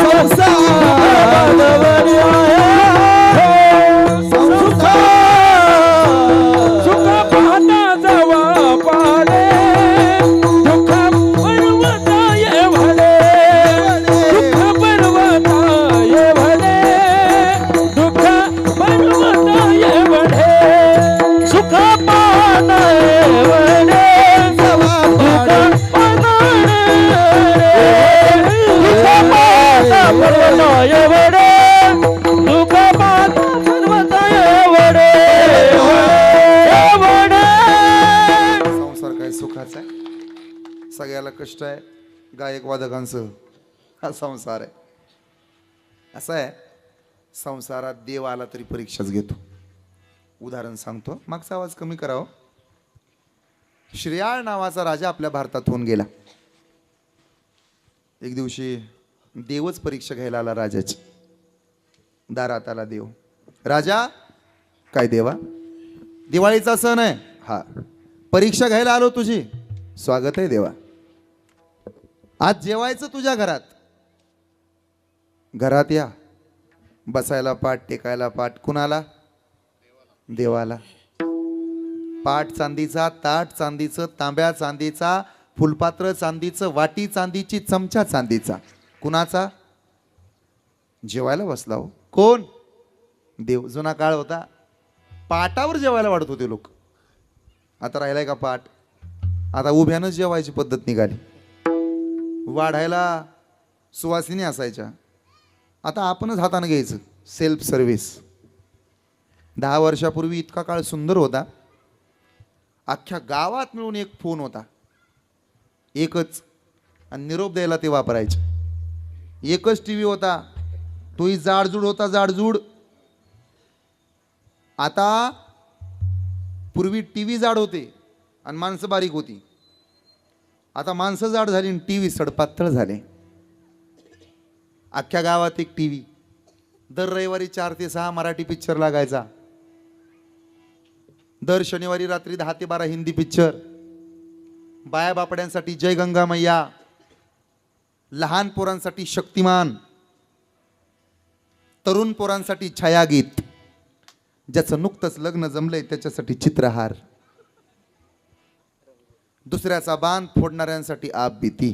बांधवडी आहे संसार. सुख पाहता जवळ पाडे, दुःख पर्वत ये भले, दुःख पर्वत ये भले, दुःख पर्वत ये भले. सुख पाहता वडे, संसार काय सुखाचा आहे? सगळ्याला कष्ट आहे. गायक वादकांचं हा संसार आहे. असं आहे, संसारात देव आला तरी परीक्षाच घेतो. उदाहरण सांगतो, मागचा आवाज कमी करावं. श्रेयाळ नावाचा राजा आपल्या भारतात होऊन गेला. एक दिवशी देवच परीक्षा घ्यायला आला राजाची. दारात आला देव. राजा, काय देवा? दिवाळीचा सण आहे. हा, परीक्षा घ्यायला आलो तुझी. स्वागत आहे देवा. आज जेवायचं तुझ्या घरात. घरात या. बसायला पाठ, टेकायला पाठ. कुणाला? देवाला. पाठ चांदीचा, ताट चांदीचं, तांब्या चांदीचा, फुलपात्र चांदीचं, वाटी चांदीची, चमचा चांदीचा. कुणाचा? जेवायला बसला हो. कोण? देव. जुना काळ होता, पाटावर जेवायला वाढत होते लोक. आता राहिलाय का पाट? आता उभ्यानंच जेवायची पद्धत निघाली. वाढायला सुवासिनी असायच्या, आता आपणच हाताने घ्यायचं. Self service. 10 वर्षापूर्वी इतका काळ सुंदर होता, अख्ख्या गावात मिळून एक फोन होता, एकच, आणि निरोप द्यायला ते वापरायचे. एकच टी व्ही होता, तोही जाडजूड होता, जाडजूड. आता पूर्वी टी व्ही जाड होते आणि माणसं बारीक होती, आता माणसं जाड झाली आणि टी व्ही सडपातळ झाले. अख्ख्या गावात एक टी व्ही. दर रविवारी 4 ते 6 मराठी पिक्चर लागायचा. दर शनिवारी रात्री 10 ते 12 हिंदी पिक्चर. बाया बापड्यांसाठी जय गंगा मैया, लहान पोरांसाठी शक्तिमान, तरुण पोरांसाठी छायागीत, ज्याचं नुकतंच लग्न जमलंय त्याच्यासाठी चित्रहार, दुसऱ्याचा बाण फोडणाऱ्यांसाठी आपबीती,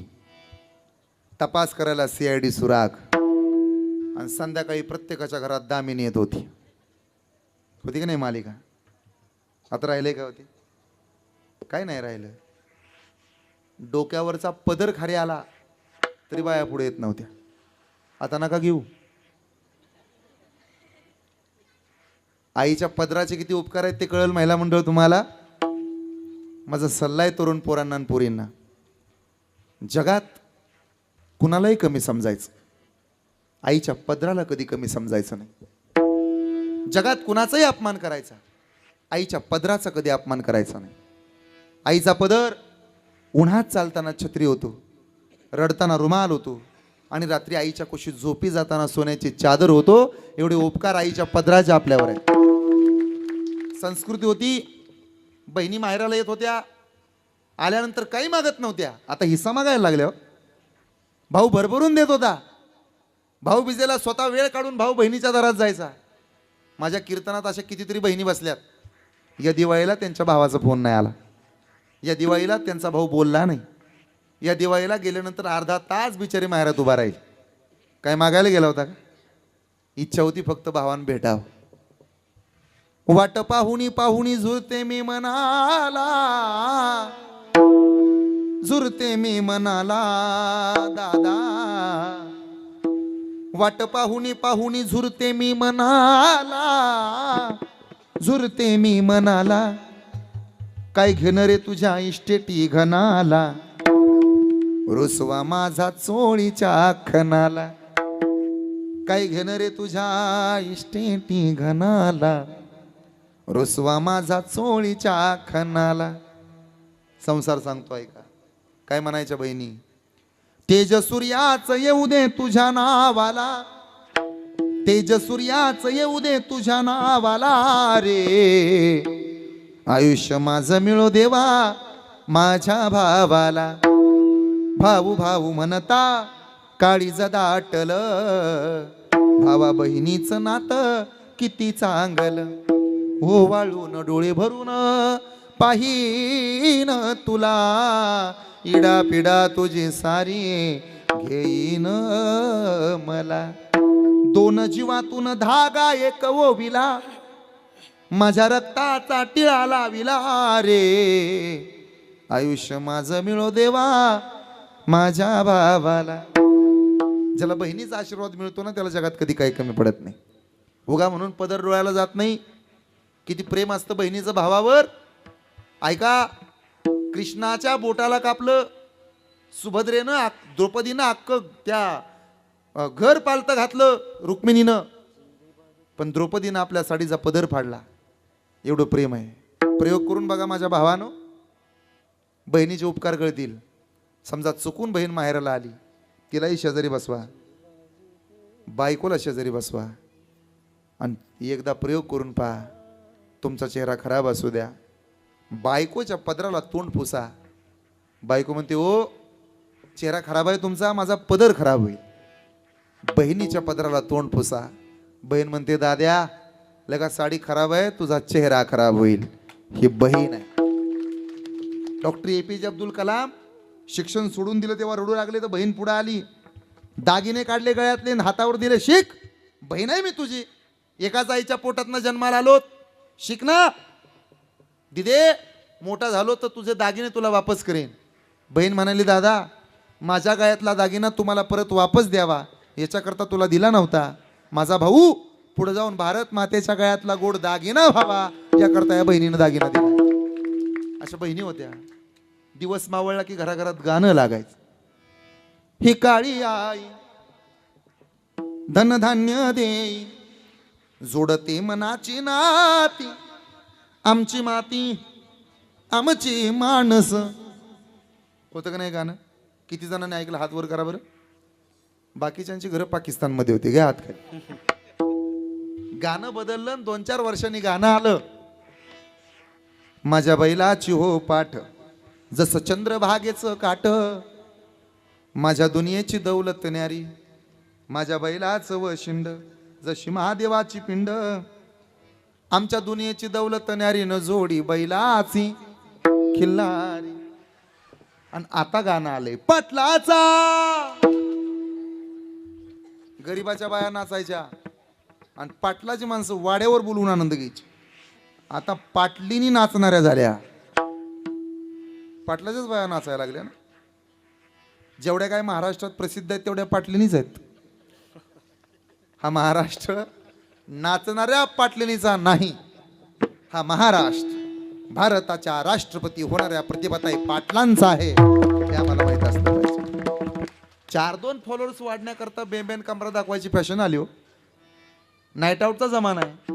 तपास करायला CID सुराग, आणि संध्याकाळी प्रत्येकाच्या घरात दामिनी येत होती. होती की नाही मालिका? आता राहिले का होती? काय नाही राहिलं. डोक्यावरचा पदर खाली आला तरी बाया पुढे येत नव्हत्या. आता नका घेऊ. आईच्या पदराचे किती उपकार आहेत ते कळेल महिला मंडळ तुम्हाला. माझा सल्ला आहे तरुण पोरांना आणि पोरींना, जगात कुणालाही कमी समजायचं, आईच्या पदराला कधी कमी समजायचं नाही. जगात कुणाचाही अपमान करायचा, आईच्या पदराचा कधी अपमान करायचा नाही. आईचा पदर उन्हात चालताना छत्री होतो, रडताना रुमाल होतो, आणि रात्री आईच्या कुशीत झोपी जाताना सोन्याची चादर होतो. एवढे उपकार आईच्या पदराचे आपल्यावर आहेत. संस्कृती होती, बहिणी माहेराला येत होत्या, आल्यानंतर काही मागत नव्हत्या, आता हिस्सा मागायला लागल्या. भाऊ भरभरून देत होता. भाऊ बिजेला स्वतः वेळ काढून भाऊ बहिणीच्या दारात जायचा. माझ्या कीर्तनात अशा कितीतरी बहिणी बसल्यात, या दिवाळीला त्यांच्या भावाचा फोन नाही आला, या दिवाळीला त्यांचा भाऊ बोलला नाही, या दिवाळीला गेल्यानंतर अर्धा तास बिचारी माहेरात उभा राहील. काय मागायला गेला होता का? इच्छा होती फक्त भावान भेटावं. वाट पाहुणी पाहुणी झुरते मी मनाला, झुरते मी मनाला दादा. वाट पाहुणी पाहुणी झुरते मी मनाला, झुरते मी मनाला. काय घेणं रे तुझ्या इष्टेटी घनाला, रुसवा माझा चोळीच्या खणाला. काय घेणं रे तुझ्या इष्टेटी घनाला, रुसवा माझा चोळीच्या खणाला. संसार सांगतोय का? काय म्हणायच्या बहिणी? तेज सूर्याच येऊ दे तुझ्या नावाला, तेज सूर्याच येऊ दे तुझ्या नावाला रे. आयुष्य माझं मिळो देवा माझ्या भावाला. भाऊ भाऊ म्हणता काळीज दाटल, भावा बहिणीचं नातं किती चांगलं. हो वाळून डोळे भरून पाहीन तुला, इडा पिडा तुझी सारी घेईन मला. 2 जीवातून धागा एक ओविला, माझ्या रक्ताचा टिळा लाविला रे. आयुष्य माझं मिळो देवा माझ्या भावाला. ज्याला बहिणीचा आशीर्वाद मिळतो ना त्याला जगात कधी काही कमी पडत नाही. उगा म्हणून पदर डोळ्याला जात नाही. किती प्रेम असतं बहिणीचं भावावर. ऐका, कृष्णाच्या बोटाला कापलं, सुभद्रेनं द्रौपदीनं अक्क त्या घर पालतं घातलं रुक्मिणीनं, पण द्रौपदीनं आपल्या साडीचा पदर फाडला. एवढं प्रेम आहे. प्रयोग करून बघा माझ्या भावानं, बहिणीचे उपकार कळतील. समजा चुकून बहीण माहेराला आली, तिलाही शेजारी बसवा, बायकोला शेजारी बसवा, आणि एकदा प्रयोग करून पहा. तुमचा चेहरा खराब असू द्या, बायकोच्या पदराला तोंड पुसा. बायको म्हणते ओ चेहरा खराब आहे तुमचा, माझा पदर खराब होईल. बहिणीच्या पदराला तोंड पुसा. बहीण म्हणते दाद्या लगा साडी खराब आहे, तुझा चेहरा खराब होईल. ही बहीण आहे. डॉक्टर APJ अब्दुल कलाम शिक्षण सोडून दिलं तेव्हा रडू लागले तर बहीण पुढे आली, दागिने काढले गळ्यातले आणि हातावर दिले, शिक, बहीण आहे मी तुझी, एकाच आईच्या पोटातनं जन्माला आलोत, शिक ना दिदे, मोठा झालो तर तुझे दागिने तुला वापस करेन. बहीण म्हणाली, दादा माझ्या गळ्यातला दागिना तुम्हाला परत वापस द्यावा याच्याकरता तुला दिला नव्हता, माझा भाऊ पुढे जाऊन भारत मातेच्या गळ्यातला गोड दागिना व्हावा याकरता या बहिणीनं दागिना दिला. अशा बहिणी होत्या. दिवस मावळला की घराघरात गाणं लागायचं, ही काळी आई धनधान्य देई, जोडते मनाची नाती, आमची माती आमची माणस. होतं का नाही गाणं? किती जणांनी ऐकलं? हात वर करा बरं. बाकीच्यांची घरं पाकिस्तानमध्ये होती, घ्या हात खाली. गाणं बदललं आणि 2-4 वर्षांनी गाणं आलं, माझ्या बैलाची हो पाठ जसं चंद्रभागेचं काठ, माझ्या दुनियेची दौलत न्यारी, माझ्या बैलाचं वशिंड जशी महादेवाची पिंड, आमच्या दुनियेची दौलत न्यारी न जोडी बैलाची खिल्लारी. आणि आता गाणं आलंय पाटलाचा. गरीबाच्या बाया नाचायच्या आणि पाटलाची माणसं वाड्यावर बोलून आनंद घ्यायची. आता पाटलीनी नाचणाऱ्या झाल्या, पाटलाच्याच बाया नाचायला लागल्या ना. जेवढ्या काय महाराष्ट्रात प्रसिद्ध आहेत तेवढ्या पाटलिनीच आहेत. हा महाराष्ट्र नाचणाऱ्या पाटलिनीचा नाही, हा महाराष्ट्र भारताच्या राष्ट्रपती होणाऱ्या प्रतिभाताई पाटलांचा आहे, हे आम्हाला माहित असतं पाहिजे. 4-2 फॉलोअर्स वाढण्याकरता बेंबेन कमरा दाखवायची फॅशन आली हो. नाईट आउटचा जमाना आहे.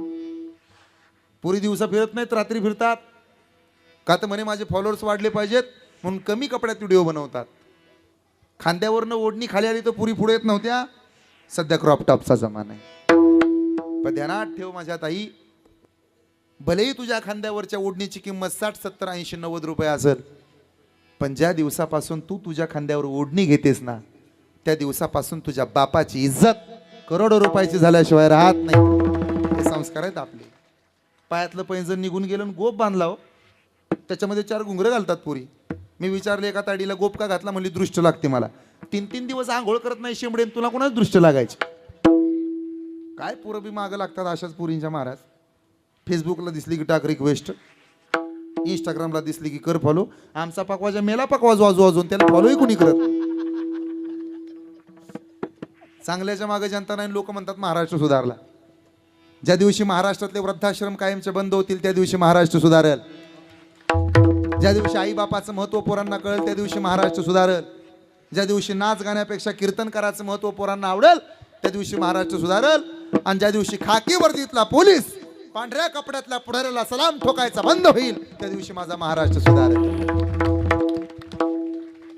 पुरी दिवसा फिरत नाहीत, रात्री फिरतात. का तर म्हणे माझे फॉलोअर्स वाढले पाहिजेत म्हणून कमी कपड्यात व्हिडिओ बनवतात. खांद्यावरनं ओढणी खाली आली तर पुरी पुढे येत नव्हत्या. सध्या क्रॉप टॉपचा जमाना आहे. पण ध्यानात ठेव माझ्या ताई, भलेही तुझ्या खांद्यावरच्या ओढणीची किंमत 60, 70, 80, 90 रुपये असेल, पण ज्या दिवसापासून तू तुझ्या खांद्यावर ओढणी घेतेस ना, त्या दिवसापासून तुझ्या बापाची इज्जत करोडो रुपयाची झाल्याशिवाय राहत नाही. हे संस्कार आहेत आपले. पायातलं पैंजण निघून गेलं आणि गोप बांधला हो, त्याच्यामध्ये 4 घुंगरं घालतात पुरी. मी विचारले एका ताडीला, गोप का घातला? म्हणली दृष्ट लागते मला. 3-3 दिवस आंघोळ करत नाही शेंबडेन, तुला कोणाच दृष्ट लागायची? काय पोरं बी मागं लागतात अशाच पुरींच्या महाराज. फेसबुकला दिसली की टाक रिक्वेस्ट, इंस्टाग्रामला दिसली की कर फॉलो. आमचा पकवाजा मेला पकवाज वाजू वाजून त्याला फॉलोही कोणी करत. चांगल्याच्या मागे जनता नाही. लोक म्हणतात महाराष्ट्र सुधारला. ज्या दिवशी महाराष्ट्रातले वृद्धाश्रम कायमचे बंद होतील त्या दिवशी महाराष्ट्र सुधारेल. ज्या दिवशी आई बापाचं महत्व पोरांना कळेल त्या दिवशी महाराष्ट्र सुधारेल. ज्या दिवशी नाच गाण्यापेक्षा कीर्तन करायचं महत्व पोरांना आवडेल त्या दिवशी महाराष्ट्र सुधारेल. आणि ज्या दिवशी खाकी वर्दीतला पोलीस पांढऱ्या कपड्यातल्या पुढाऱ्याला सलाम ठोकायचा बंद होईल त्या दिवशी माझा महाराष्ट्र सुधारेल.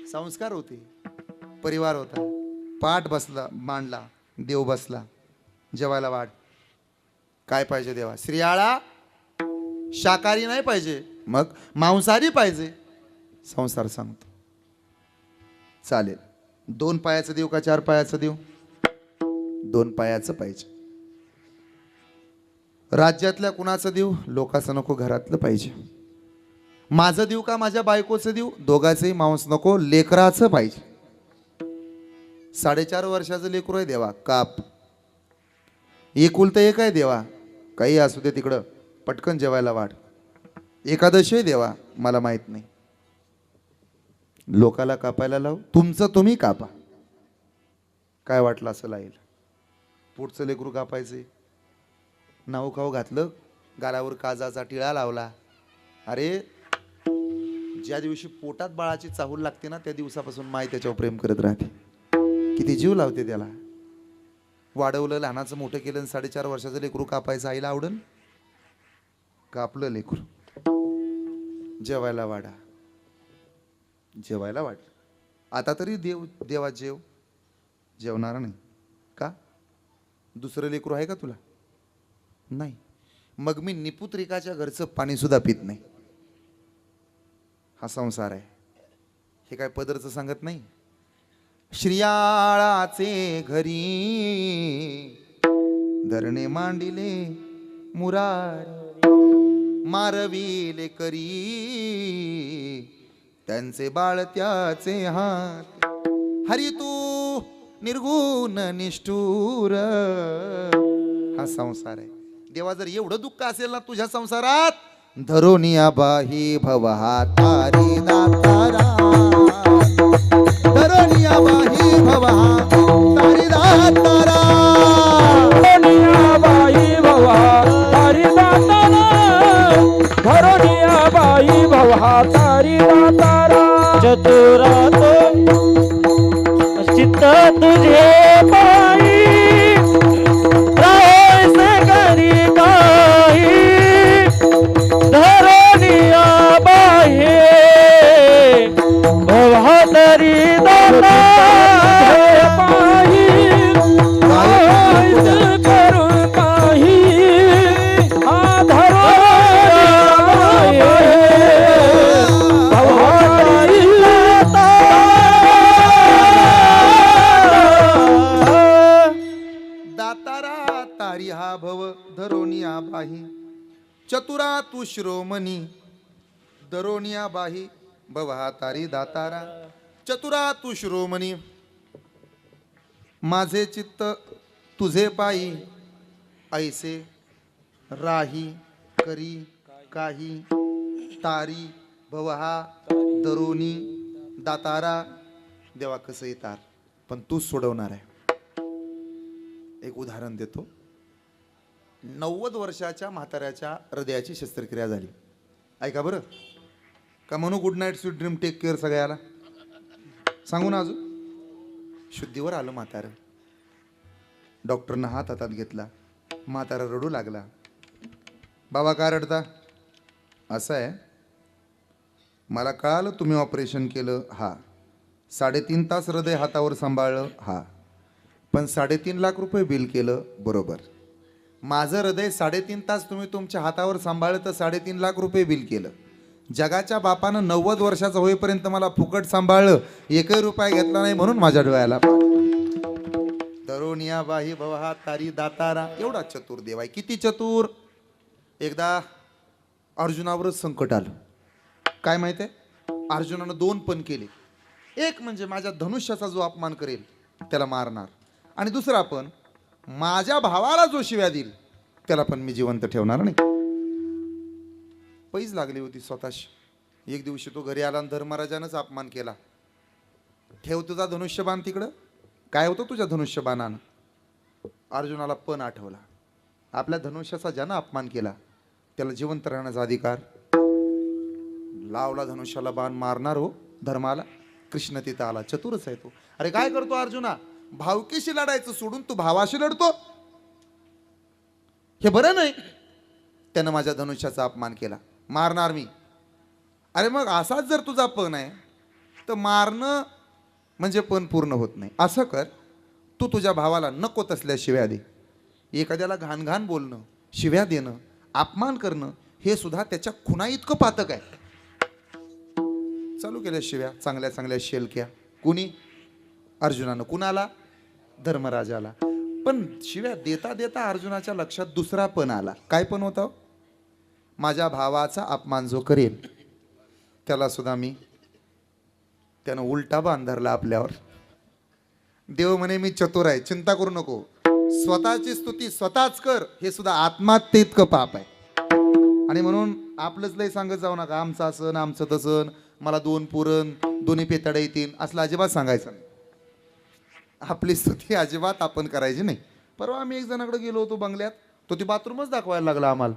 संस्कार होते, परिवार होता, पाठ बसला मांडला, देव बसला, जेवायला वाट. काय पाहिजे देवा? श्रीयाळा शाकाहारी नाही पाहिजे, मग मांसाहारी पाहिजे. संसार सांगतो चालेल. 2 पायाचं देव का 4 पायाचं देव? 2 पायाचं पाहिजे. राज्यातल्या कुणाचं देव? लोकांचं नको, घरातलं पाहिजे. माझं देव का माझ्या बायकोचं देव? दोघांचंही मांस नको, लेकराचं पाहिजे. 4.5 वर्षाचं लेकरू आहे देवा, काप. एकुलतं एक आहे देवा, काही असू दे तिकडं, पटकन जेवायला वाढ. एकादशी आहे देवा, मला माहित नाही. लोकाला कापायला लाव, तुमचं तुम्ही कापा. काय वाटलं असं लाईल. पुढचं लेकरू कापायचे, नाव खाऊ घातलं, गालावर काजाचा टिळा लावला. अरे ज्या दिवशी पोटात बाळाची चाहूल लागते ना त्या दिवसापासून माय त्याच्यावर प्रेम करत राहते. किती जीव लावते त्याला. वाढवलं, लहानाचं मोठं केलं, 4.5 वर्षाचं लेकरू कापायचं आईला आवडन? कापलं लेकरू, जेवायला वाढा. जेवायला वाढ. आता तरी देवा जेव. जेवणारा नाही का? दुसरं लेकरू आहे का तुला? नाही. मग मी निपुत्रिकाच्या घरचं पाणी सुद्धा पित नाही. हा संसार आहे. हे काय पदरचं सांगत नाही. श्रियाळाचे घरी धरणे मांडिले मुरारी, मारविले करी त्यांचे बाळ त्याचे हात. हरी तू निर्गुण निष्ठुर. हा संसार आहे. देवा जर एवढं दुःख असेल ना तुझ्या संसारात, धरोनिया बाही भवहा तारी दातारा. धरोनिया बाही भवहा तारी दातारा. धरोनिया बाई भवा तारी दातारा. धरोनिया बाई भवा तारी दातारा. चतुरा चित्त तुझे पायी राहोस करी काही. धरोनिया बाहे भवा तरी दाता. करून काही हा धरोनिया दातारा तारी हा भव धरोनिया बाही. चतुरा तू शिरोमणी धरोनिया बाही भवहा तारी दातारा. चतुरा तू शिरोमणी माझे चित्त तुझे पायी. ऐसे राही करी काही. तारी भवहा धरोनी दातारा. देवा कसं येतात पण तूच सोडवणार आहे. एक उदाहरण देतो. 90 वर्षाच्या म्हाताऱ्याच्या हृदयाची शस्त्रक्रिया झाली. ऐका बरं का म्हणू good night sweet dream take care सगळ्याला सांगू ना. अजून शुद्धीवर आलं म्हातारं. डॉक्टरनं हात हातात घेतला. म्हातारा रडू लागला. बाबा का रडता. असं आहे मला कळालं तुम्ही ऑपरेशन केलं. हा 3.5 तास हृदय हातावर सांभाळलं. हा पण 3.5 लाख रुपये बिल केलं. बरोबर. माझं हृदय 3.5 तास तुम्ही तुमच्या हातावर सांभाळलं तर 3.5 लाख रुपये बिल केलं. जगाच्या बापानं 90 वर्षाचं होईपर्यंत मला फुकट सांभाळलं. 1 रुपया घेतला नाही म्हणून माझ्या डोळ्याला. धरोनिया बाही भवहा तारी दातारा. एवढा चतुर देव आहे. किती चतुर. एकदा अर्जुनावरच संकट आलं. काय माहिती आहे अर्जुनानं 2 पण केले. एक म्हणजे माझ्या धनुष्याचा जो अपमान करेल त्याला मारणार. आणि दुसरा पण माझ्या भावाला जो शिव्या देईल त्याला पण मी जिवंत ठेवणार नाही. पैज लागली होती स्वतःशी. एक दिवशी तो घरी आला आणि धर्मराजानंच अपमान केला. ठेव तुझा धनुष्यबाण तिकडं. काय होतं तुझ्या धनुष्यबाणानं. अर्जुनाला पण आठवला. आपल्या धनुष्याचा ज्यानं अपमान केला त्याला जिवंत राहण्याचा अधिकार. लावला धनुष्याला बाण. मारणार हो धर्माला. कृष्ण तिथं आला. चतुरच आहे तो. अरे काय करतो अर्जुना. भावकीशी लढायचं सोडून तू भावाशी लढतो. हे बरं नाही. त्यानं माझ्या धनुष्याचा अपमान केला. मारणार मी. अरे मग असाच जर तुझा पण आहे तर मारणं म्हणजे पण पूर्ण होत नाही. असं कर तू तुझ्या भावाला नको तसल्या शिव्या दे. एखाद्याला घाण घाण बोलणं, शिव्या देणं, अपमान करणं हे सुद्धा त्याच्या खुना इतकं पातक आहे. चालू केल्या शिव्या चांगल्या चांगल्या शेलक्या. कुणी. अर्जुनानं. कुणाला. धर्मराजाला. पण शिव्या देता देता अर्जुनाच्या लक्षात दुसरा पण आला. काय पण होता. माझ्या भावाचा अपमान जो करेल त्याला सुद्धा मी. त्यानं उलटा बाण धरला आपल्यावर. देव म्हणे मी चतुर आहे चिंता करू नको. स्वतःची स्तुती स्वतःच कर. हे सुद्धा आत्महत्ये इतकं पाप आहे. आणि म्हणून आपलंच लय सांगत जाऊ नका आमचं असं आमचं तसं. मला 2 पुरण 2 पेताडे येतील असलं अजिबात सांगायचं नाही. आपली स्तुती अजिबात आपण करायची नाही. परवा आम्ही एक जणाकडे गेलो होतो बंगल्यात. तो ती बाथरूमच दाखवायला लागला आम्हाला.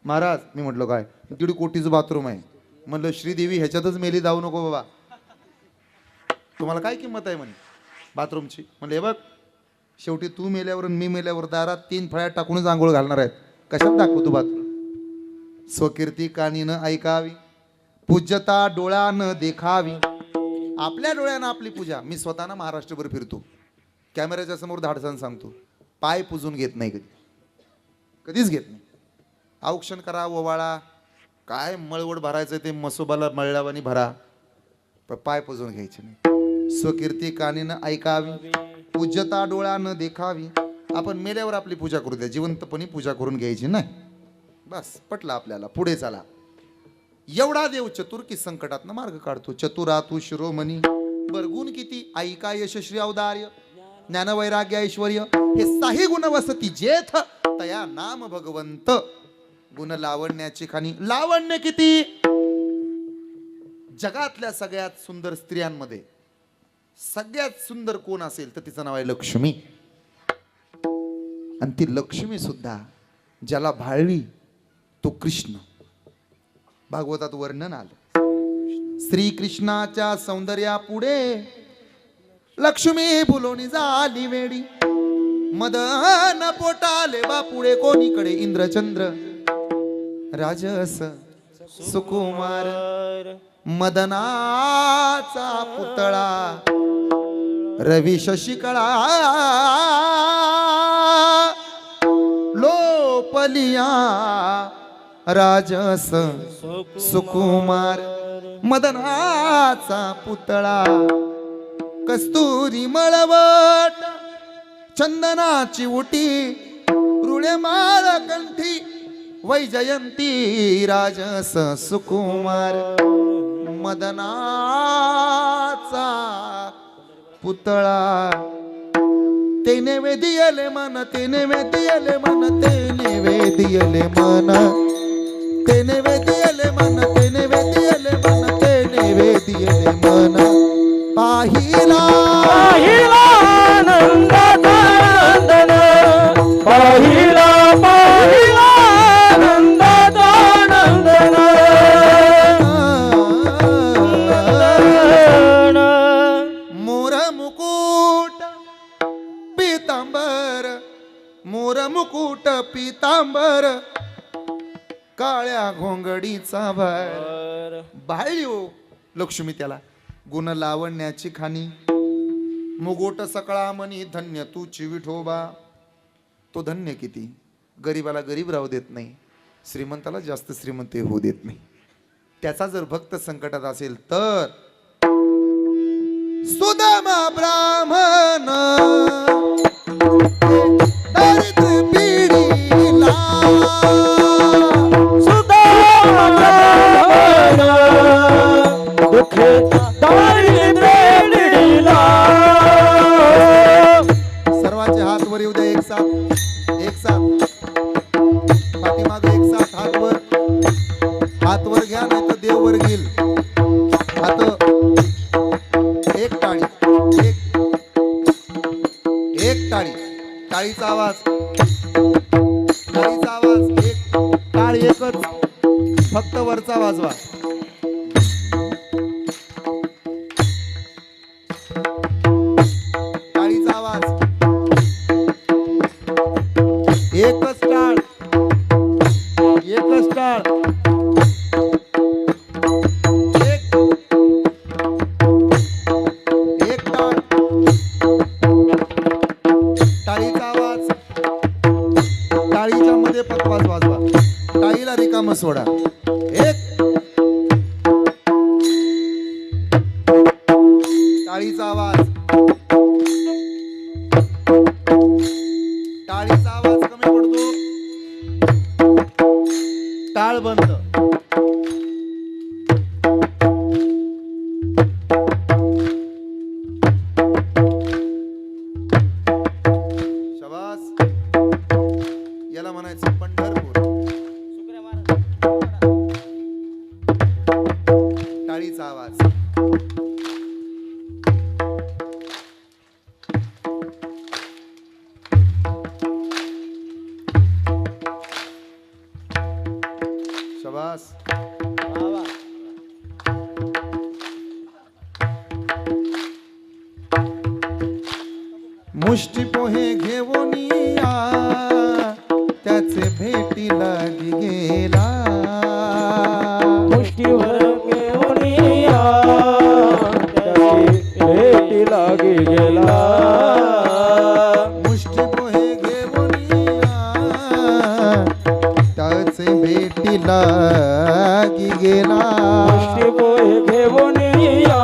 महाराज मी म्हटलं काय. 1.5 कोटीचं बाथरूम आहे. म्हणलं श्रीदेवी ह्याच्यातच मेली जाऊ नको बाबा. तुम्हाला काय किंमत आहे म्हणे बाथरूमची. म्हणलं हे बघ शेवटी तू मेल्यावर मी मेल्यावर दारात 3 फळ्या टाकूनच आंघोळ घालणार आहेत. कशात दाखवतो बाथरूम. स्वकीर्ती कानीनं ऐकावी. पूज्यता डोळ्यानं देखावी. आपल्या डोळ्यानं आपली पूजा. मी स्वतःनं महाराष्ट्रभर फिरतो. कॅमेऱ्याच्या समोर धाडसानं सांगतो पाय पुजून घेत नाही. कधीच घेत नाही. औक्षण करा ओवाळा काय मळवड भरायचं ते मसोबाला मळल्यावानी भरा. पण पाय पुजून घ्यायचे नाही. स्वकीर्ती कानीनं ऐकावी. पूज्यता डोळ्यानं देखावी. आपण मेल्यावर आपली पूजा करू द्या. जिवंतपणी पूजा करून घ्यायची नाही. बस पटलं आपल्याला. पुढे चला. एवढा देव चतुर की संकटातनं मार्ग काढतो. चतुरा तू शिरोमणी. बर गुण किती? ऐका यशस्वी औदार्य, ज्ञान वैराग्य ऐश्वर्य, हे साही गुण वसती जेथ तया नाम भगवंत. गुण लावण्याची खाणी. लावण्य किती? जगातल्या सगळ्यात सुंदर स्त्रियांमध्ये सगळ्यात सुंदर कोण असेल तर तिचं नाव आहे लक्ष्मी. आणि ती लक्ष्मी सुद्धा ज्याला भाळली तो कृष्ण. भागवतात वर्णन आलं. श्रीकृष्णाच्या सौंदर्यापुढे लक्ष्मी फुलोनी झाली वेडी. मदन पोटाले बापुडे कोणीकडे इंद्रचंद्र राजस सुकुमार. मदनाचा पुतळा रवी शशिकळा लोपलिया राजस सुकुमार. मदनाचा पुतळा कस्तुरी मळवट चंदनाची उटी रुळे माळ कंठी वैजयंती राजस सुकुमार. मदनाचा पुतळा तेने वेदियले मन तेने वेदियले मन तेने वेदियले मन तेने वेदियले मन तेने वेदियले मन तेने वेदियले मन. पाहिला पाहिला नंदाचा नंदन, पाहिला पाहिला नंदाचा नंदन. मोर मुकुट पितांबर मोर मुकुट पितांबर काळ्या घोंगडीचा भर. भाळली हो लक्ष्मी त्याला. गुण लावण्याची खाणी. मुगोट सकळा मनी धन्य तूची विठोबा. तो धन्य किती? गरीबाला गरीब राहू देत नाही, श्रीमंताला जास्त श्रीमंत होऊ देत नाही. त्याचा जर भक्त संकटात असेल तर सुदामा ब्राह्मण दारिद्र्य पिढीला. दुःखे दारिद्र्यला. सर्वांचे हात वर येऊ द्या. एक साथ एक साथ पाठीमाग एक साथ हात वर घ्या नाही तर देव वर घेईल. हात एक टाळी एक टाळी. टाळीचा आवाज टाळीचा आवाज. एक टाळी एकच फक्त वरचा वाजवा. टाळीचा आवाज. एकच टाळ एकच टाळ. एक एक टाळ. टाळीचा आवाज. टाळीच्या मध्ये पकवाज वाजवा. टाळीला रिकाम सोडा. एक टाळीचा आवाज. टाळीचा आवाज कमी पडतो. टाळ बंद. शाबास. याला म्हणायचं पंढरपूर. टाळीचा आवाज. शाबास. मुष्टी पोहे घेऊन या त्याचे भेटी लागी गेला. मुष्टीवर घेऊन या त्याची भेटी लागी गेला. मुष्टी पोहे घेऊन या त्याचे भेटी लागी गेला. मुष्टी पोहे घेऊन या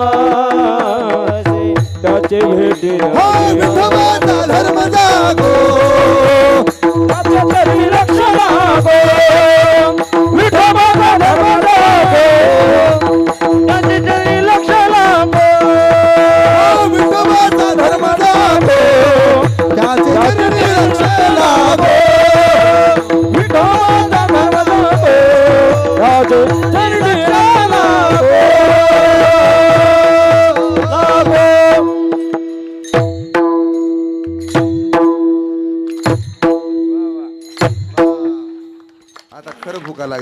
त्याचे भेटी हो विठोबाचा धर्म जागो. त्याचे तरी लक्ष लागो. विठोबाचा धर्म लागो.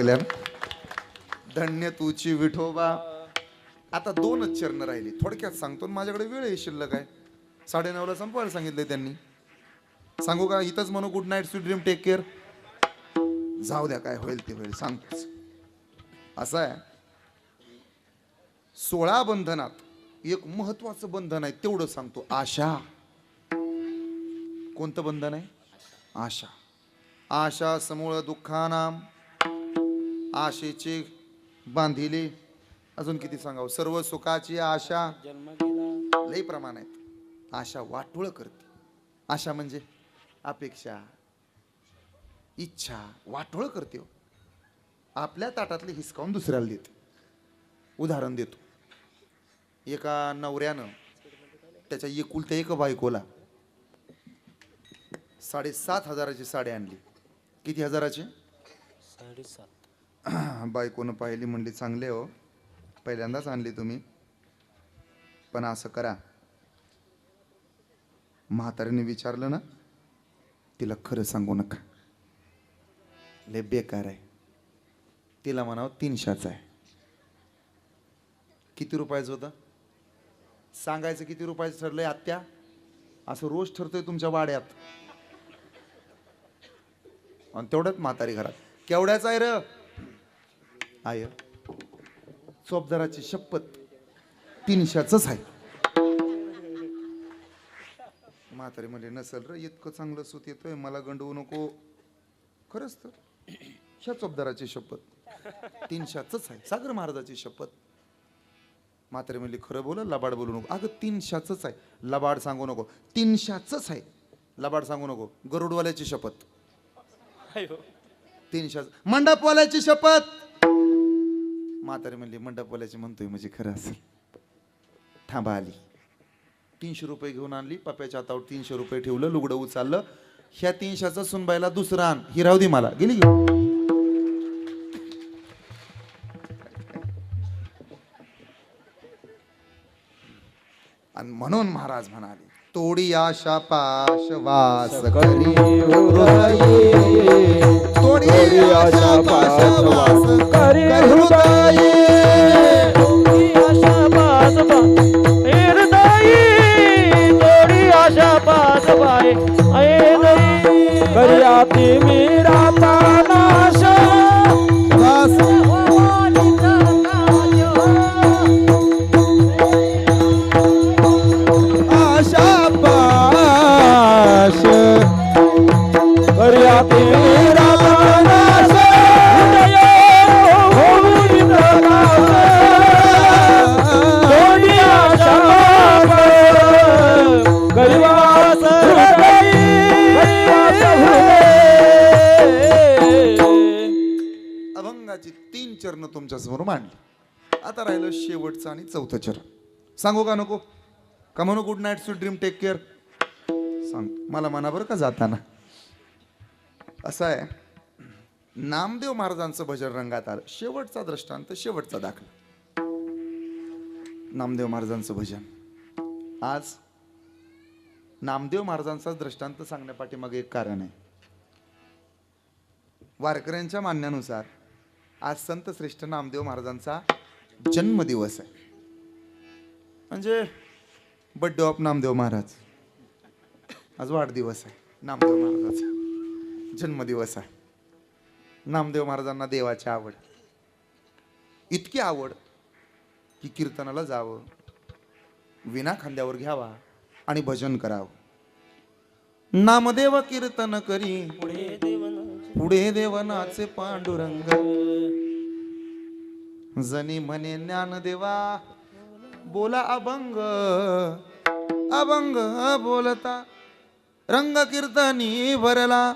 लागल्या ना. धन्य तुची विठोबा. आता 2च चरण राहिली, थोडक्यात सांगतो आणि माझ्याकडे वेळ आहे शिल्लक आहे. 9:30ला संपवायला सांगितलंय त्यांनी. सांगू का इथंच म्हणू good night sweet dream take care? जाऊ द्या, काय होईल ते होईल, सांगतोच. असं आहे, 16 बंधनात एक महत्वाचं बंधन आहे, तेवढं सांगतो. आशा. कोणतं बंधन आहे? आशा. आशा समूळ दुःखानाम. आशेचे बांधिले. अजून किती सांगावं? सर्व सुखाची आशा लई प्रमाण आहेत. आशा वाटोळ करते. आशा म्हणजे अपेक्षा, इच्छा वाटोळ करते हो. आपल्या ताटातले हिसकावून दुसऱ्याला देते. उदाहरण देतो. एका नवऱ्यानं त्याच्या एकुलत्या एक बायकोला 7,500ची साडी आणली. किती हजाराची? 7,500. बायकोनं पाहिली, म्हणली चांगले हो, पहिल्यांदाच आणली तुम्ही, पण असं करा, म्हातारीने विचारलं ना, तिला खरं सांगू नका, लय बेकार आहे. तिला म्हणावं 300चा आहे. किती रुपयाचं होतं? सांगायचं किती रुपयाचं ठरलंय आत्या? असं रोज ठरतोय तुमच्या वाड्यात. आणि तेवढ्यात म्हातारी घरात, केवढ्याचं आहे र? आय चोपदाराची शपथ, 300च आहे. म्हातारी म्हणजे नसेल र, इतकं चांगलं सूत येतोय, मला गंडवू नको. खरंच तर ह्या चोपदाराची शपथ, 300च आहे. सागर महाराजाची शपथ. म्हातारी म्हणली खरं बोल, लबाड बोलू नको. अगं 300च आहे, लबाड सांगू नको. 300च आहे, लबाड सांगू नको. गरुडवाल्याची शपथ, 300. मंडपवाल्याची शपथ. म्हातारी म्हणली मंडपवाल्याची म्हणतोय म्हणजे खरं असेल. थांबा आली, 300 रुपये घेऊन आणली. पप्याच्या हातावर 300 रुपये ठेवलं, लुगडं उचललं. ह्या 300चा सुनबाईला दुसरं आण, ही राहू दे मला. गेली घेऊन. आणि म्हणून महाराज म्हणाले, तोडी आशा पाश वास करी हृदये. तोडी आशा पाश वास करी हृदये. आशा पास हृदयी, तोडी आशा पास बाय करियाती मीरा नाश वास आशा पाश करियाती मीरा नाश हृदय होई प्रकाश. तोडी आशा पास गरिवास हृदयी, अभंगाची 3 चरण तुमच्या समोर मांडली. आता राहिलं शेवटचं आणि 4थं चरण. सांगू का नको? का म्हणू good night sweet dream take care? सांग मला म्हणा बरं का जाताना. असं आहे, नामदेव महाराजांचं भजन रंगात आलं. शेवटचा दृष्टांत, शेवटचा दाखला. नामदेव महाराजांचं भजन. आज नामदेव महाराजांचा दृष्टांत सांगण्यापाठीमागे एक कारण आहे. वारकऱ्यांच्या मान्यानुसार आज संत श्रेष्ठ नामदेव महाराजांचा जन्मदिवस आहे. म्हणजे बर्थडे ऑफ नामदेव महाराज. आज वाढदिवस आहे नामदेव महाराजाचा, जन्मदिवस आहे. नामदेव महाराजांना देवाची आवड, इतकी आवड की कीर्तनाला जावं, विना खांद्यावर घ्यावा आणि भजन करावं. नामदेव कीर्तन करी पुढे देवनाचे पांडुरंग. जनी म्हणे ज्ञानदेवा बोला अभंग, अभंग बोलता रंग कीर्तनी भरला.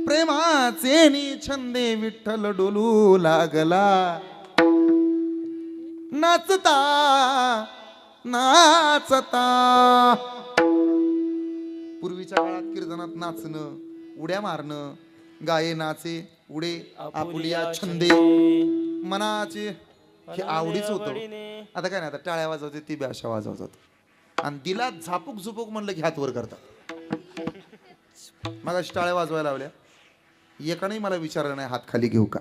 प्रेमाचे नी छंदे विठ्ठल डोलू लागला. नाचता नाचता. पूर्वीच्या काळात कीर्तनात नाचणं, उड्या मारणं, गाये नाचे उडे आपुलिया छंदे मनाचे, हे आवडीच होतं. आता काय नाही, आता टाळ्या वाजवते ती बी अशा वाजवतात. आणि दिला झापूक झुपूक म्हणलं की हात वर करतात. मग टाळ्या वाजवायला लावल्या, एकाने मला विचारलं नाही हात खाली घेऊ का.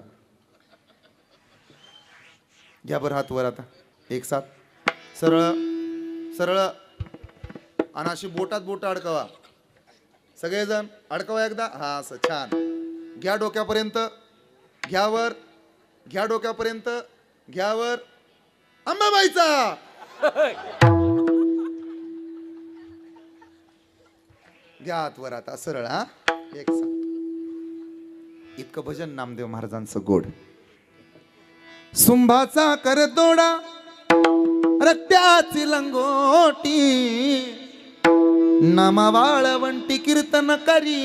घ्या बरं हात वर आता एक साथ सरळ सरळ आणि अशी बोटात बोट अडकवा सगळेजण अडकवा एकदा हा असं छान घ्या डोक्यापर्यंत घ्यावर घ्या डोक्यापर्यंत घ्यावर अंबाबाईचा घ्या हात वर आता सरळ हा एक साथ इतकं भजन नामदेव महाराजांचं गोड सुंभाचा करतोडा रक्त्याची लंगोटी नामा वाळवंटी कीर्तन करी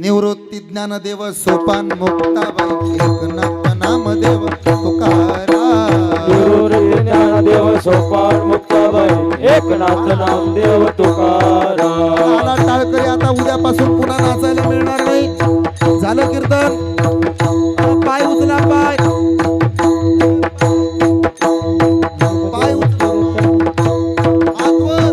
निवृत्ती ज्ञानदेव सोपान मुक्ताबाई एकनाथ नामदेव गुरुरे ज्ञानदेव सोपान मुक्ताबाई एकनाथ नामदेव तुकाराम. टाळकरी आता उद्यापासून पुन्हा नाचायला मिळणार नाही झालं कीर्तन पाय उचला पाय पाय उचला आतवर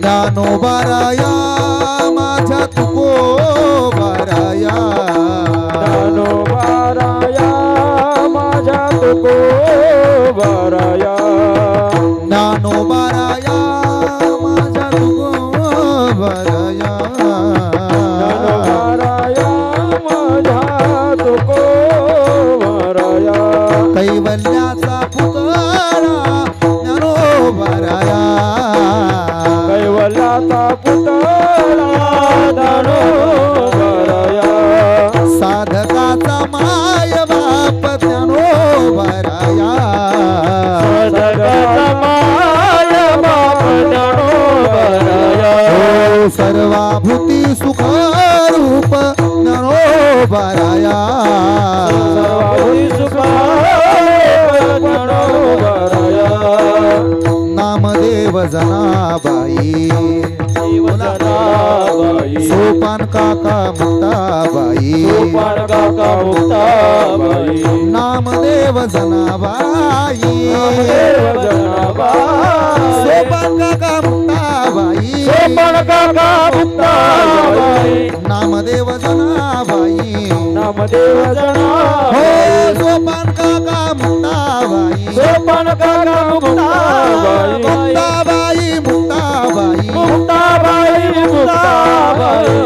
ज्ञानोबाराया माझ्या तुकोबाराया ज्ञानोबाराया माझ्या तुकोबाराया ज्ञानोबाराया माझ्या तुकोबाराया ज्ञानोबाराया माझ्या तुकोबाराया कैवल्याचा पुतळा ज्ञानोबाराया कैवल्याचा पुतळा ज्ञानोबाराया साधकाचा माय बाप ज्ञानोबाराया साधकाचा माय बाप ज्ञानोबाराया सर्वाभूती सुखरूप ज्ञानोबाराया सर्वाभूती सुखरूप ज्ञानोबाराया नामदेव जनाबाई जनाबाई सोपान काका मुक्ताबाई सोपान काका मुक्ताबाई नामदेव जनाबाई नामदेव जनाबाई सोपान काका मुक्ताबाई सोपान काका मुक्ताबाई नामदेव जनाबाई नामदेव हो जनाबाई सोपान काका मुक्ताबाई सोपान काका मुक्ताबाई मुक्ताबाई मुक्ताबाई मुक्ताबाई मुक्ताबाई मुक्ताबाई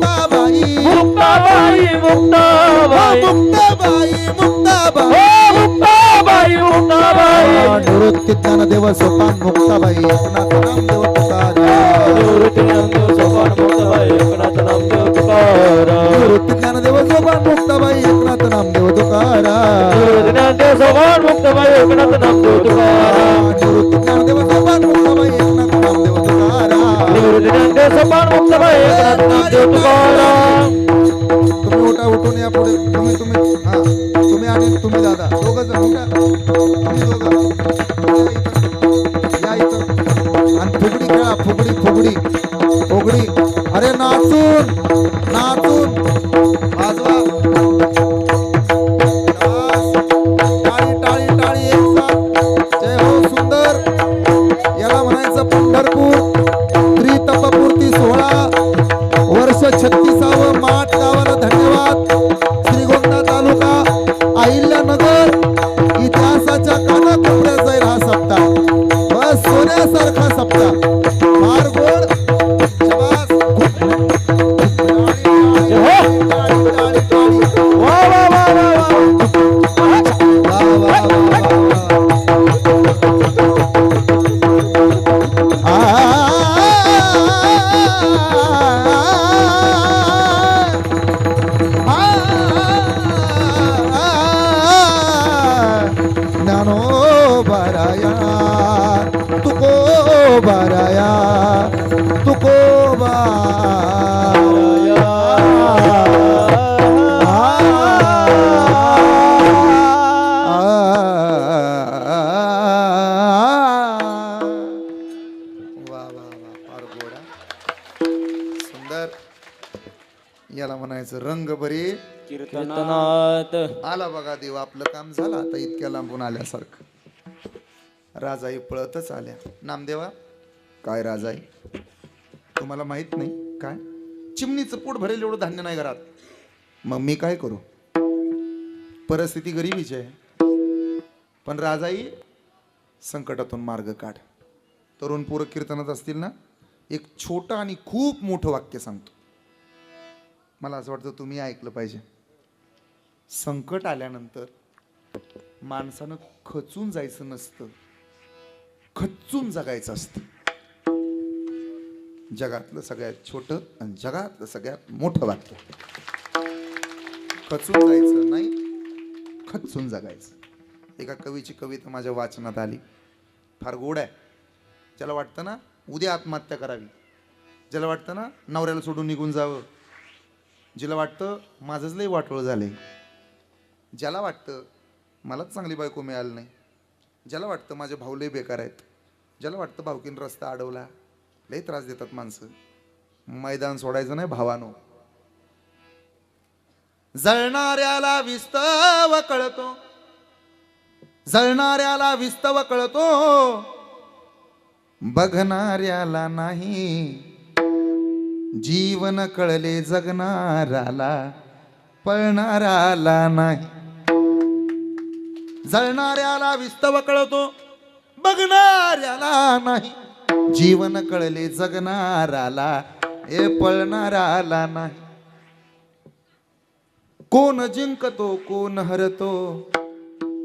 मुक्ताबाई मुक्ताबाई मुक्ताबाई मुक्ताबाई मुक्ताबाई मुक्ताबाई मुक्ताबाई निवृत्ती ज्ञानदेव सोपान मुक्ताबाई एकनाथ नामदेव तुकाराम निवृत्ती ज्ञानदेव सोपान मुक्ताबाई एकनाथ नामदेव तुकाराम निवृत्ती ज्ञानदेव सोपान मुक्ताबाई एकनाथ नामदेव तुकाराम निवृत्ती ज्ञानदेव सोपान मुक्ताबाई एकनाथ नामदेव तुकाराम निवृत्ती ज्ञानदेव सोपान मुक्ताबाई एकनाथ नामदेव तुकाराम निवृत्ती ज्ञानदेव सोपान मुक्ताबाई एकनाथ नामदेव तुकाराम तुम्ही उठा उठून या पुढे तुम्ही हा तुम्ही आणि तुम्ही दादा दोघं जण उठा तुम्ही दोघं या इथं आणि फुगडी खेळा फुगडी फुगडी फुगडी अरे नाचून नाचून वाजवा टाळी टाळी टाळी एक साथ जय हो सुंदर याला म्हणायचं पंढरपूर त्रितपपूर्ती 16 वर्ष 36व माठ गावाला धन्यवाद श्रीगोंदा तालुका अहिल्यानगर इतिहासाच्या कानाकोपऱ्यात जाईल हा सप्ताह बस सोन्यासारखा सप्ताह फार गोड शाबास. टाळी, टाळी, टाळी. वा वा वा वा वा वा, वा, वा, वा. ज्ञानोबाराया तुकोबाराया तुकोबाराया वा वा वा फार गोडा सुंदर याला म्हणायचं रंग भरी कीर्तनात आला बघा देव आपलं काम झालं आता इतक्या लांबून आल्यासारखं राजाई पळतच आल्या नामदेवा काय राजाई, तुम्हाला माहित नाही काय? चिमणीचं पोट भरेल एवढं धान्य नाही घरात. मग मी काय करू? परिस्थिती गरिबीची आहे. पण राजाई, संकटातून मार्ग काढ. तरुण पोरं कीर्तनात असतील ना, एक छोटं आणि खूप मोठं वाक्य सांगतो. मला असं वाटतं तुम्ही ऐकलं पाहिजे. संकट आल्यानंतर माणसानं खचून जायचं नसतं, खचून जगायचं असतं. जगातलं सगळ्यात छोटं आणि जगातलं सगळ्यात मोठं वाक्य. खचून जायचं नाही, खचून जगायचं. एका कवीची कविता माझ्या वाचनात आली, फार गोड आहे. ज्याला वाटतं ना उद्या आत्महत्या करावी, ज्याला वाटतं ना नवऱ्याला सोडून निघून जावं, जिला वाटतं माझंच लई वाटोळ झालंय, ज्याला वाटतं मलाच चांगली बायको मिळाली नाही, ज्याला वाटतं माझे भाऊ लई बेकार आहेत, ज्याला वाटतं भावकीन रस्ता अडवला, लई त्रास देतात माणसं, मैदान सोडायचं नाही भावानो. जळणाऱ्याला विस्तव कळतो, जळणाऱ्याला विस्तव कळतो, बघणाऱ्याला नाही. जीवन कळले जगणाऱ्याला, पळणाऱ्याला नाही. जळणाऱ्याला विस्तव कळतो, बघणाऱ्याला नाही. जीवन कळले जगणाऱ्याला, हे पळणाऱ्याला नाही. कोण जिंकतो कोण हरतो,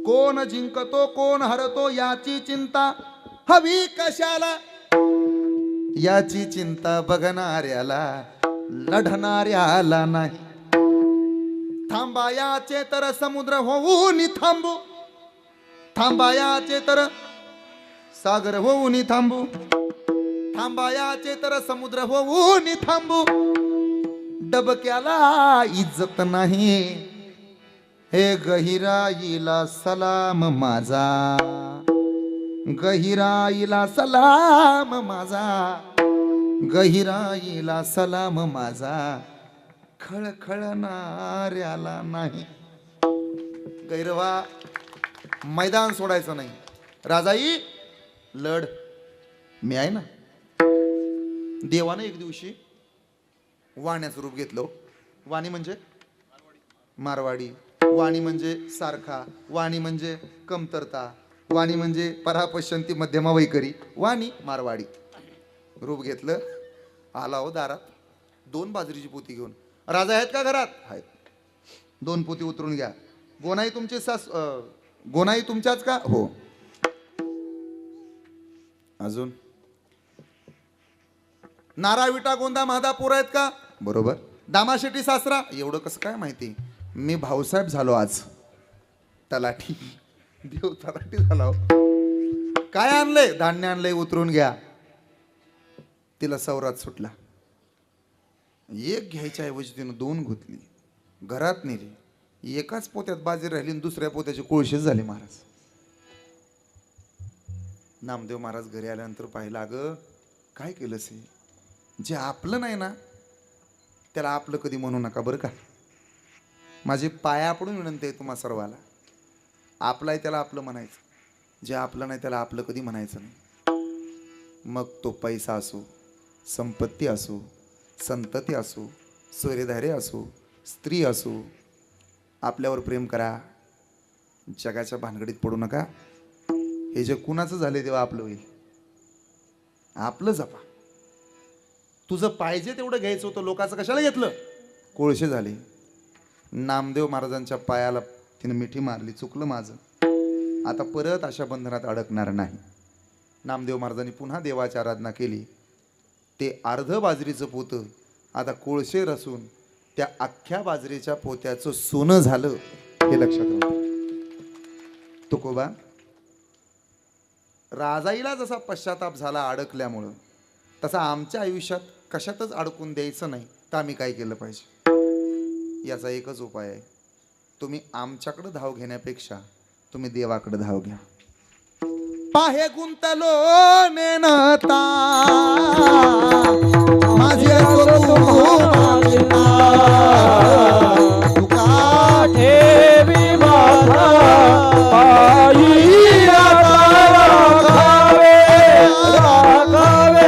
कोण जिंकतो कोण हरतो, याची चिंता हवी कशाला. याची चिंता बघणाऱ्याला, लढणाऱ्याला नाही. थांबायाचे तर समुद्र होऊन थांबू, थांबायाचे तर सागर होऊन थांबू, थांबायाचे तर समुद्र होऊन थांबू. डबक्याला इज्जत नाही, हे गहिराईला सलाम माझा, गहिराईला सलाम माझा, गहिराईला सलाम माझा, खळखळणाऱ्याला नाही. गैरवा, मैदान सोडायचं नाही. राजाई लढ, मी आहे ना. देवानं एक दिवशी वाण्याचं रूप घेतलं. वाणी म्हणजे मारवाडी, वाणी म्हणजे सारखा, वाणी म्हणजे कमतरता, वाणी म्हणजे परापश्यंती मध्यमा वैकरी, वाणी मारवाडी रूप घेतलं. आला हो दारात 2 बाजरीची पोती घेऊन. राजा आहेत का घरात? आहेत. 2 पोती उतरून घ्या. गोनाई तुमचे गोनाई तुमच्याच का? हो. अजून नारा विटा गोंदा महादा पोर आहेत का? बरोबर. दामाशेटी सासरा? एवढं कसं काय माहिती, मी भाऊसाहेब झालो आज, तलाठी, देव तलाठी झाला. काय आणलंय? धान्य आणलंय, उतरून घ्या. तिला सवरात सुटला. एक घ्यायच्या ऐवजी तिनं 2 घेतली, घरात नेली. एकाच पोत्यात बाजी राहिली आणि दुसऱ्या पोत्याचे कोळशेच झाले. महाराज नामदेव महाराज घरी आल्यानंतर पाहिलं, अगं काय केलंस हे? जे आपलं नाही ना त्याला आपलं कधी म्हणू नका बरं का. माझी पाया पडून विनंती आहे तुम्हा सर्वाला. आपलं आहे त्याला आपलं म्हणायचं, जे आपलं नाही त्याला आपलं कधी म्हणायचं नाही. मग तो पैसा असो, संपत्ती असो, संतती असो, सूर्यधारे असो, स्त्री असो, आपल्यावर प्रेम करा. जगाच्या भानगडीत पडू नका. हे जे कुणाचं झाले तेव्हा आपलं होईल. आपलं जपा. तुझं पाहिजे तेवढं घ्यायचं होतं, लोकांचं कशाला घेतलं? कोळशे झाले. नामदेव महाराजांच्या पायाला तिने मिठी मारली, चुकलं माझं, आता परत अशा बंधनात अडकणार नाही. नामदेव महाराजांनी पुन्हा देवाची आराधना केली. ते अर्ध बाजरीचं पोतं आता कोळशे रसून त्या अख्ख्या बाजरीच्या पोत्याचं सोनं झालं, हे लक्षात राहू. तुकोबा, राजाईला जसा पश्चाताप झाला अडकल्यामुळं, तसा आमच्या आयुष्यात कशातच अडकून द्यायचं नाही. तर आम्ही काय केलं पाहिजे? याचा एकच उपाय आहे. तुम्ही आमच्याकडे धाव घेण्यापेक्षा तुम्ही देवाकडे धाव घ्या. पाहे गुंतलो नेनता माझे तुका ठेवी माझा पायी आता राखावे, राखावे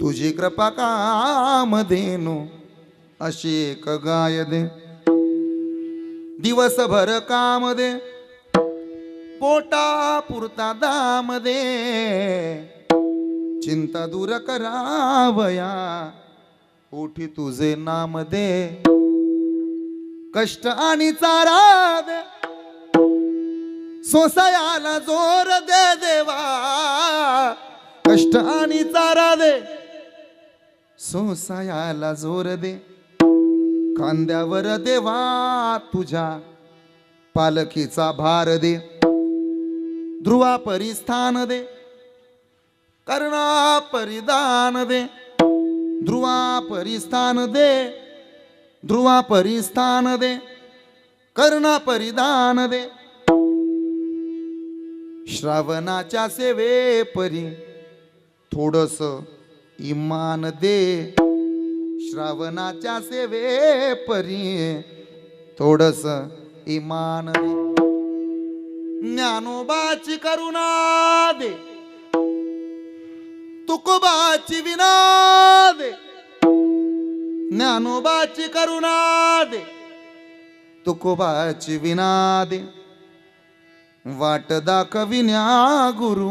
तुझी कृपा काम धेनु अशी एक गाय दे, दिवसभर काम दे, पोटा पुरता दाम दे, चिंता दूर करावया ओठी तुझे नाम दे, कष्ट आणि चारा दे, सोसायाला जोर दे देवा, कष्ट आणि चारा दे, सोसायाला जोर दे, खांद्यावर देवा तुझ्या पालखीचा भार दे, ध्रुवा परिस्थान दे, करुणा परिधान दे, ध्रुवा परिस्थान दे, ध्रुवा परिस्थान दे, करुणा परिधान दे, श्रावणाच्या सेवे परी थोडस इमान दे, श्रावणाच्या सेवे परी थोडस इमान दे, ज्ञानोबाची करुणा दे, तुकोबाची विना दे, ज्ञानोबाची करुणा दे, तुकोबाची विना दे, वाट दाखविण्या गुरु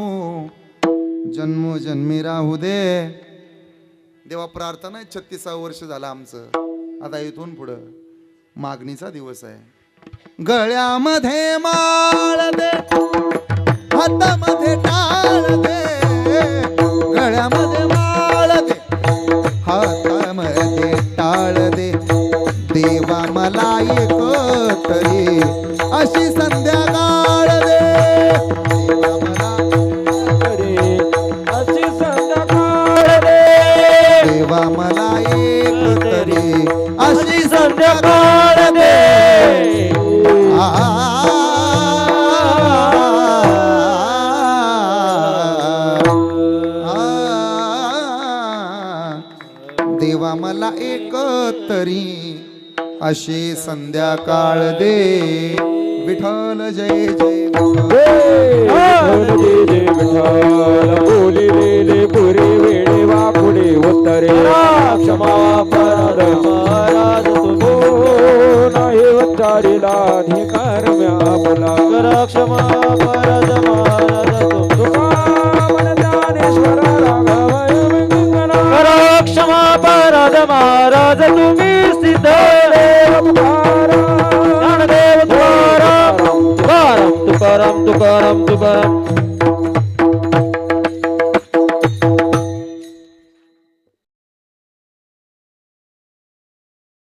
जन्मोजन्मी राहू दे. देवा प्रार्थना आहे, 36 वर्ष झालं आमचं, आता इथून पुढं मागणीचा दिवस आहे. गळ्यामध्ये माळ दे, हातामध्ये टाळ दे, गळ्यामध्ये माळ दे, हातामध्ये टाळ दे, देवा मला एक तरी अशी संध्याकाळ दे, देवा मला रे अशी संध्याकाळ रे, देवा मला एक तरी अशी संध्याकाळ दे. देवा मला एक तरी अशी संध्याकाळ दे. विठ्ठल जय जय विठ्ठल. जय जय विठ्ठल.